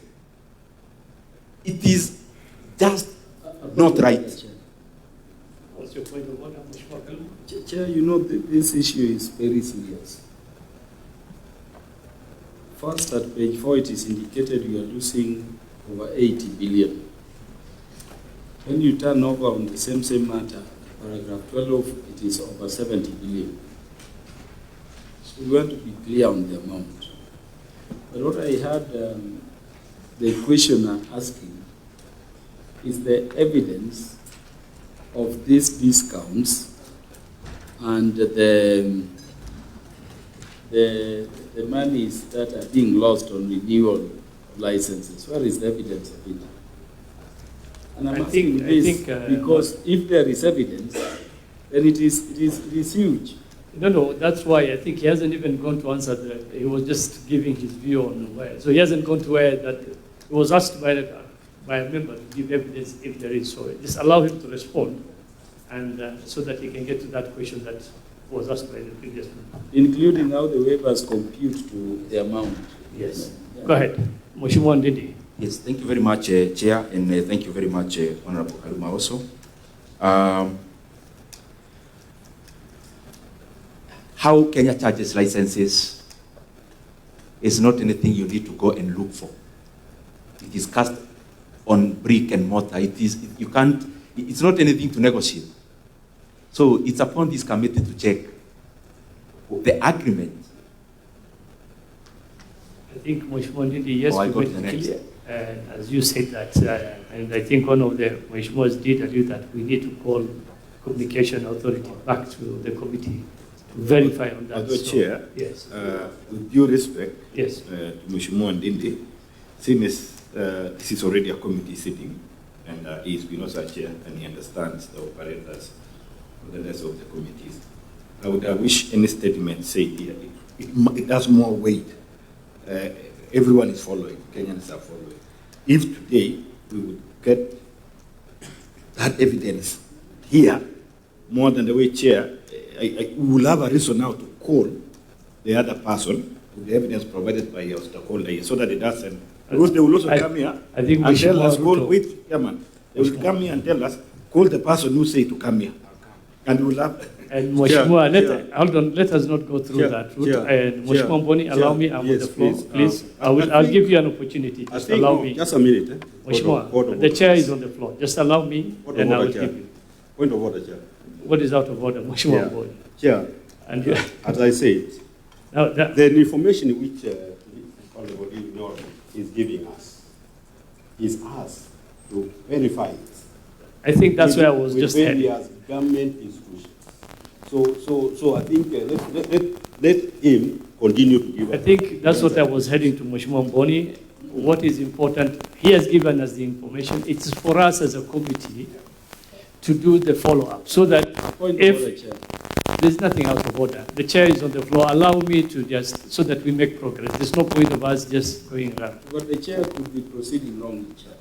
It is just not right. What's your point of order, Mheshimiwa Kaluma? Chair, you know, this issue is very serious. First, at page 4, it is indicated we are losing over 80 billion. When you turn over on the same matter, paragraph 12, it is over 70 billion. So we want to be clear on the amount. But what I heard the questioner asking is the evidence of these discounts and the monies that are being lost on renewal of licenses. Where is the evidence of it? And I'm asking this because if there is evidence, then it is huge. No, that's why I think he hasn't even gone to answer he was just giving his view on where. So he hasn't gone to where that he was asked by a member to give evidence if there is. So just allow him to respond, and so that he can get to that question that was asked by the previous member. Including how the waivers compute to the amount. Yes. Yeah. Go ahead. Mheshimiwa Ndindi. Yes, thank you very much, Chair, and thank you very much, Honorable Kaluma also. How Kenya charges licenses is not anything you need to go and look for. It is cast on brick and mortar. It's not anything to negotiate. So it's upon this committee to check the agreement. I think Mheshimiwa Ndindi, yes, I go to the next. As you said that, and I think one of the Mheshimiwas did allude that we need to call Communication Authority back to the committee to verify on that. Although, Chair, yes. With due respect yes. To Mheshimiwa Ndindi, since this is already a committee sitting, and he's been also a chair and he understands the operators of the rest of the committees, I would wish any statement said here, it has more weight. Everyone is following, Kenyans are following. If today we would get that evidence here, more than the way Chair, we will have a reason now to call the other person with the evidence provided by your stakeholder here, so that it doesn't, because they will also come here and tell us, wait, Chairman, they will come here and tell us, call the person who say to come here. And we will have And Mheshimiwa, hold on, let us not go through that route. And Mheshimiwa Mboni, allow me, I'm on the floor, please. I'll give you an opportunity. Just allow me. Just a minute. Mheshimiwa, the chair is on the floor. Just allow me, and I will give you. Point of order, Chair. What is out of order, Mheshimiwa Mboni? Chair, And as I said, now, the information which Honorable Nyoro is giving us is us to verify it. I think that's where I was just heading. Various government institutions. So I think let him continue to give us. I think that's what I was heading to Mheshimiwa Mboni. What is important, he has given us the information. It's for us as a committee to do the follow-up so that if there's nothing out of order, the chair is on the floor, allow me to just, so that we make progress. There's no point of us just going around. But the chair could be proceeding wrongly, Chair.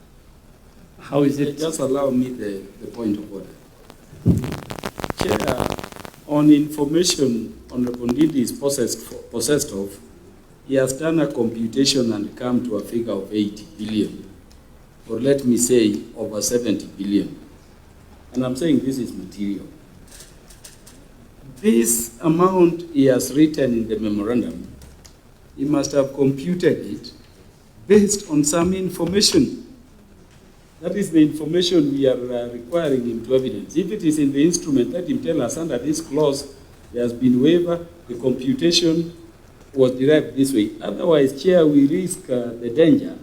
How is it? Just allow me the point of order. Chair, on information Honorable Ndindi is possessed of, he has done a computation and come to a figure of 80 billion, or let me say over 70 billion. And I'm saying this is material. This amount he has written in the memorandum, he must have computed it based on some information. That is the information we are requiring him to evidence. If it is in the instrument, let him tell us under this clause, there has been waiver, the computation was derived this way. Otherwise, Chair, we risk the danger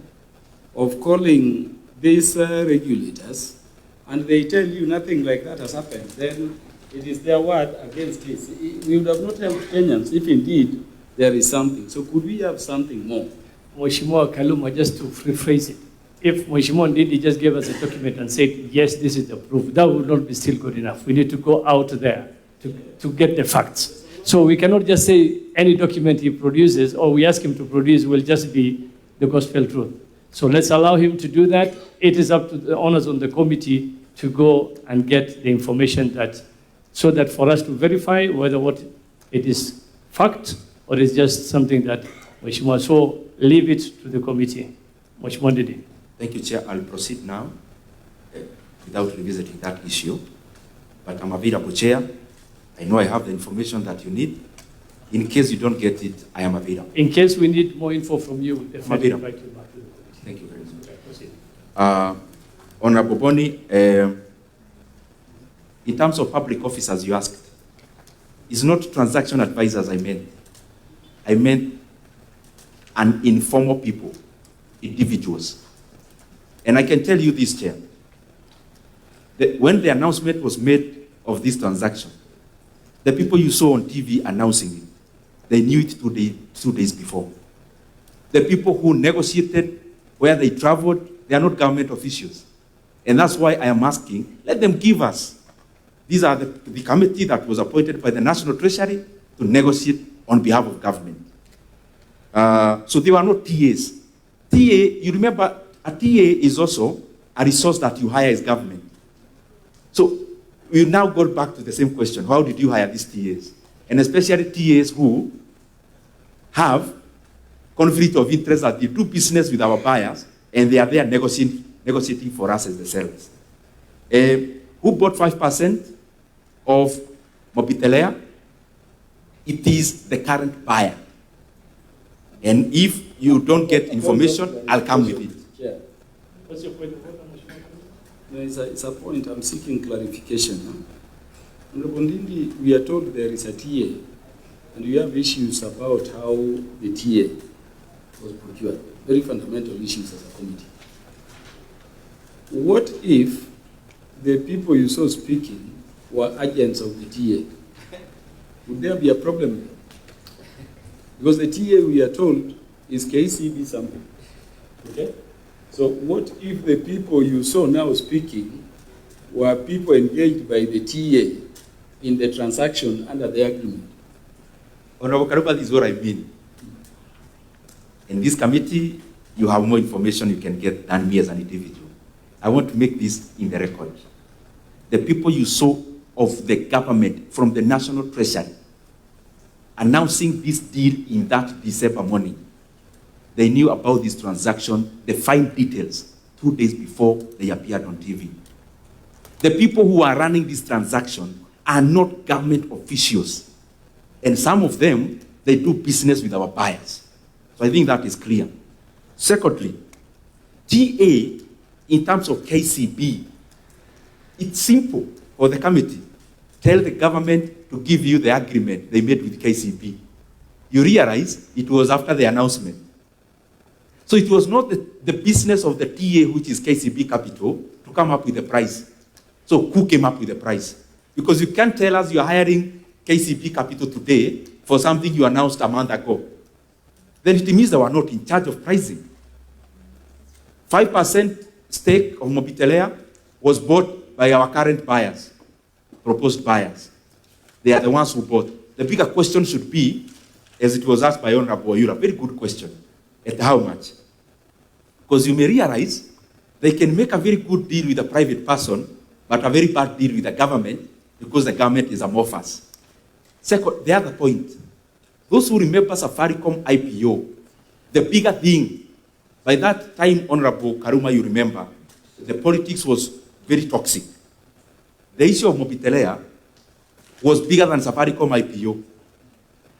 of calling these regulators and they tell you nothing like that has happened. Then it is their word against this. We would have not helped Kenyans if indeed there is something. So could we have something more? Mheshimiwa Kaluma, just to rephrase it, if Mheshimiwa Ndindi just gave us a document and said, yes, this is the proof, that would not be still good enough. We need to go out there to get the facts. So we cannot just say any document he produces or we ask him to produce will just be the gospel truth. So let's allow him to do that. It is up to the honors on the committee to go and get the information that, so that for us to verify whether what it is fact or is just something that Mheshimiwa, so leave it to the committee. Mheshimiwa Ndindi. Thank you, Chair. I'll proceed now without revisiting that issue. But I'm available, Chair. I know I have the information that you need. In case you don't get it, I am available. In case we need more info from you, we'll definitely invite you back to the committee. Thank you very much. Honorable Boni, in terms of public officers, you asked, it's not transaction advisors I meant. I meant an informal people, individuals. And I can tell you this, Chair, that when the announcement was made of this transaction, the people you saw on TV announcing it, they knew it 2 days before. The people who negotiated, where they traveled, they are not government officials. And that's why I am asking, let them give us. These are the committee that was appointed by the National Treasury to negotiate on behalf of government. So they were not TAs. TA, you remember, a TA is also a resource that you hire as government. So we now go back to the same question. How did you hire these TAs? And especially TAs who have conflict of interest, that they do business with our buyers and they are there negotiating for us as the sellers. Who bought 5% of Mobitelea? It is the current buyer. And if you don't get information, I'll come with it. Yeah. What's your point of order, No, it's a point. I'm seeking clarification. Honorable Ndindi, we are told there is a TA, and we have issues about how the TA was procured. Very fundamental issues as a committee. What if the people you saw speaking were agents of the TA? Would there be a problem there? Because the TA, we are told, is KCB something. Okay? So what if the people you saw now speaking were people engaged by the TA in the transaction under the agreement? Honorable Karuba, this is what I mean. In this committee, you have more information you can get than me as an individual. I want to make this in the record. The people you saw of the government from the National Treasury announcing this deal in that December morning, they knew about this transaction, the fine details, 2 days before they appeared on TV. The people who are running this transaction are not government officials. And some of them, they do business with our buyers. So I think that is clear. Secondly, TA, in terms of KCB, it's simple for the committee. Tell the government to give you the agreement they made with KCB. You realize it was after the announcement. So it was not the business of the TA, which is KCB Capital, to come up with the price. So who came up with the price? Because you can't tell us you're hiring KCB Capital today for something you announced a month ago. Then it means they were not in charge of pricing. 5% stake of Mobitelea was bought by our current buyers, proposed buyers. They are the ones who bought. The bigger question should be, as it was asked by Honorable Oyura, very good question, at how much? Because you may realize they can make a very good deal with a private person, but a very bad deal with the government, because the government is amorphous. Second, the other point, those who remember Safaricom IPO, the bigger thing, by that time, Honorable Karuma, you remember, the politics was very toxic. The issue of Mobitelea was bigger than Safaricom IPO.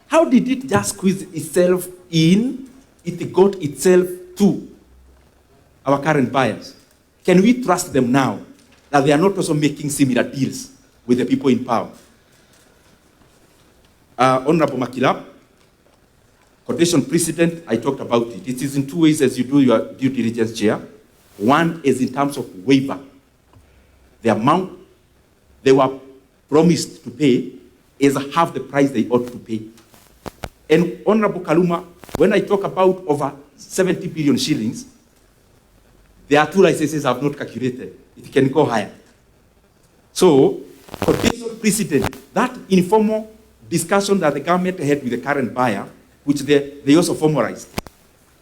How did it just squeeze itself in? It got itself to our current buyers. Can we trust them now that they are not also making similar deals with the people in power? Honorable Makilap, quotation precedent, I talked about it. It is in two ways as you do your due diligence, Chair. One is in terms of waiver. The amount they were promised to pay is half the price they ought to pay. And Honorable Kaluma, when I talk about over 70 billion shillings, there are two licenses I have not calculated. It can go higher. So, quotation precedent, that informal discussion that the government had with the current buyer, which they also formalized,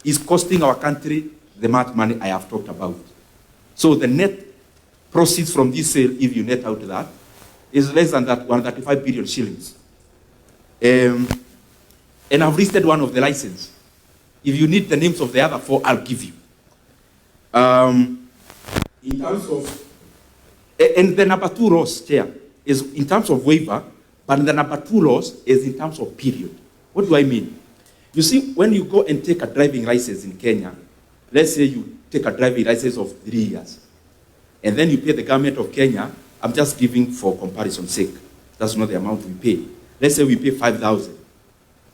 is costing our country the much money I have talked about. So the net proceeds from this sale, if you net out that, is less than that, 135 billion shillings. And I've listed one of the licenses. If you need the names of the other four, I'll give you. In terms of, and the number two loss, Chair, is in terms of waiver, but the number two loss is in terms of period. What do I mean? You see, when you go and take a driving license in Kenya, let's say you take a driving license of 3 years, and then you pay the government of Kenya, I'm just giving for comparison's sake. That's not the amount we pay. Let's say we pay 5,000.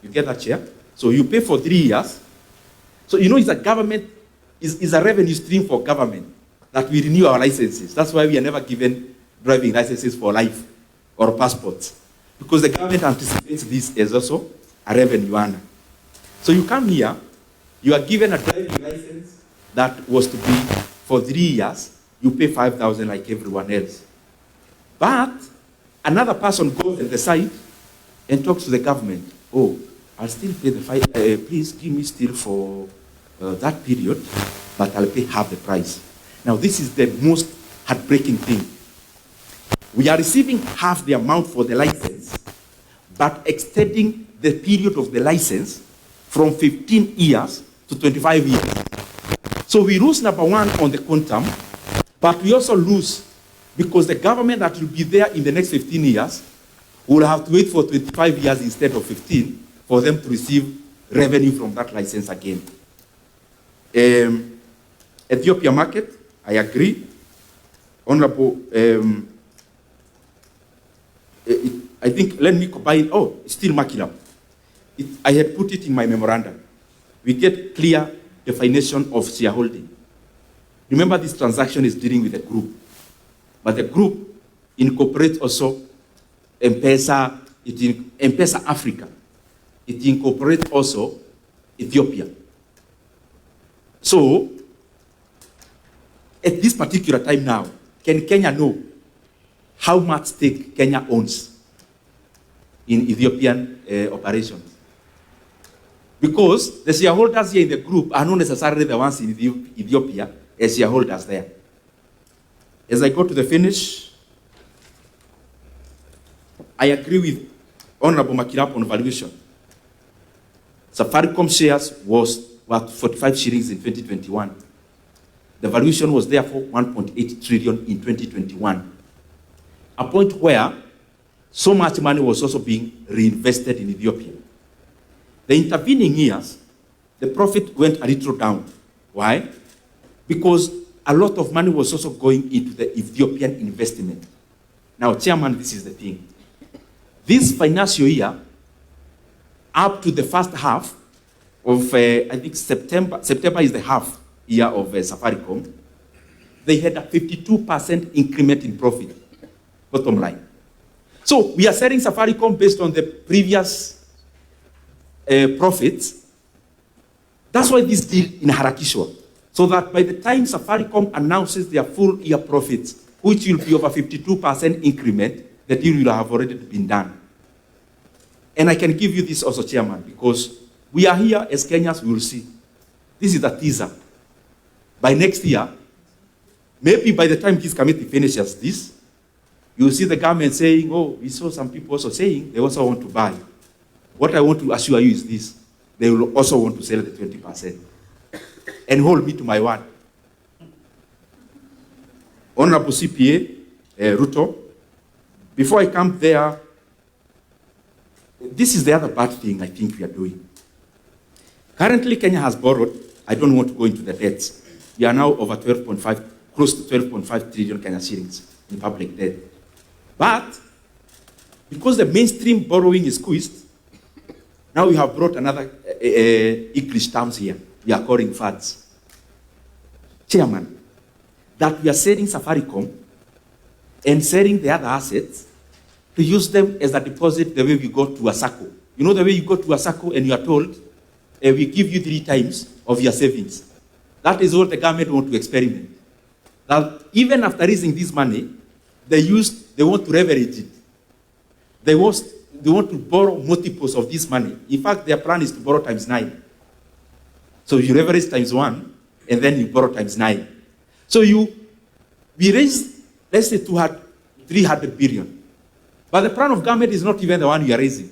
You get that, Chair? So you pay for 3 years. So you know it's a government, is a revenue stream for government that we renew our licenses. That's why we are never given driving licenses for life or passports. Because the government anticipates this as also a revenue earner. So you come here, you are given a driving license that was to be for 3 years, you pay 5,000 like everyone else. But another person goes and decides and talks to the government. Oh, I'll still pay the fine. Please give me still for that period, but I'll pay half the price. Now, this is the most heartbreaking thing. We are receiving half the amount for the license, but extending the period of the license from 15 years to 25 years. So we lose, number one, on the quantum, but we also lose because the government that will be there in the next 15 years will have to wait for 25 years instead of 15 for them to receive revenue from that license again. Ethiopia market, I agree. Honorable, I think, let me combine, still Makilap. I had put it in my memorandum. We get clear definition of shareholding. Remember, this transaction is dealing with a group. But the group incorporates also M-Pesa, M-Pesa Africa. It incorporates also Ethiopia. So, at this particular time now, can Kenya know how much stake Kenya owns in Ethiopian operations? Because the shareholders here in the group are not necessarily the ones in Ethiopia as shareholders there. As I go to the finish, I agree with Honorable Makilap on valuation. Safaricom shares was worth 45 shillings in 2021. The valuation was therefore 1.8 trillion in 2021. A point where so much money was also being reinvested in Ethiopia. The intervening years, the profit went a little down. Why? Because a lot of money was also going into the Ethiopian investment. Now, Chairman, this is the thing. This financial year, up to the first half of, I think September is the half year of Safaricom, they had a 52% increment in profit, bottom line. So we are selling Safaricom based on the previous profits. That's why this deal in Harakishwa. So that by the time Safaricom announces their full year profits, which will be over 52% increment, the deal will have already been done. And I can give you this also, Chairman, because we are here as Kenyans, we will see. This is a teaser. By next year, maybe by the time this committee finishes this, you will see the government saying, oh, we saw some people also saying they also want to buy. What I want to assure you is this. They will also want to sell the 20%. And hold me to my word. Honorable CPA, RUTO, before I come there, this is the other bad thing I think we are doing. Currently, Kenya has borrowed, I don't want to go into the debts. We are now over 12.5, close to 12.5 trillion Kenya shillings in public debt. But, because the mainstream borrowing is squeezed, now we have brought another English terms here. We are calling funds. Chairman, that we are selling Safaricom and selling the other assets to use them as a deposit the way we go to a SACCO. You know the way you go to a SACCO and you are told, we give you 3 times of your savings. That is what the government want to experiment. Now, even after raising this money, they want to leverage it. They want to borrow multiples of this money. In fact, their plan is to borrow times 9. So you leverage times 1, and then you borrow times 9. So we raised, let's say, 300 billion. But the plan of government is not even the one you are raising.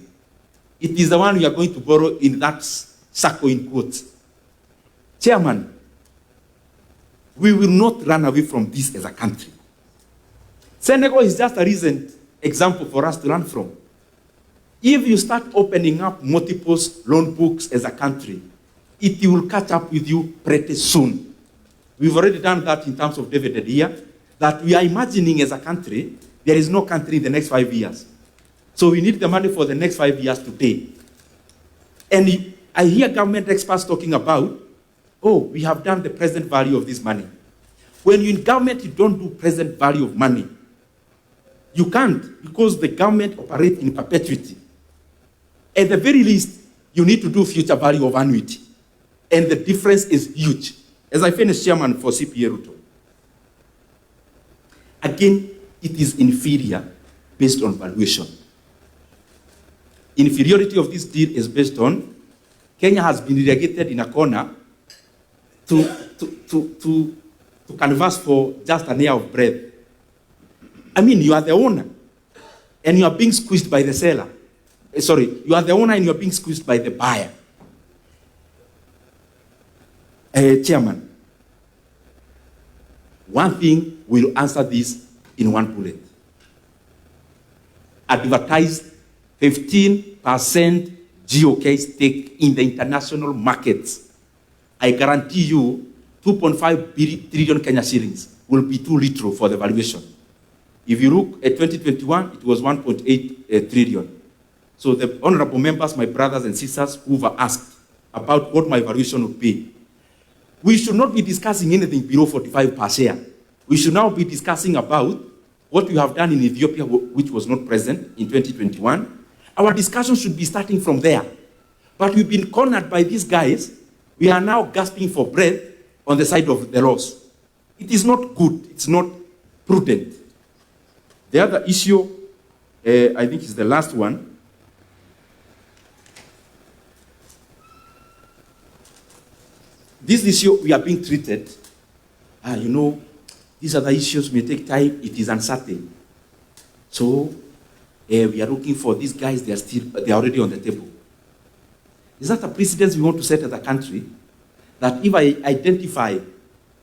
It is the one you are going to borrow in that SACCO in quotes. Chairman, we will not run away from this as a country. Senegal is just a recent example for us to learn from. If you start opening up multiple loan books as a country, it will catch up with you pretty soon. We've already done that in terms of dividend here, that we are imagining as a country, there is no country in the next 5 years. So we need the money for the next 5 years today. And I hear government experts talking about, oh, we have done the present value of this money. When you're in government, you don't do present value of money. You can't, because the government operates in perpetuity. At the very least, you need to do future value of annuity. And the difference is huge. As I finish, Chairman, for CPA RUTO. Again, it is inferior based on valuation. Inferiority of this deal is based on Kenya has been relegated in a corner to canvass for just an air of breath. I mean, you are the owner, and you are being squeezed by the seller. Sorry, you are the owner and you are being squeezed by the buyer. Chairman, one thing will answer this in one bullet. Advertise 15% GOK stake in the international markets. I guarantee you 2.5 trillion Kenya shillings will be too little for the valuation. If you look at 2021, it was 1.8 trillion. So the honorable members, my brothers and sisters who were asked about what my valuation would be, we should not be discussing anything below 45 per share. We should now be discussing about what we have done in Ethiopia, which was not present in 2021. Our discussion should be starting from there. But we've been cornered by these guys. We are now gasping for breath on the side of the loss. It is not good. It's not prudent. The other issue, I think is the last one. This issue, we are being treated, these other issues may take time, it is uncertain. So, we are looking for these guys, they are already on the table. Is that a precedence we want to set as a country? That if I identify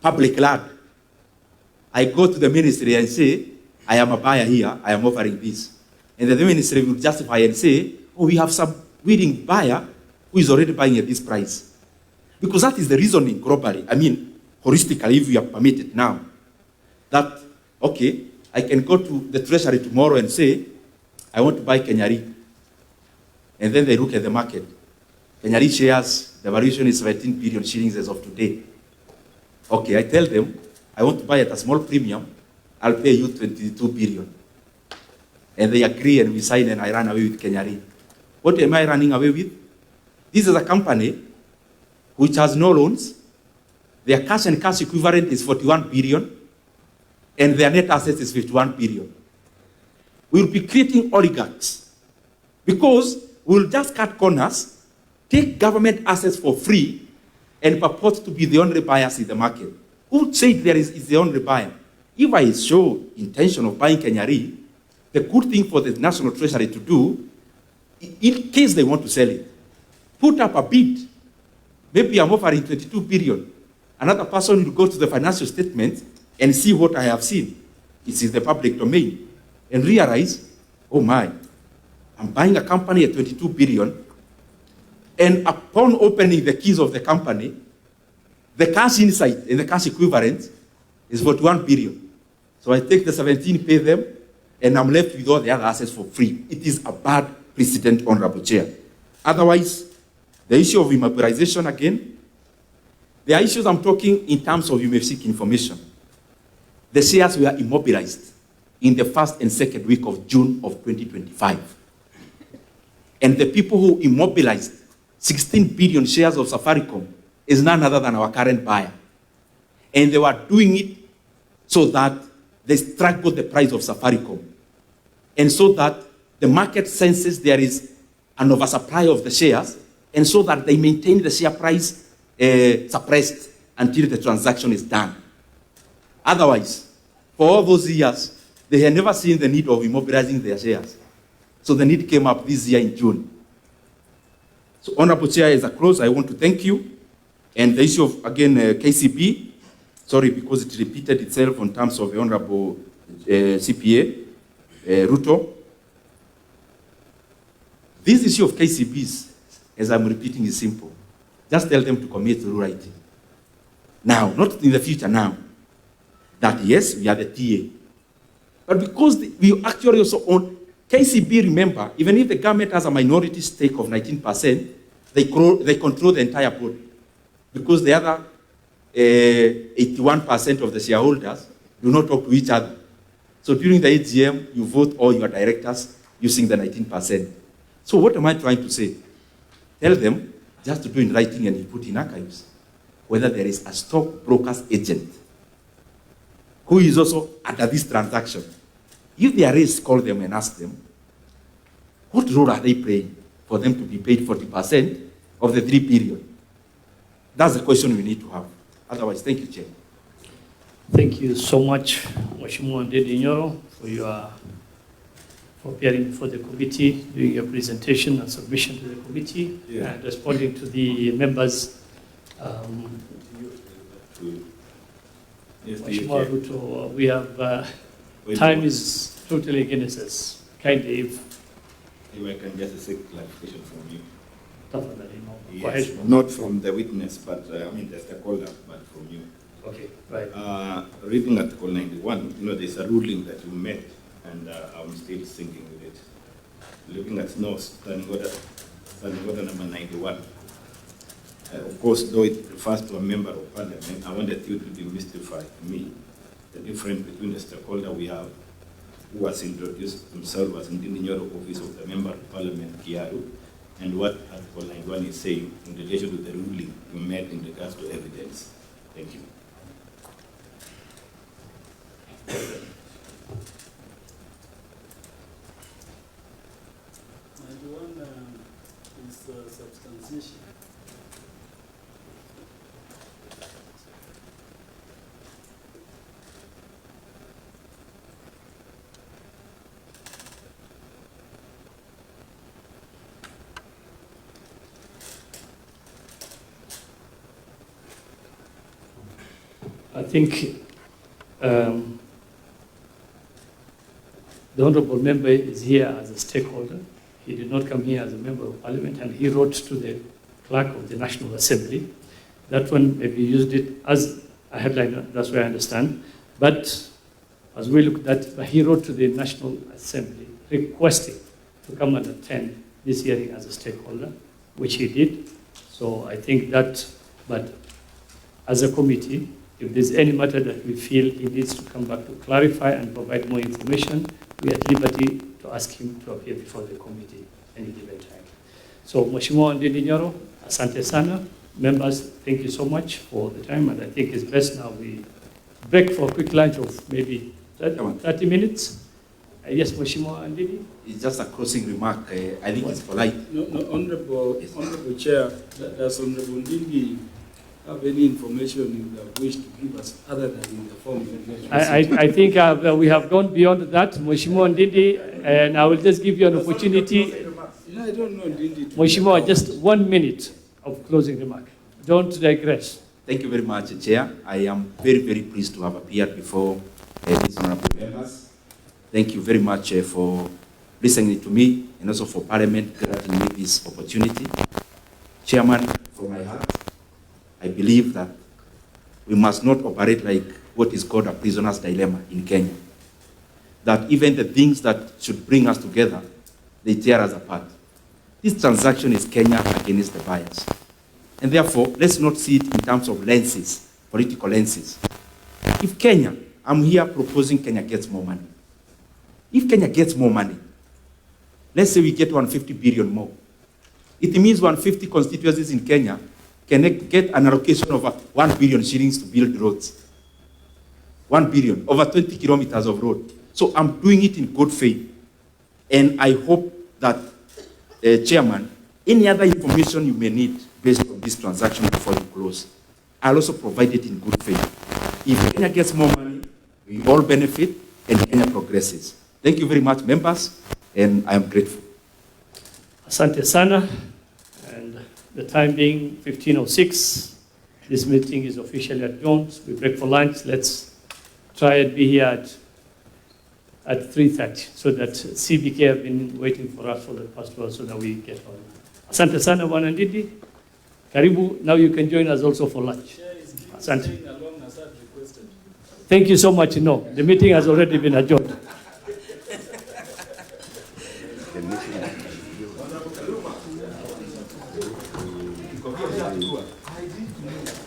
public land, I go to the ministry and say, I am a buyer here, I am offering this. And the ministry will justify and say, oh, we have some willing buyer who is already buying at this price. Because that is the reasoning globally. I mean, holistically, if we are permitted now, that, okay, I can go to the treasury tomorrow and say, I want to buy Kenyari. And then they look at the market. Kenyari shares, the valuation is 17 billion shillings as of today. Okay, I tell them, I want to buy at a small premium, I'll pay you 22 billion. And they agree and we sign and I run away with Kenyari. What am I running away with? This is a company which has no loans. Their cash and cash equivalent is 41 billion and their net assets is 51 billion. We'll be creating oligarchs because we'll just cut corners, take government assets for free and purport to be the only buyers in the market. Who said there is the only buyer? If I show intention of buying Kenyari, the good thing for the National Treasury to do, in case they want to sell it, put up a bid. Maybe I'm offering 22 billion. Another person will go to the financial statement and see what I have seen. It's in the public domain. And realize, oh my, I'm buying a company at 22 billion. And upon opening the keys of the company, the cash inside and the cash equivalent is 41 billion. So I take the 17, pay them, and I'm left with all the other assets for free. It is a bad precedent, Honorable Chair. Otherwise, the issue of immobilization again, there are issues I'm talking in terms of you may seek information. The shares were immobilized in the first and second week of June of 2025. And the people who immobilized 16 billion shares of Safaricom is none other than our current buyer. And they were doing it so that they struggled the price of Safaricom. And so that the market senses there is an oversupply of the shares, and so that they maintain the share price suppressed until the transaction is done. Otherwise, for all those years, they had never seen the need of immobilizing their shares. So the need came up this year in June. So Honorable Chair, as a close, I want to thank you. And the issue of, again, KCB, sorry, because it repeated itself in terms of the Honorable CPA, RUTO. This issue of KCBs, as I'm repeating, is simple. Just tell them to commit to writing. Now, not in the future now. That yes, we are the TA. But because we actually also own, KCB, remember, even if the government has a minority stake of 19%, they control the entire board. Because the other 81% of the shareholders do not talk to each other. So during the AGM, you vote all your directors using the 19%. So what am I trying to say? Tell them just to do in writing and you put in archives whether there is a stockbroker's agent who is also under this transaction. If there is, call them and ask them, what role are they playing for them to be paid 40% of the 3 billion? That's the question we need to have. Otherwise, thank you, Chair. Thank you so much, Mheshimiwa Ndindi Nyoro, for appearing before the committee, doing your presentation and submission to the committee, and responding to the members. Mheshimiwa RUTO, we have, time is totally against us. Kindly, if I can just seek clarification from you. Definitely, no. Yes, not from the witness, but I mean the stakeholder, but from you. Okay, right. Reading Article 91, there's a ruling that you made, and I'm still thinking with it. Looking at standing order number 91. Of course, though it refers to a member of parliament, I wanted you to demystify to me the difference between the stakeholder we have, who has introduced himself as Ndindi Nyoro, office of the member of parliament, Kiaru, and what Article 91 is saying in relation to the ruling we made in regards to evidence. Thank you. Substantiation. I think The honorable member is here as a stakeholder. He did not come here as a member of parliament, and he wrote to the clerk of the National Assembly. That one, maybe used it as a headline, that's where I understand. But as we look at that, he wrote to the National Assembly requesting to come and attend this hearing as a stakeholder, which he did. So I think that, but as a committee, if there's any matter that we feel he needs to come back to clarify and provide more information, we are at liberty to ask him to appear before the committee any given time. So, Mheshimiwa Ndindi Nyoro, asante sana. Members, thank you so much for the time, and I think it's best now we break for a quick lunch of maybe 30 minutes. Yes, Mheshimiwa Ndindi? It's just a closing remark. I think it's polite. No, Honorable Chair, does Honorable Ndindi have any information you have wished to give us other than in the form of I think we have gone beyond that, Mheshimiwa Ndindi, and I will just give you an opportunity. I don't know Ndindi. Mheshimiwa, just 1 minute of closing remark. Don't digress. Thank you very much, Chair. I am very, very pleased to have appeared before these honorable members. Thank you very much for listening to me and also for Parliament granting me this opportunity. Chairman, from my heart, I believe that we must not operate like what is called a prisoner's dilemma in Kenya. That even the things that should bring us together, they tear us apart. This transaction is Kenya against the buyers. And therefore, let's not see it in terms of lenses, political lenses. If Kenya, I'm here proposing Kenya gets more money. If Kenya gets more money, let's say we get 150 billion more. It means 150 constituencies in Kenya can get an allocation of 1 billion shillings to build roads. 1 billion, over 20 kilometers of road. So I'm doing it in good faith. And I hope that, Chairman, any other information you may need based on this transaction before you close, I'll also provide it in good faith. If Kenya gets more money, we all benefit and Kenya progresses. Thank you very much, members, and I am grateful. Asante sana. The time being 15:06, this meeting is officially adjourned. We break for lunch. Let's try and be here at 3:30 so that CBK have been waiting for us for the past hour so that we get on. Asante sana, Bwana Ndindi. Karibu, now you can join us also for lunch. Asante. Thank you so much. No, the meeting has already been adjourned. I did